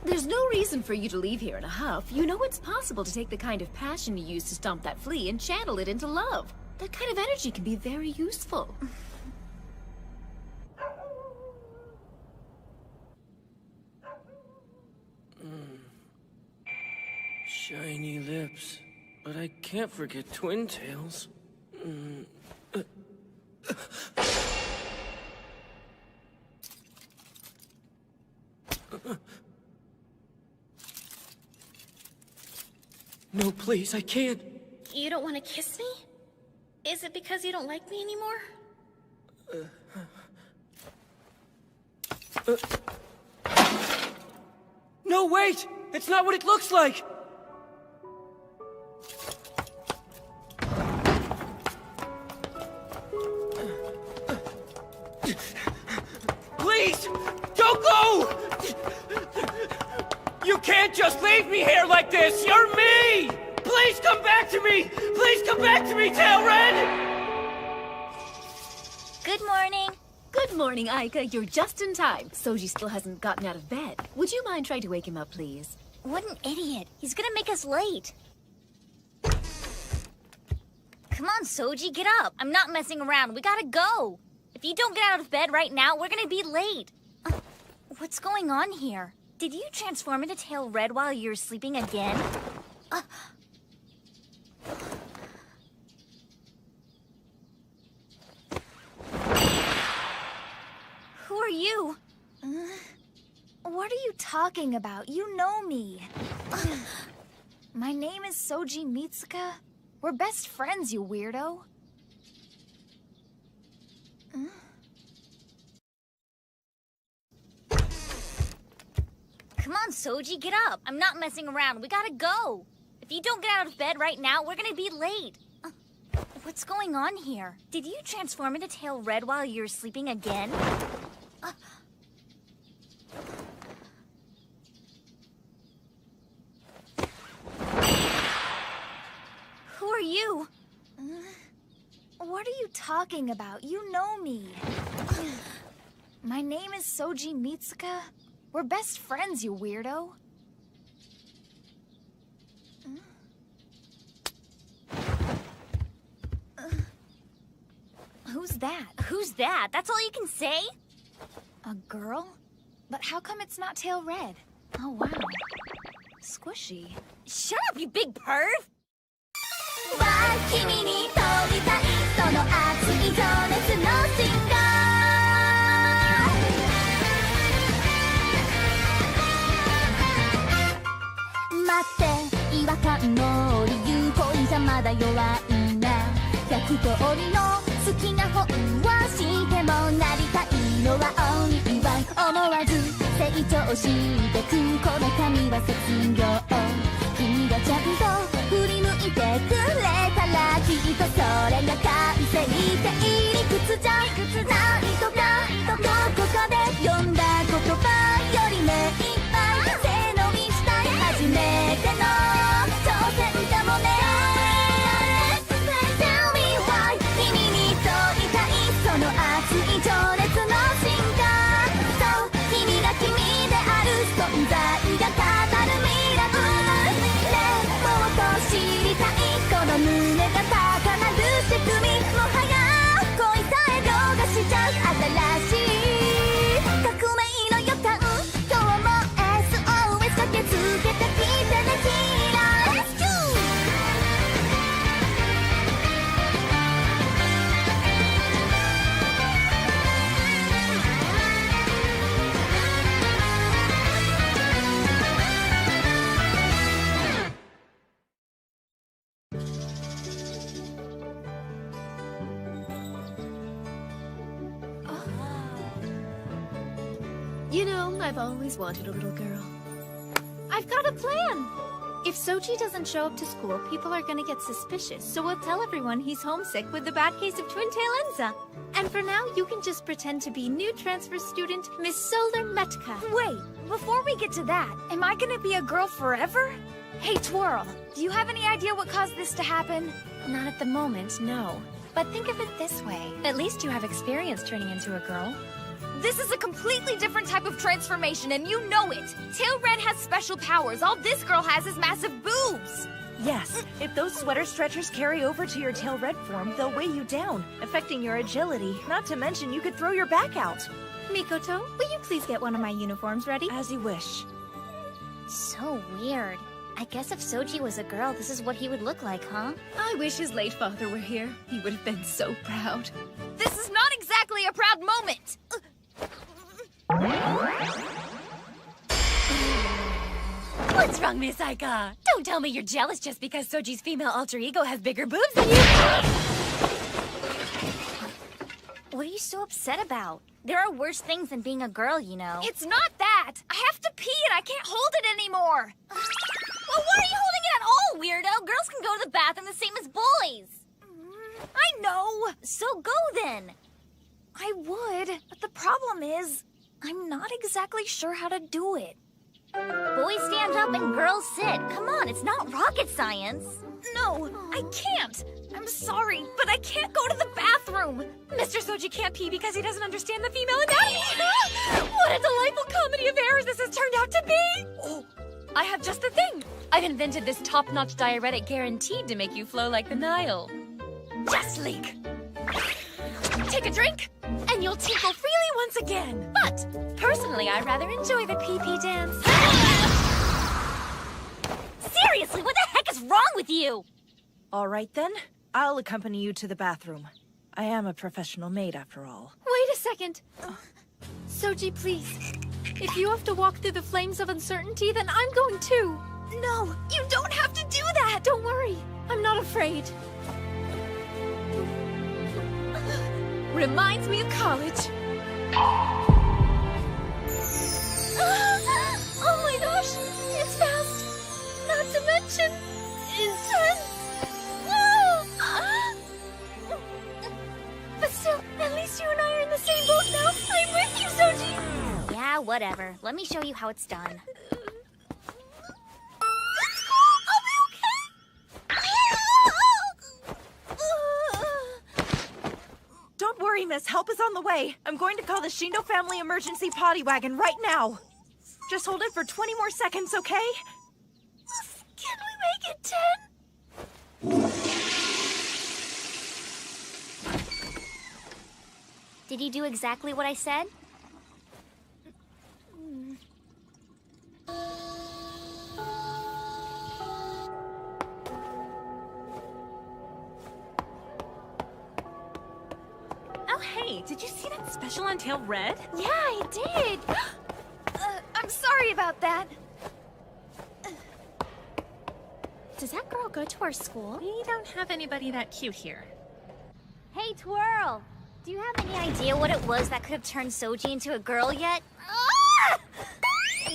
There's no reason for you to leave here in a huff. You know it's possible to take the kind of passion you used to stomp that flea and channel it into love. That kind of energy can be very useful. Shiny lips. But I can't forget Twintails. No, please, I can't. You don't want to kiss me? Is it because you don't like me anymore? No, wait! It's not what it looks like! this! You're me! Please come back to me! Please come back to me, Tail Red! Good morning. Good morning, Aika. You're just in time. Soji still hasn't gotten out of bed. Would you mind trying to wake him up, please? What an idiot. He's gonna make us late. Come on, Soji, get up. I'm not messing around. We gotta go. If you don't get out of bed right now, we're gonna be late. What's going on here? Did you transform into Tail Red while you were sleeping again? Who are you? What are you talking about? You know me. My name is Soji Mitsuka. We're best friends, you weirdo. Come on, Soji, get up. I'm not messing around. We gotta go. If you don't get out of bed right now, we're gonna be late. What's going on here? Did you transform into Tail Red while you were sleeping again? Who are you? What are you talking about? You know me. My name is Soji Mitsuka. We're best friends, you weirdo. Who's that? Who's that? That's all you can say? A girl? But how come it's not Tail Red? Oh, wow. Squishy. Shut up, you big perv! 君に飛びたいその熱い情熱のシンガー待って違和感の理由恋じゃまだ弱いな100通りの好きな本はしてもなりたいのは only one 思わず成長してくこの髪は卒業君がちゃんと振り向いてくれたらきっとそれが完成っていくつじゃないとかどこかで読んだ言葉より目いっぱい背伸びしたい初めての挑戦かもね Tell me why 君に問いたいその熱い情熱の進化そう君が君である存在が語る未来知りたいこの胸が高鳴る仕組みもはや恋さえ凌駕しちゃう新しい革命の予感今日も SOS 駆けつけてきてねヒーラー Let's go! You know, I've always wanted a little girl. I've got a plan! If Soji doesn't show up to school, people are gonna get suspicious, so we'll tell everyone he's homesick with the bad case of Twintail Enza. And for now, you can just pretend to be new transfer student, Miss Solar Metka. Wait, before we get to that, am I gonna be a girl forever? Hey, Twirl, do you have any idea what caused this to happen? Not at the moment, no. But think of it this way. At least you have experience turning into a girl. This is a completely different type of transformation, and you know it! Tail Red has special powers. All this girl has is massive boobs! Yes, if those sweater stretchers carry over to your Tail Red form, they'll weigh you down, affecting your agility. Not to mention, you could throw your back out. Mikoto, will you please get one of my uniforms ready? As you wish. So weird. I guess if Soji was a girl, this is what he would look like, huh? I wish his late father were here. He would have been so proud. This is not exactly a proud moment! What's wrong, Miss Aika? Don't tell me you're jealous just because Soji's female alter ego has bigger boobs than you. What are you so upset about? There are worse things than being a girl, you know. It's not that! I have to pee and I can't hold it anymore! Well, why are you holding it at all, weirdo? Girls can go to the bathroom the same as boys. I know! So go then. I would, but the problem is, I'm not exactly sure how to do it. Boys stand up and girls sit. Come on, it's not rocket science. No, I can't. I'm sorry, but I can't go to the bathroom. Mr. Soji can't pee because he doesn't understand the female anatomy. What a delightful comedy of errors this has turned out to be. Oh, I have just the thing. I've invented this top-notch diuretic guaranteed to make you flow like the Nile. Just leak. Take a drink, and you'll tinkle freely once again. But, personally, I rather enjoy the pee-pee dance. Seriously, what the heck is wrong with you? All right then, I'll accompany you to the bathroom. I am a professional maid after all. Wait a second. Soji, please. If you have to walk through the flames of uncertainty, then I'm going too. No, you don't have to do that. Don't worry. I'm not afraid. Reminds me of college. Oh my gosh, it's fast. Not to mention, intense. But still, at least you and I are in the same boat now. I'm with you, Soji. Yeah, whatever. Let me show you how it's done. Don't worry, miss. Help is on the way. I'm going to call the Shindo family emergency potty wagon right now. Just hold it for 20 more seconds, okay? Can we make it 10? Did you do exactly what I said? Oh, hey, did you see that special on Tail Red? Yeah, I did. I'm sorry about that. Does that girl go to our school? We don't have anybody that cute here. Hey, Twirl! Do you have any idea what it was that could have turned Soji into a girl yet? Ah!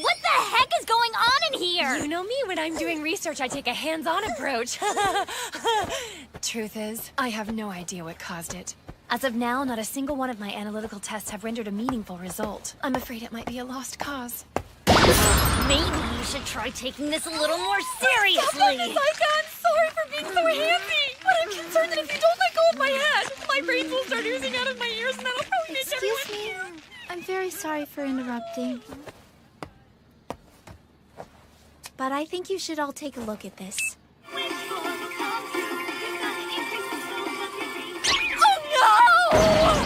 What the heck is going on in here? You know me, when I'm doing research, I take a hands-on approach. Truth is, I have no idea what caused it. As of now, not a single one of my analytical tests have rendered a meaningful result. I'm afraid it might be a lost cause. Maybe you should try taking this a little more seriously. I'm sorry for being so handsy, but I'm concerned that if you don't let go of my head, my brains will start oozing out of my ears and that'll probably make Excuse me. I'm very sorry for interrupting. But I think you should all take a look at this.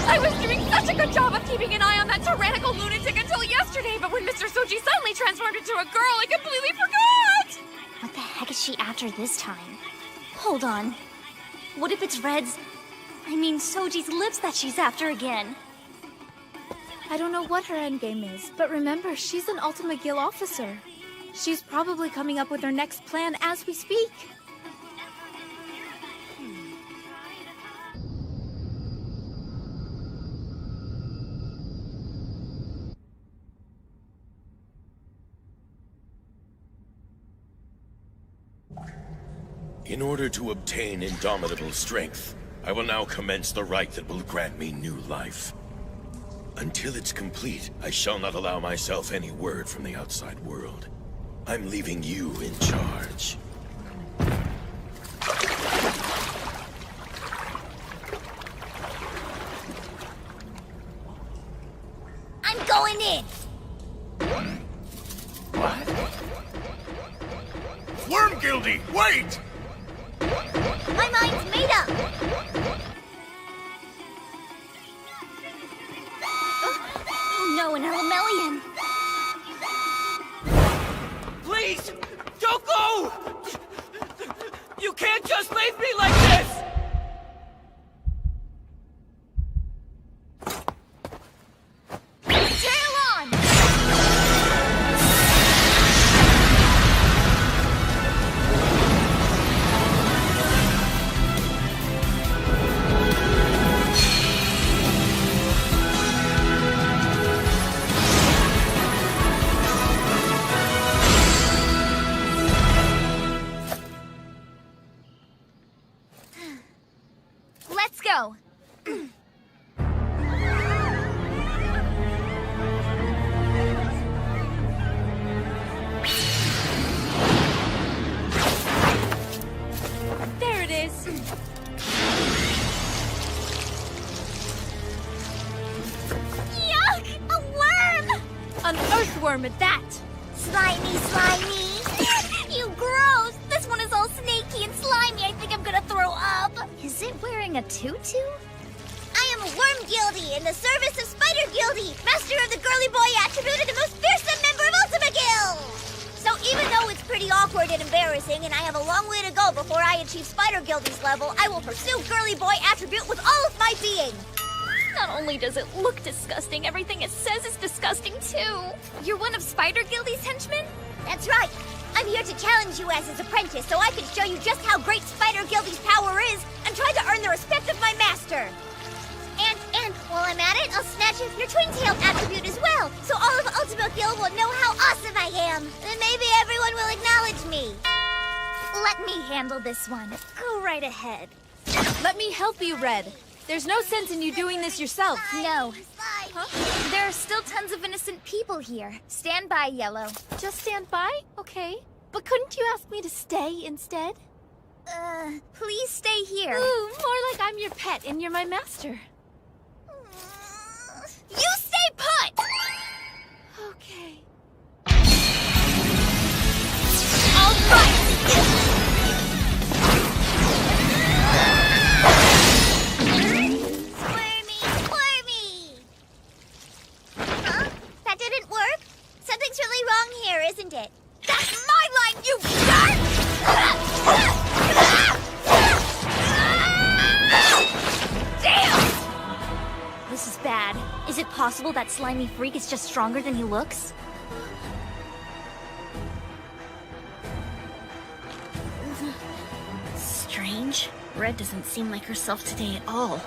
I was doing such a good job of keeping an eye on that tyrannical lunatic until yesterday, but when Mr. Soji suddenly transformed into a girl, I completely forgot! What the heck is she after this time? Hold on. What if it's Red's... I mean, Soji's lips that she's after again? I don't know what her endgame is, but remember, she's an Ultima Guild officer. She's probably coming up with her next plan as we speak. In order to obtain indomitable strength, I will now commence the rite that will grant me new life. Until it's complete, I shall not allow myself any word from the outside world. I'm leaving you in charge. I'm going in! What? Wormgildy, wait! My mind's made up! Oh no, an Elemelian! Please, don't go! You can't just leave me like this! Tail on! Let's go. Yuck! A worm! An earthworm at that! Slimy, slimy! You gross! This one is all snaky and slimy. I think I'm gonna throw up. Is it wearing a tutu? I am a worm guildie in the service of Spider Guildie, master of the girly boy attribute and the most fearsome member of Ultima Guild! So even though it's pretty awkward and embarrassing and I have a long way to go before I achieve Spider Guildie's level, I will pursue girly boy attribute with all of my being! Not only does it look disgusting, everything it says is disgusting too. You're one of Spider Guildie's henchmen? That's right. I'm here to challenge you as his apprentice so I can show you just how great Spider Guildie's power is and try to earn the respect of my master. And while I'm at it, I'll snatch your Twintail attribute as well, so all of Ultima Guild will know how awesome I am. And maybe everyone will acknowledge me. Let me handle this one. Go right ahead. Let me help you, Red. There's no sense in you doing this yourself. No. Huh? There are still tons of innocent people here. Stand by, Yellow. Just stand by? Okay. But couldn't you ask me to stay instead? Please stay here. Ooh, more like I'm your pet and you're my master. You stay put! Okay. All right! Squirmy! Huh? That didn't work? Something's really wrong here, isn't it? That's my line, you jerk! Damn! This is bad. Is it possible that slimy freak is just stronger than he looks? Strange. Red doesn't seem like herself today at all.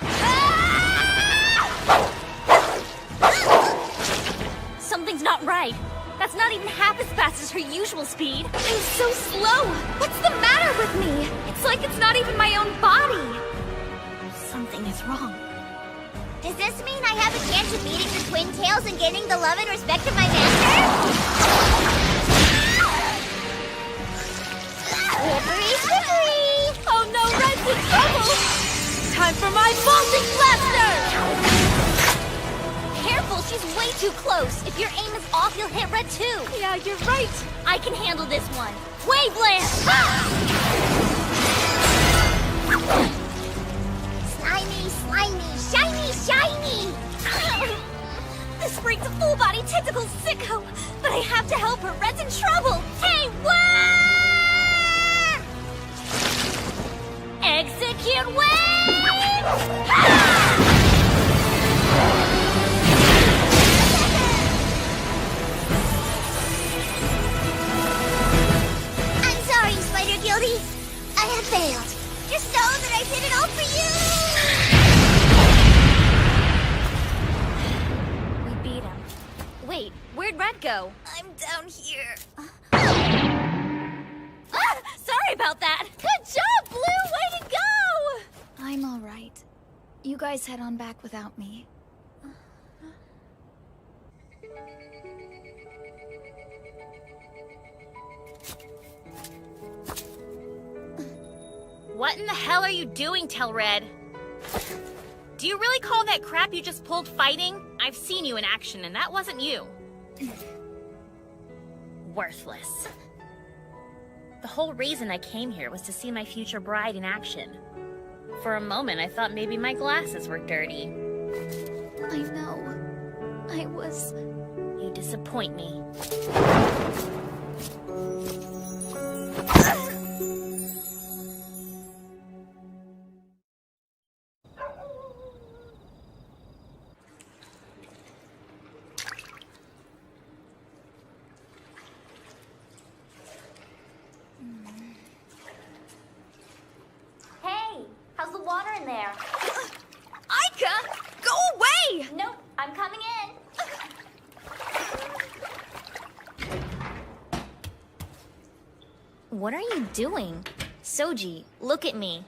Something's not right. That's not even half as fast as her usual speed. I'm so slow. What's the matter with me? It's like it's not even my own body. Something is wrong. Does this mean I have a chance of meeting the Twintails and gaining the love and respect of my master? Slippery, slippery! Oh no, Red's in trouble! Time for my vaulting blaster! Careful, she's way too close. If your aim is off, you'll hit Red too. Yeah, you're right. I can handle this one. Waveland! Slimy, slimy, shiny, shiny! This freak's a full-body tentacle sicko, but I have to help her. Red's in trouble. Hey, worm! Execute wave! I'm sorry, Spider Guildie. I have failed. Just know that I did it all for you! We beat him. Wait, where'd Red go? I'm down here. Sorry about that! Good job, Blue! Way to go! I'm all right. You guys head on back without me. What in the hell are you doing, Telred? Do you really call that crap you just pulled fighting? I've seen you in action, and that wasn't you. Worthless. The whole reason I came here was to see my future bride in action. For a moment, I thought maybe my glasses were dirty. I know. I was... You disappoint me. Hey, how's the water in there? Aika! Go away! Nope, I'm coming in. What are you doing? Soji, look at me.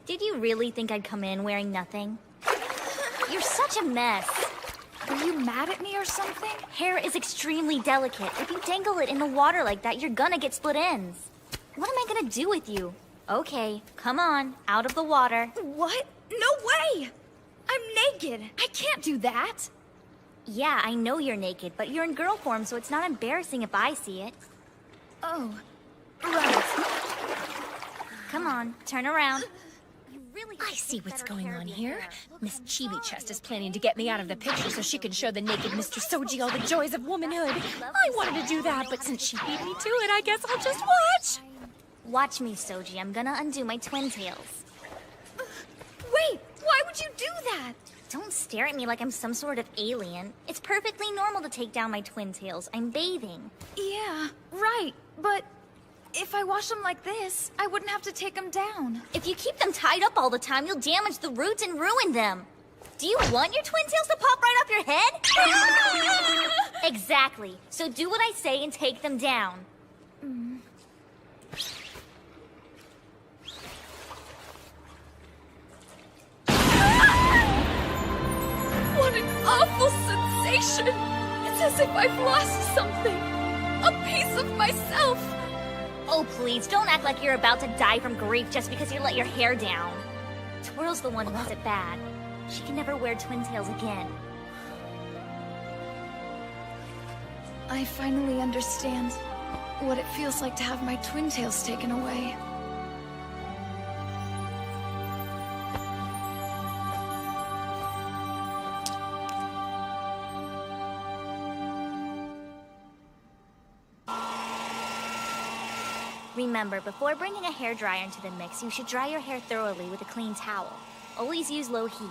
Did you really think I'd come in wearing nothing? You're such a mess. you mad at me or something? Hair is extremely delicate. If you dangle it in the water like that, you're gonna get split ends. What am I gonna do with you? Okay, come on, out of the water. What? No way! I'm naked. I can't do that. Yeah, I know you're naked, but you're in girl form, so it's not embarrassing if I see it. Oh, right. Come on, turn around. I see what's going on here. Miss Chibi Chest is planning to get me out of the picture so she can show the naked Mr. Soji all the joys of womanhood. I wanted to do that, but since she beat me to it, I guess I'll just watch. Watch me, Soji. I'm gonna undo my Twintails. Wait, why would you do that? Don't stare at me like I'm some sort of alien. It's perfectly normal to take down my Twintails. I'm bathing. Yeah, right, but if I wash them like this, I wouldn't have to take them down. If you keep them tied up all the time, you'll damage the roots and ruin them. Do you want your Twintails to pop right off your head? Exactly. So do what I say and take them down. What an awful sensation! It's as if I've lost something. A piece of myself. Oh, please, don't act like you're about to die from grief just because you let your hair down. Twirl's the one who has it bad. She can never wear Twintails again. I finally understand what it feels like to have my Twintails taken away. Remember, before bringing a hairdryer into the mix, you should dry your hair thoroughly with a clean towel. Always use low heat.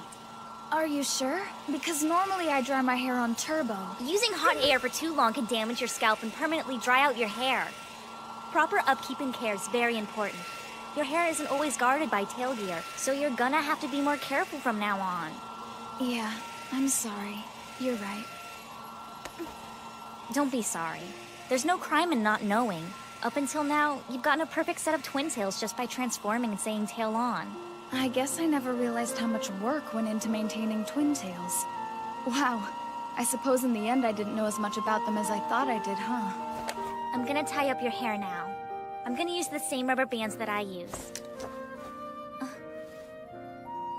Are you sure? Because normally I dry my hair on turbo. Using hot air for too long can damage your scalp and permanently dry out your hair. Proper upkeep and care is very important. Your hair isn't always guarded by tail gear, so you're gonna have to be more careful from now on. Yeah, I'm sorry. You're right. Don't be sorry. There's no crime in not knowing. Up until now, you've gotten a perfect set of Twintails just by transforming and saying tail on. I guess I never realized how much work went into maintaining Twintails. Wow. I suppose in the end I didn't know as much about them as I thought I did, huh? I'm gonna tie up your hair now. I'm gonna use the same rubber bands that I use.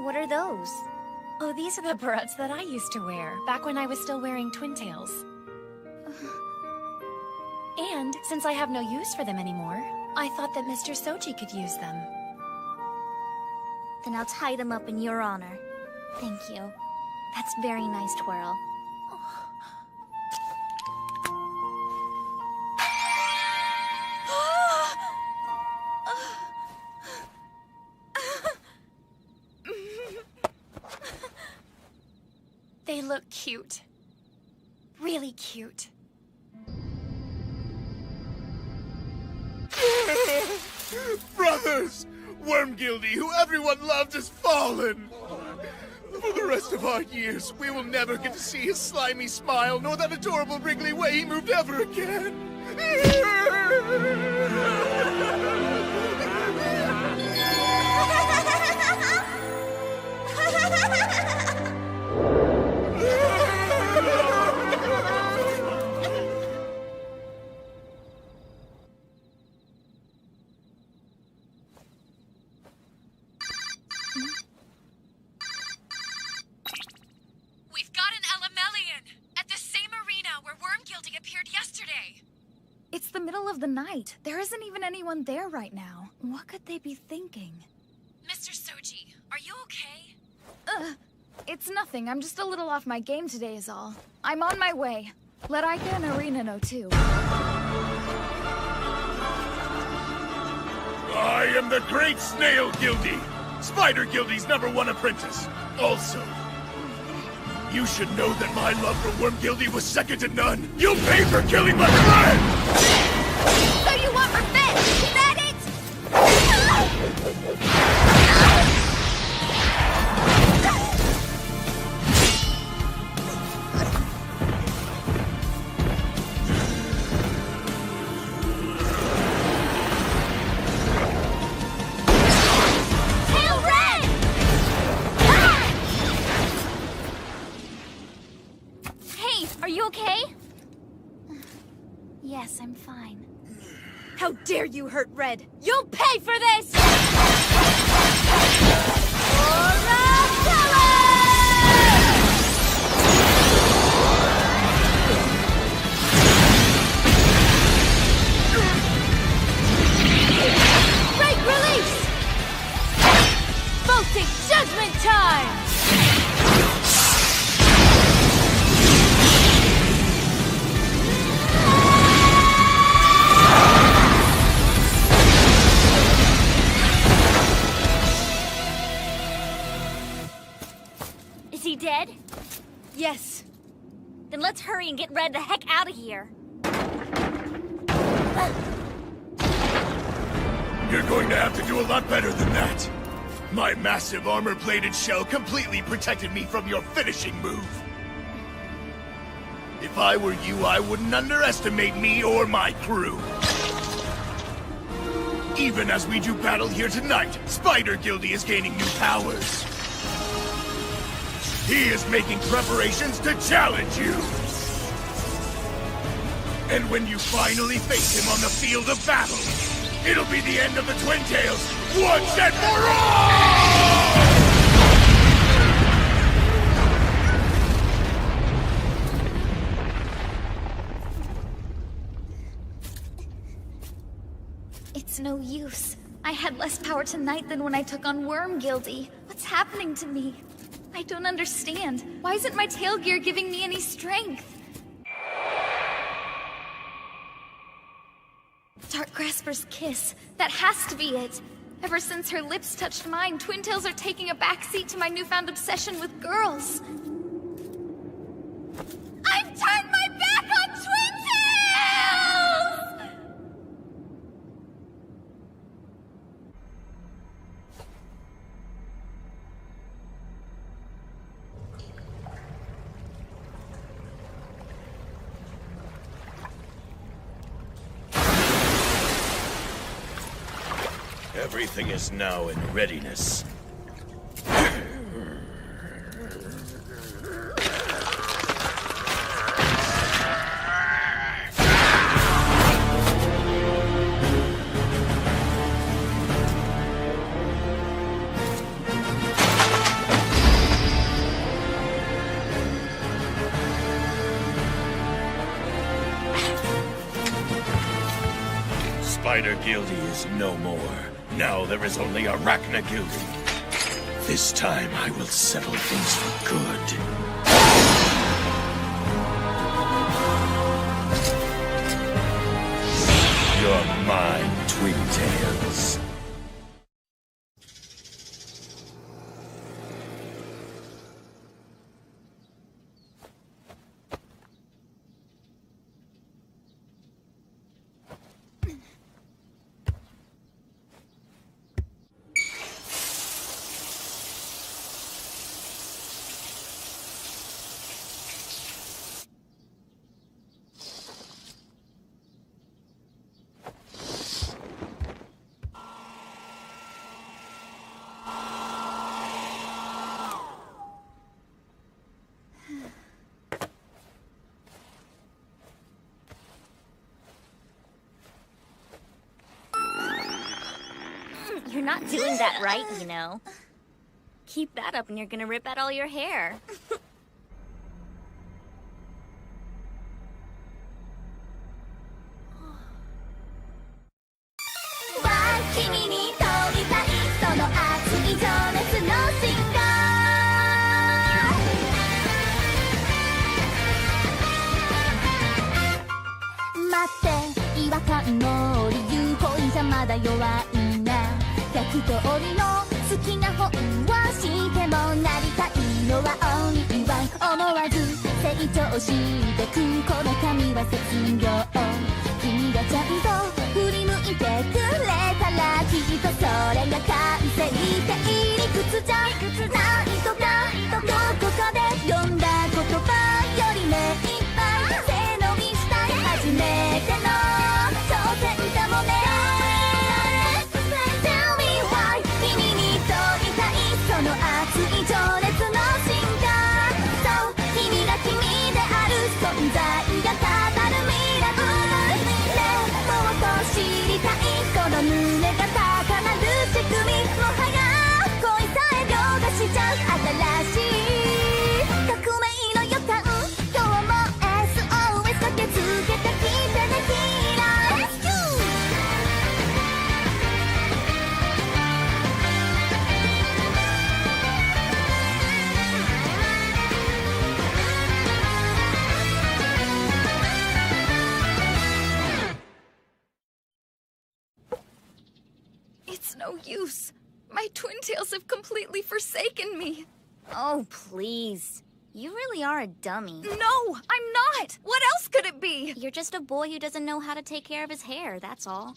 What are those? Oh, these are the barrettes that I used to wear, back when I was still wearing Twintails. And since I have no use for them anymore, I thought that Mr. Soji could use them. Then I'll tie them up in your honor. Thank you. That's very nice, Twirl. They look cute. Really cute. Brothers! Wormgildy, who everyone loved, has fallen! For the rest of our years, we will never get to see his slimy smile, nor that adorable wriggly way he moved ever again! We've got an Elemelian at the same arena where Wormgilding appeared yesterday. It's the middle of the night. There isn't even anyone there right now. What could they be thinking? Mr. Soji, are you okay? It's nothing. I'm just a little off my game today is all. I'm on my way. Let Aika and Arena know too. I am the Great Snail Guildy! Spider Guildy's #1 apprentice. Also, you should know that my love for Wormgildy was second to none. You'll pay for killing my friend! So you want revenge? Is that it? Tail Red! I'm fine. How dare you hurt Red? You'll pay for this! Break release! Voltic Judgment Time! Is he dead? Yes. Then let's hurry and get Red the heck out of here. You're going to have to do a lot better than that. My massive armor-plated shell completely protected me from your finishing move. If I were you, I wouldn't underestimate me or my crew. Even as we do battle here tonight, Spider Guildy is gaining new powers. He is making preparations to challenge you. And when you finally face him on the field of battle, it'll be the end of the Twintails, once and for all! It's no use. I had less power tonight than when I took on Worm Guildy. What's happening to me? I don't understand. Why isn't my tail gear giving me any strength? Dark Grasper's kiss. That has to be it. Ever since her lips touched mine, Twintails are taking a backseat to my newfound obsession with girls. I've turned my back on Twintails! Everything is now in readiness. Spider Guildy is no more. Now there is only Arachna Guildy. This time I will settle things for good. You're mine, Twintails. You're not doing that right, you know. Keep that up and you're gonna rip out all your hair. It's no use. My Twintails have completely forsaken me. Oh, please. You really are a dummy. No, I'm not! What else could it be? You're just a boy who doesn't know how to take care of his hair, that's all.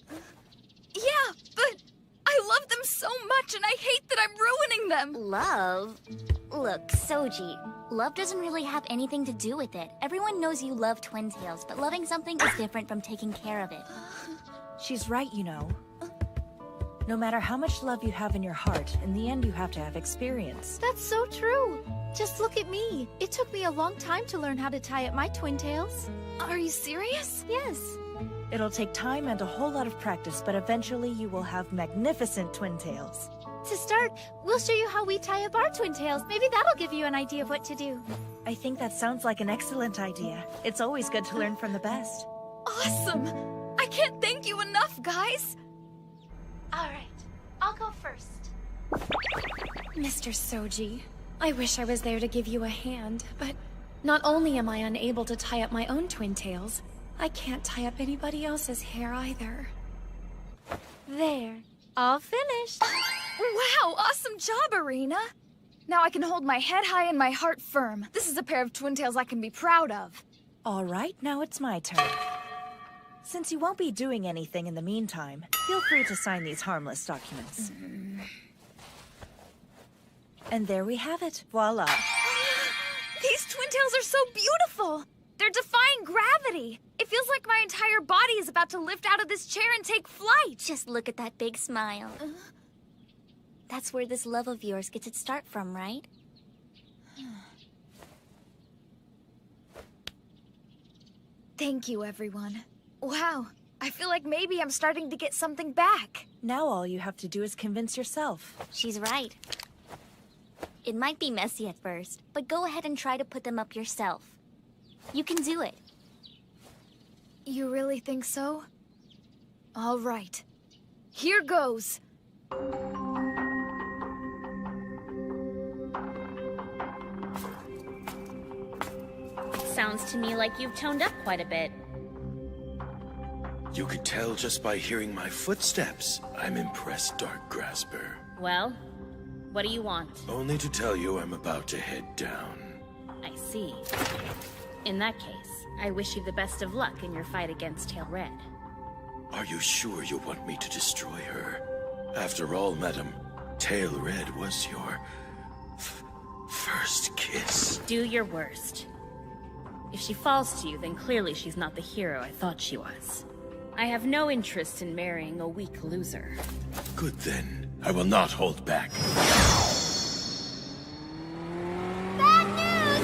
Yeah, but I love them so much and I hate that I'm ruining them. Love? Look, Soji, love doesn't really have anything to do with it. Everyone knows you love Twintails, but loving something is different from taking care of it. She's right, you know. No matter how much love you have in your heart, in the end you have to have experience. That's so true. Just look at me. It took me a long time to learn how to tie up my Twintails. Are you serious? Yes. It'll take time and a whole lot of practice, but eventually you will have magnificent Twintails. To start, we'll show you how we tie up our Twintails. Maybe that'll give you an idea of what to do. I think that sounds like an excellent idea. It's always good to learn from the best. Awesome! I can't thank you enough, guys! Alright, I'll go first. Mr. Soji, I wish I was there to give you a hand, but not only am I unable to tie up my own Twintails, I can't tie up anybody else's hair either. There. All finished. Wow, awesome job, Arena! Now I can hold my head high and my heart firm. This is a pair of Twintails I can be proud of. All right, now it's my turn. Since you won't be doing anything in the meantime, feel free to sign these harmless documents. And there we have it. Voila. These Twintails are so beautiful! They're defying gravity! It feels like my entire body is about to lift out of this chair and take flight! Just look at that big smile. That's where this love of yours gets its start from, right? Thank you, everyone. Wow, I feel like maybe I'm starting to get something back. Now all you have to do is convince yourself. She's right. It might be messy at first, but go ahead and try to put them up yourself. You can do it. You really think so? All right. Here goes. Sounds to me like you've toned up quite a bit. You could tell just by hearing my footsteps. I'm impressed, Dark Grasper. Well, what do you want? Only to tell you I'm about to head down. I see. In that case, I wish you the best of luck in your fight against Tail Red. Are you sure you want me to destroy her? After all, madam, Tail Red was your first kiss. Do your worst. If she falls to you, then clearly she's not the hero I thought she was. I have no interest in marrying a weak loser. Good then. I will not hold back. Bad news!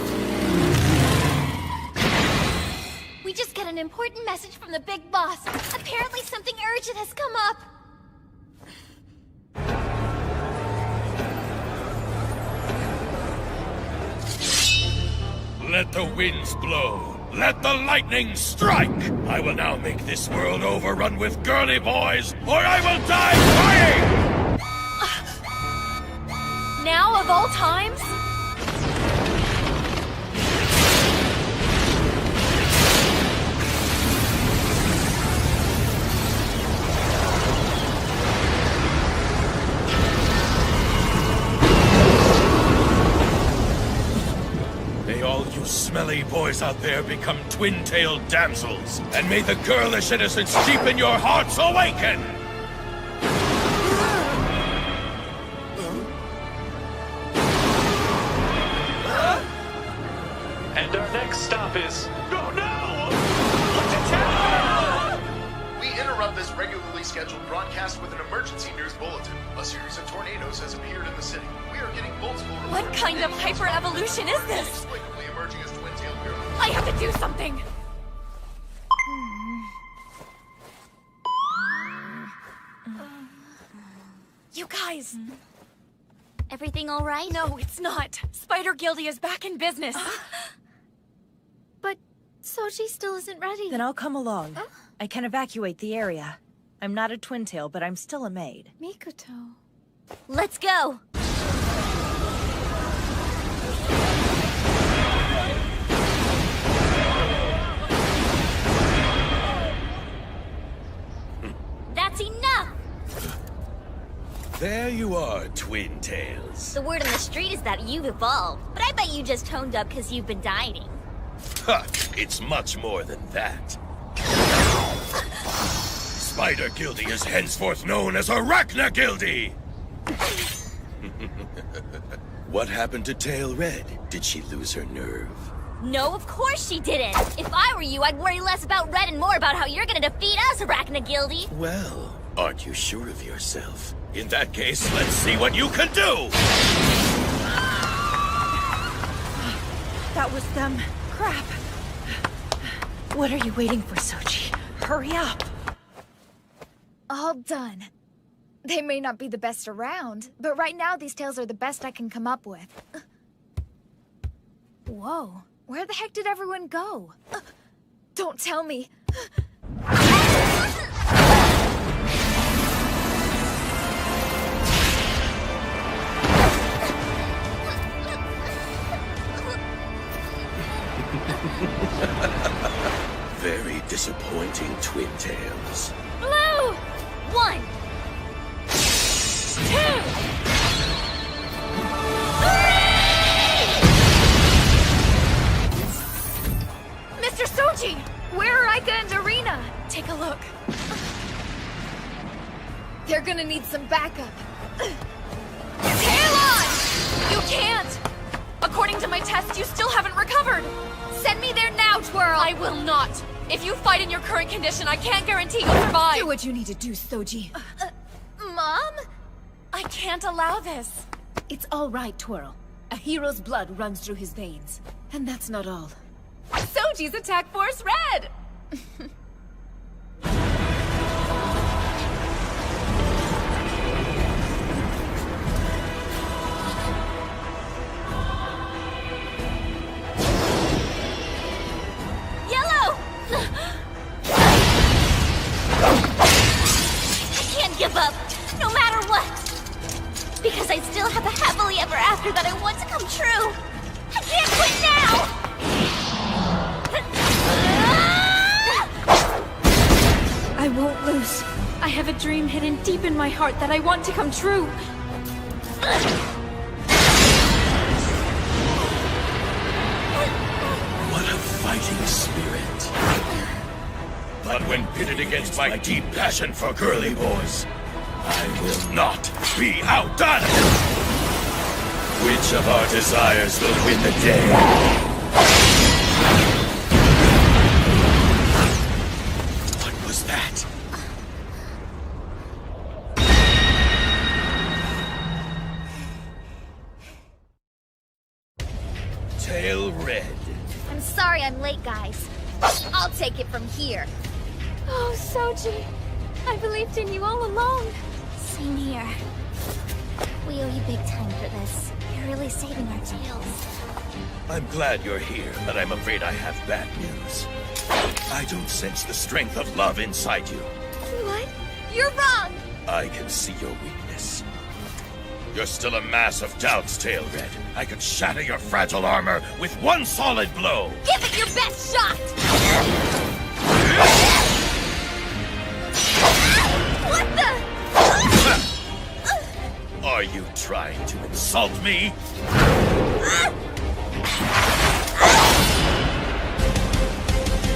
We just got an important message from the big boss. Apparently something urgent has come up. Let the winds blow. Let the lightning strike! I will now make this world overrun with girly boys, or I will die trying! Now of all times? May all you smelly boys out there become twin-tailed damsels, and may the girlish innocence deep in your hearts awaken! And our next stop is... Oh no! We interrupt this regularly scheduled broadcast with an emergency news bulletin. A series of tornadoes has appeared in the city. We are getting multiple reports. What kind of hyper-evolution is this? Inexplicably emerging as twin-tailed girls. I have to do something! You guys! Everything all right? No, it's not. Spider Guildy is back in business. But Soji still isn't ready. Then I'll come along. I can evacuate the area. I'm not a Twintail, but I'm still a maid. Mikoto. Let's go! That's enough! There you are, Twintails. The word on the street is that you've evolved, but I bet you just toned up because you've been dieting. Ha! It's much more than that. Spider Guildy is henceforth known as Arachna Guildy! What happened to Tail Red? Did she lose her nerve? No, of course she didn't. If I were you, I'd worry less about Red and more about how you're gonna defeat us, Arachna Guildy. Well, aren't you sure of yourself? In that case, let's see what you can do! That was them. Crap. What are you waiting for, Soji? Hurry up. All done. They may not be the best around, but right now these tails are the best I can come up with. Whoa, where the heck did everyone go? Don't tell me. Very disappointing, Twintails. Blue! 1, 2, 3! Mr. Soji! Where are Aika and Arena? Take a look. They're gonna need some backup. Tail on! You can't! According to my test, you still haven't recovered! Send me there now, Twirl! I will not! If you fight in your current condition, I can't guarantee you'll survive! Do what you need to do, Soji. Mom? I can't allow this. It's all right, Twirl. A hero's blood runs through his veins. And that's not all. Soji's attack force red! Yellow! I can't give up, no matter what. Because I still have a happily ever after that I want to come true. I can't quit now! I won't lose. I have a dream hidden deep in my heart that I want to come true. What a fighting spirit. But when pitted against my deep passion for girly boys, I will not be outdone! Which of our desires will win the day? What was that? Tail Red. I'm sorry I'm late, guys. I'll take it from here. Oh, Soji. I believed in you all along. Same here. We owe you big time for this. You're really saving our tails. I'm glad you're here, but I'm afraid I have bad news. I don't sense the strength of love inside you. What? You're wrong! I can see your weakness. You're still a mass of doubts, Tail Red. I could shatter your fragile armor with one solid blow. Give it your best shot! What the? Are you trying to insult me?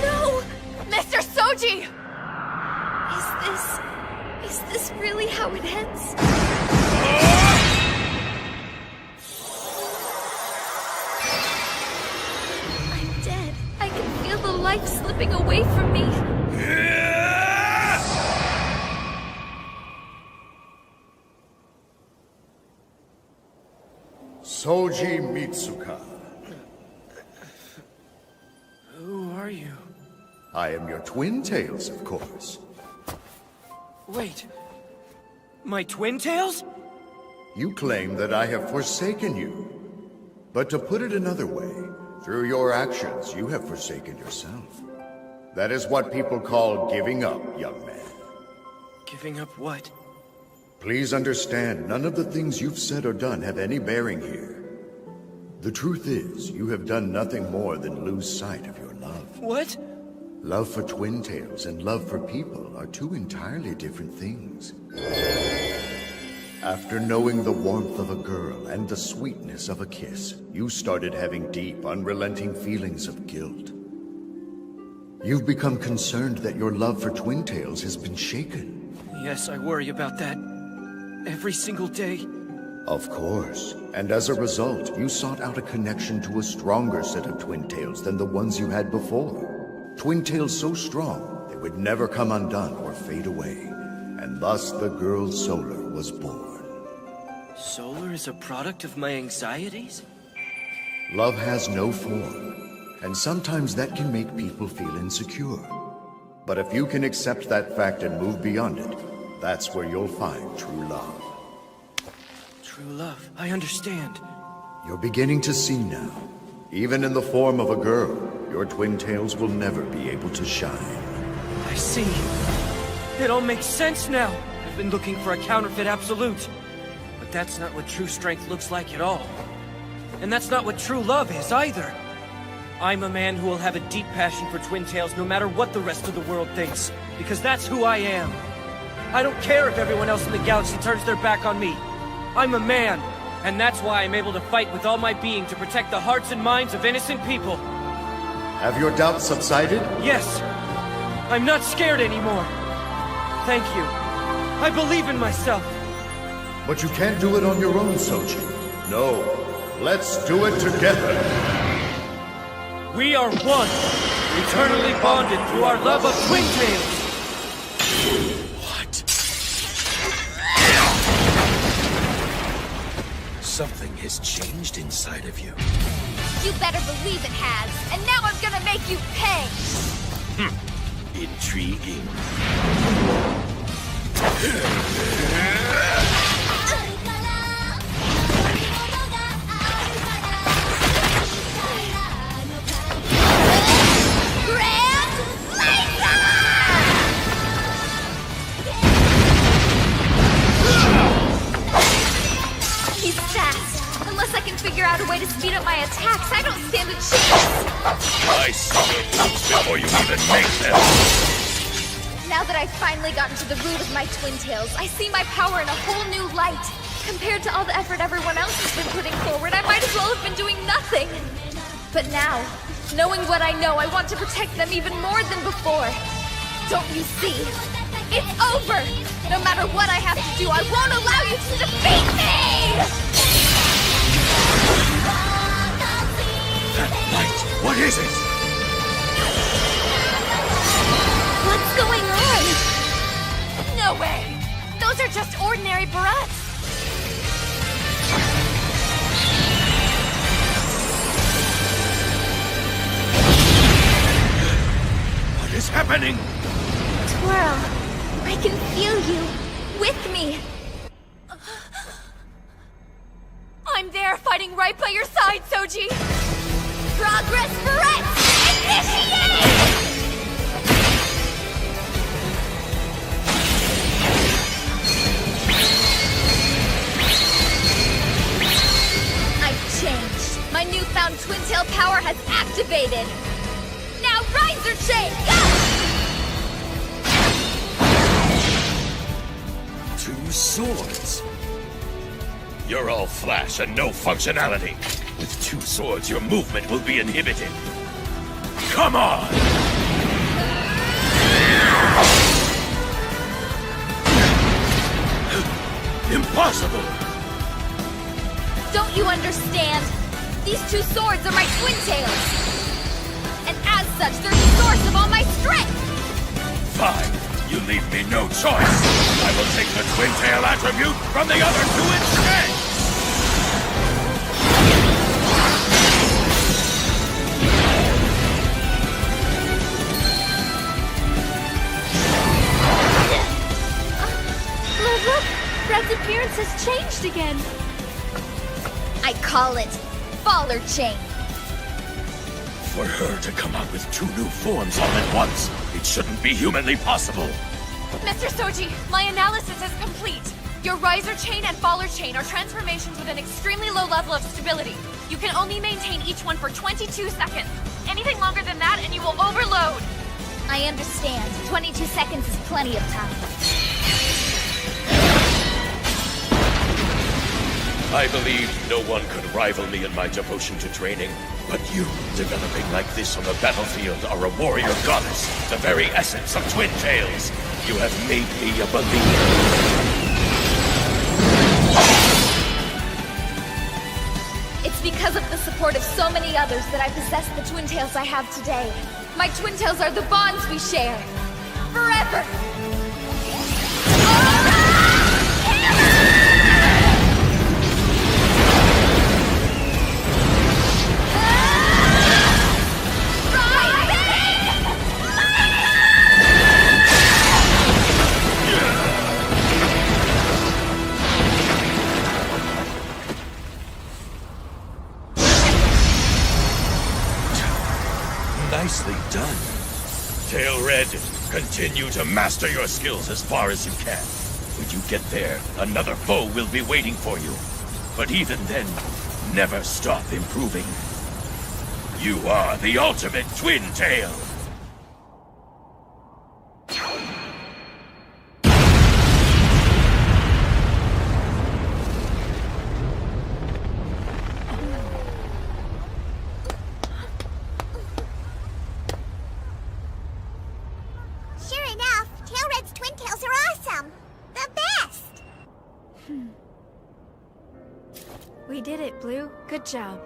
No! Mr. Soji! Is this really how it ends? I'm dead. I can feel the life slipping away from me. Soji Mitsuka. Who are you? I am your Twintails, of course. Wait. My Twintails? You claim that I have forsaken you. But to put it another way, through your actions, you have forsaken yourself. That is what people call giving up, young man. Giving up what? Please understand, none of the things you've said or done have any bearing here. The truth is, you have done nothing more than lose sight of your love. What? Love for Twintails and love for people are two entirely different things. After knowing the warmth of a girl and the sweetness of a kiss, you started having deep, unrelenting feelings of guilt. You've become concerned that your love for Twintails has been shaken. Yes, I worry about that. Every single day. Of course. And as a result, you sought out a connection to a stronger set of Twintails than the ones you had before. Twintails so strong, they would never come undone or fade away. And thus the girl Solar was born. Solar is a product of my anxieties? Love has no form, and sometimes that can make people feel insecure. But if you can accept that fact and move beyond it, that's where you'll find true love. True love, I understand. You're beginning to see now. Even in the form of a girl, your Twintails will never be able to shine. I see. It all makes sense now. I've been looking for a counterfeit absolute. But that's not what true strength looks like at all. And that's not what true love is either. I'm a man who will have a deep passion for Twintails no matter what the rest of the world thinks, because that's who I am. I don't care if everyone else in the galaxy turns their back on me. I'm a man, and that's why I'm able to fight with all my being to protect the hearts and minds of innocent people. Have your doubts subsided? Yes. I'm not scared anymore. Thank you. I believe in myself. But you can't do it on your own, Soji. No. Let's do it together. We are one, eternally bonded through our love of Twintails. What? Something has changed inside of you. You better believe it has. And now I'm gonna make you pay. Intriguing. He's fast. Unless I can figure out a way to speed up my attacks, I don't stand a chance. I saw your moves before you even make them. Now that I've finally gotten to the root of my Twintails, I see my power in a whole new light. Compared to all the effort everyone else has been putting forward, I might as well have been doing nothing. But now, knowing what I know, I want to protect them even more than before. Don't you see? It's over! No matter what I have to do, I won't allow you to defeat me! That light, what is it? What's going on? No way! Those are just ordinary barrettes! What is happening? Twirl, I can feel you. With me. I'm there, fighting right by your side, Soji! Progress barrettes! Initiate! I've changed. My newfound Twintail power has activated. Now Riser Chain, go! 2 swords. You're all flash and no functionality. With 2 swords, your movement will be inhibited. Come on! Impossible! Don't you understand? These 2 swords are my Twintails! And as such, they're the source of all my strength! Fine. You leave me no choice. I will take the Twintail attribute from the other 2 instead! Look! Red's appearance has changed again. I call it Faller Chain. For her to come out with 2 new forms all at once, it shouldn't be humanly possible. Mr. Soji, my analysis is complete. Your Riser Chain and Faller Chain are transformations with an extremely low level of stability. You can only maintain each one for 22 seconds. Anything longer than that and you will overload. I understand. 22 seconds is plenty of time. I believed no one could rival me in my devotion to training. But you, developing like this on the battlefield, are a warrior goddess, the very essence of Twintails. You have made me a believer. It's because of the support of so many others that I possess the Twintails I have today. My Twintails are the bonds we share. Forever! Nicely done. Tail Red, continue to master your skills as far as you can. When you get there, another foe will be waiting for you. But even then, never stop improving. You are the ultimate Twintail! Sure enough, Tail Red's Twintails are awesome! The best! We did it, Blue. Good job.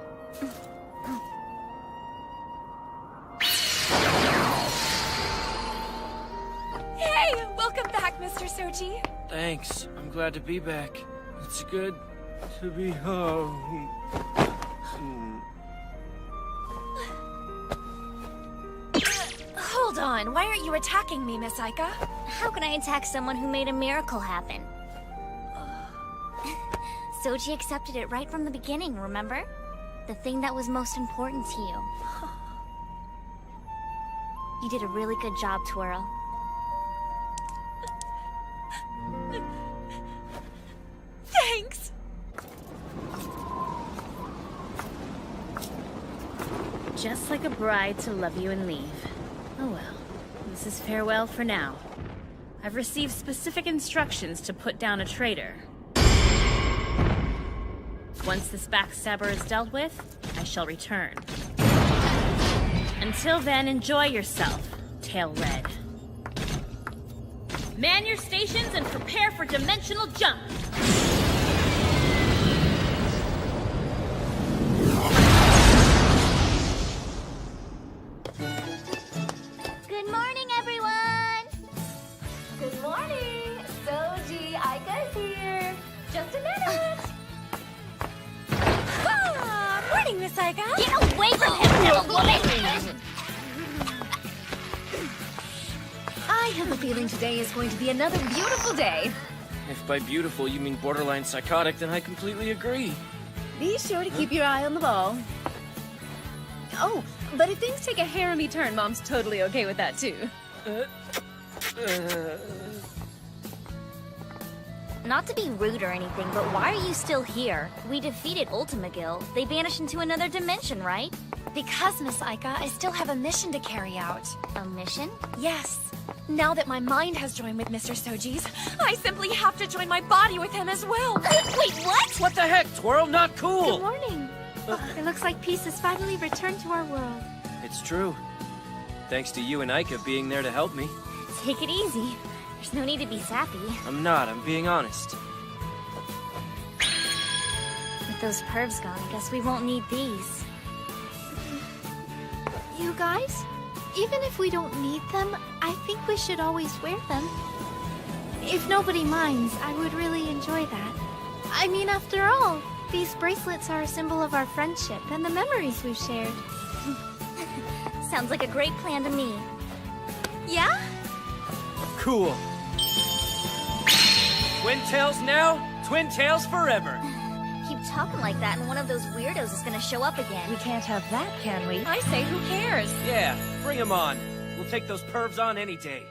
Hey! Welcome back, Mr. Soji. Thanks. I'm glad to be back. It's good to be home. Hold on, why aren't you attacking me, Miss Aika? How can I attack someone who made a miracle happen? Soji accepted it right from the beginning, remember? The thing that was most important to you. You did a really good job, Twirl. Thanks! Just like a bride to love you and leave. Oh well, this is farewell for now. I've received specific instructions to put down a traitor. Once this backstabber is dealt with, I shall return. Until then, enjoy yourself, Tail Red. Man your stations and prepare for dimensional jump! Good morning, everyone! Good morning! Soji, Aika's here! Just a minute! Morning, Miss Aika! Get away from him, little woman! I have a feeling today is going to be another beautiful day. If by beautiful you mean borderline psychotic, then I completely agree. Be sure to keep your eye on the ball. Oh, but if things take a harem-y turn, Mom's totally okay with that, too. Not to be rude or anything, but why are you still here? We defeated Ultimagil. They vanished into another dimension, right? Because, Miss Aika, I still have a mission to carry out. A mission? Yes. Now that my mind has joined with Mr. Soji's, I simply have to join my body with him as well. Wait, what? What the heck, Twirl? Not cool! Good morning. It looks like peace has finally returned to our world. It's true. Thanks to you and Aika being there to help me. Take it easy. There's no need to be sappy. I'm not, I'm being honest. With those pervs gone, I guess we won't need these. You guys? Even if we don't need them, I think we should always wear them. If nobody minds, I would really enjoy that. I mean, after all, these bracelets are a symbol of our friendship and the memories we've shared. Sounds like a great plan to me. Yeah? Cool. Twintails now, Twintails forever. Keep talking like that and one of those weirdos is gonna show up again. We can't have that, can we? I say, who cares? Yeah, bring 'em on. We'll take those pervs on any day.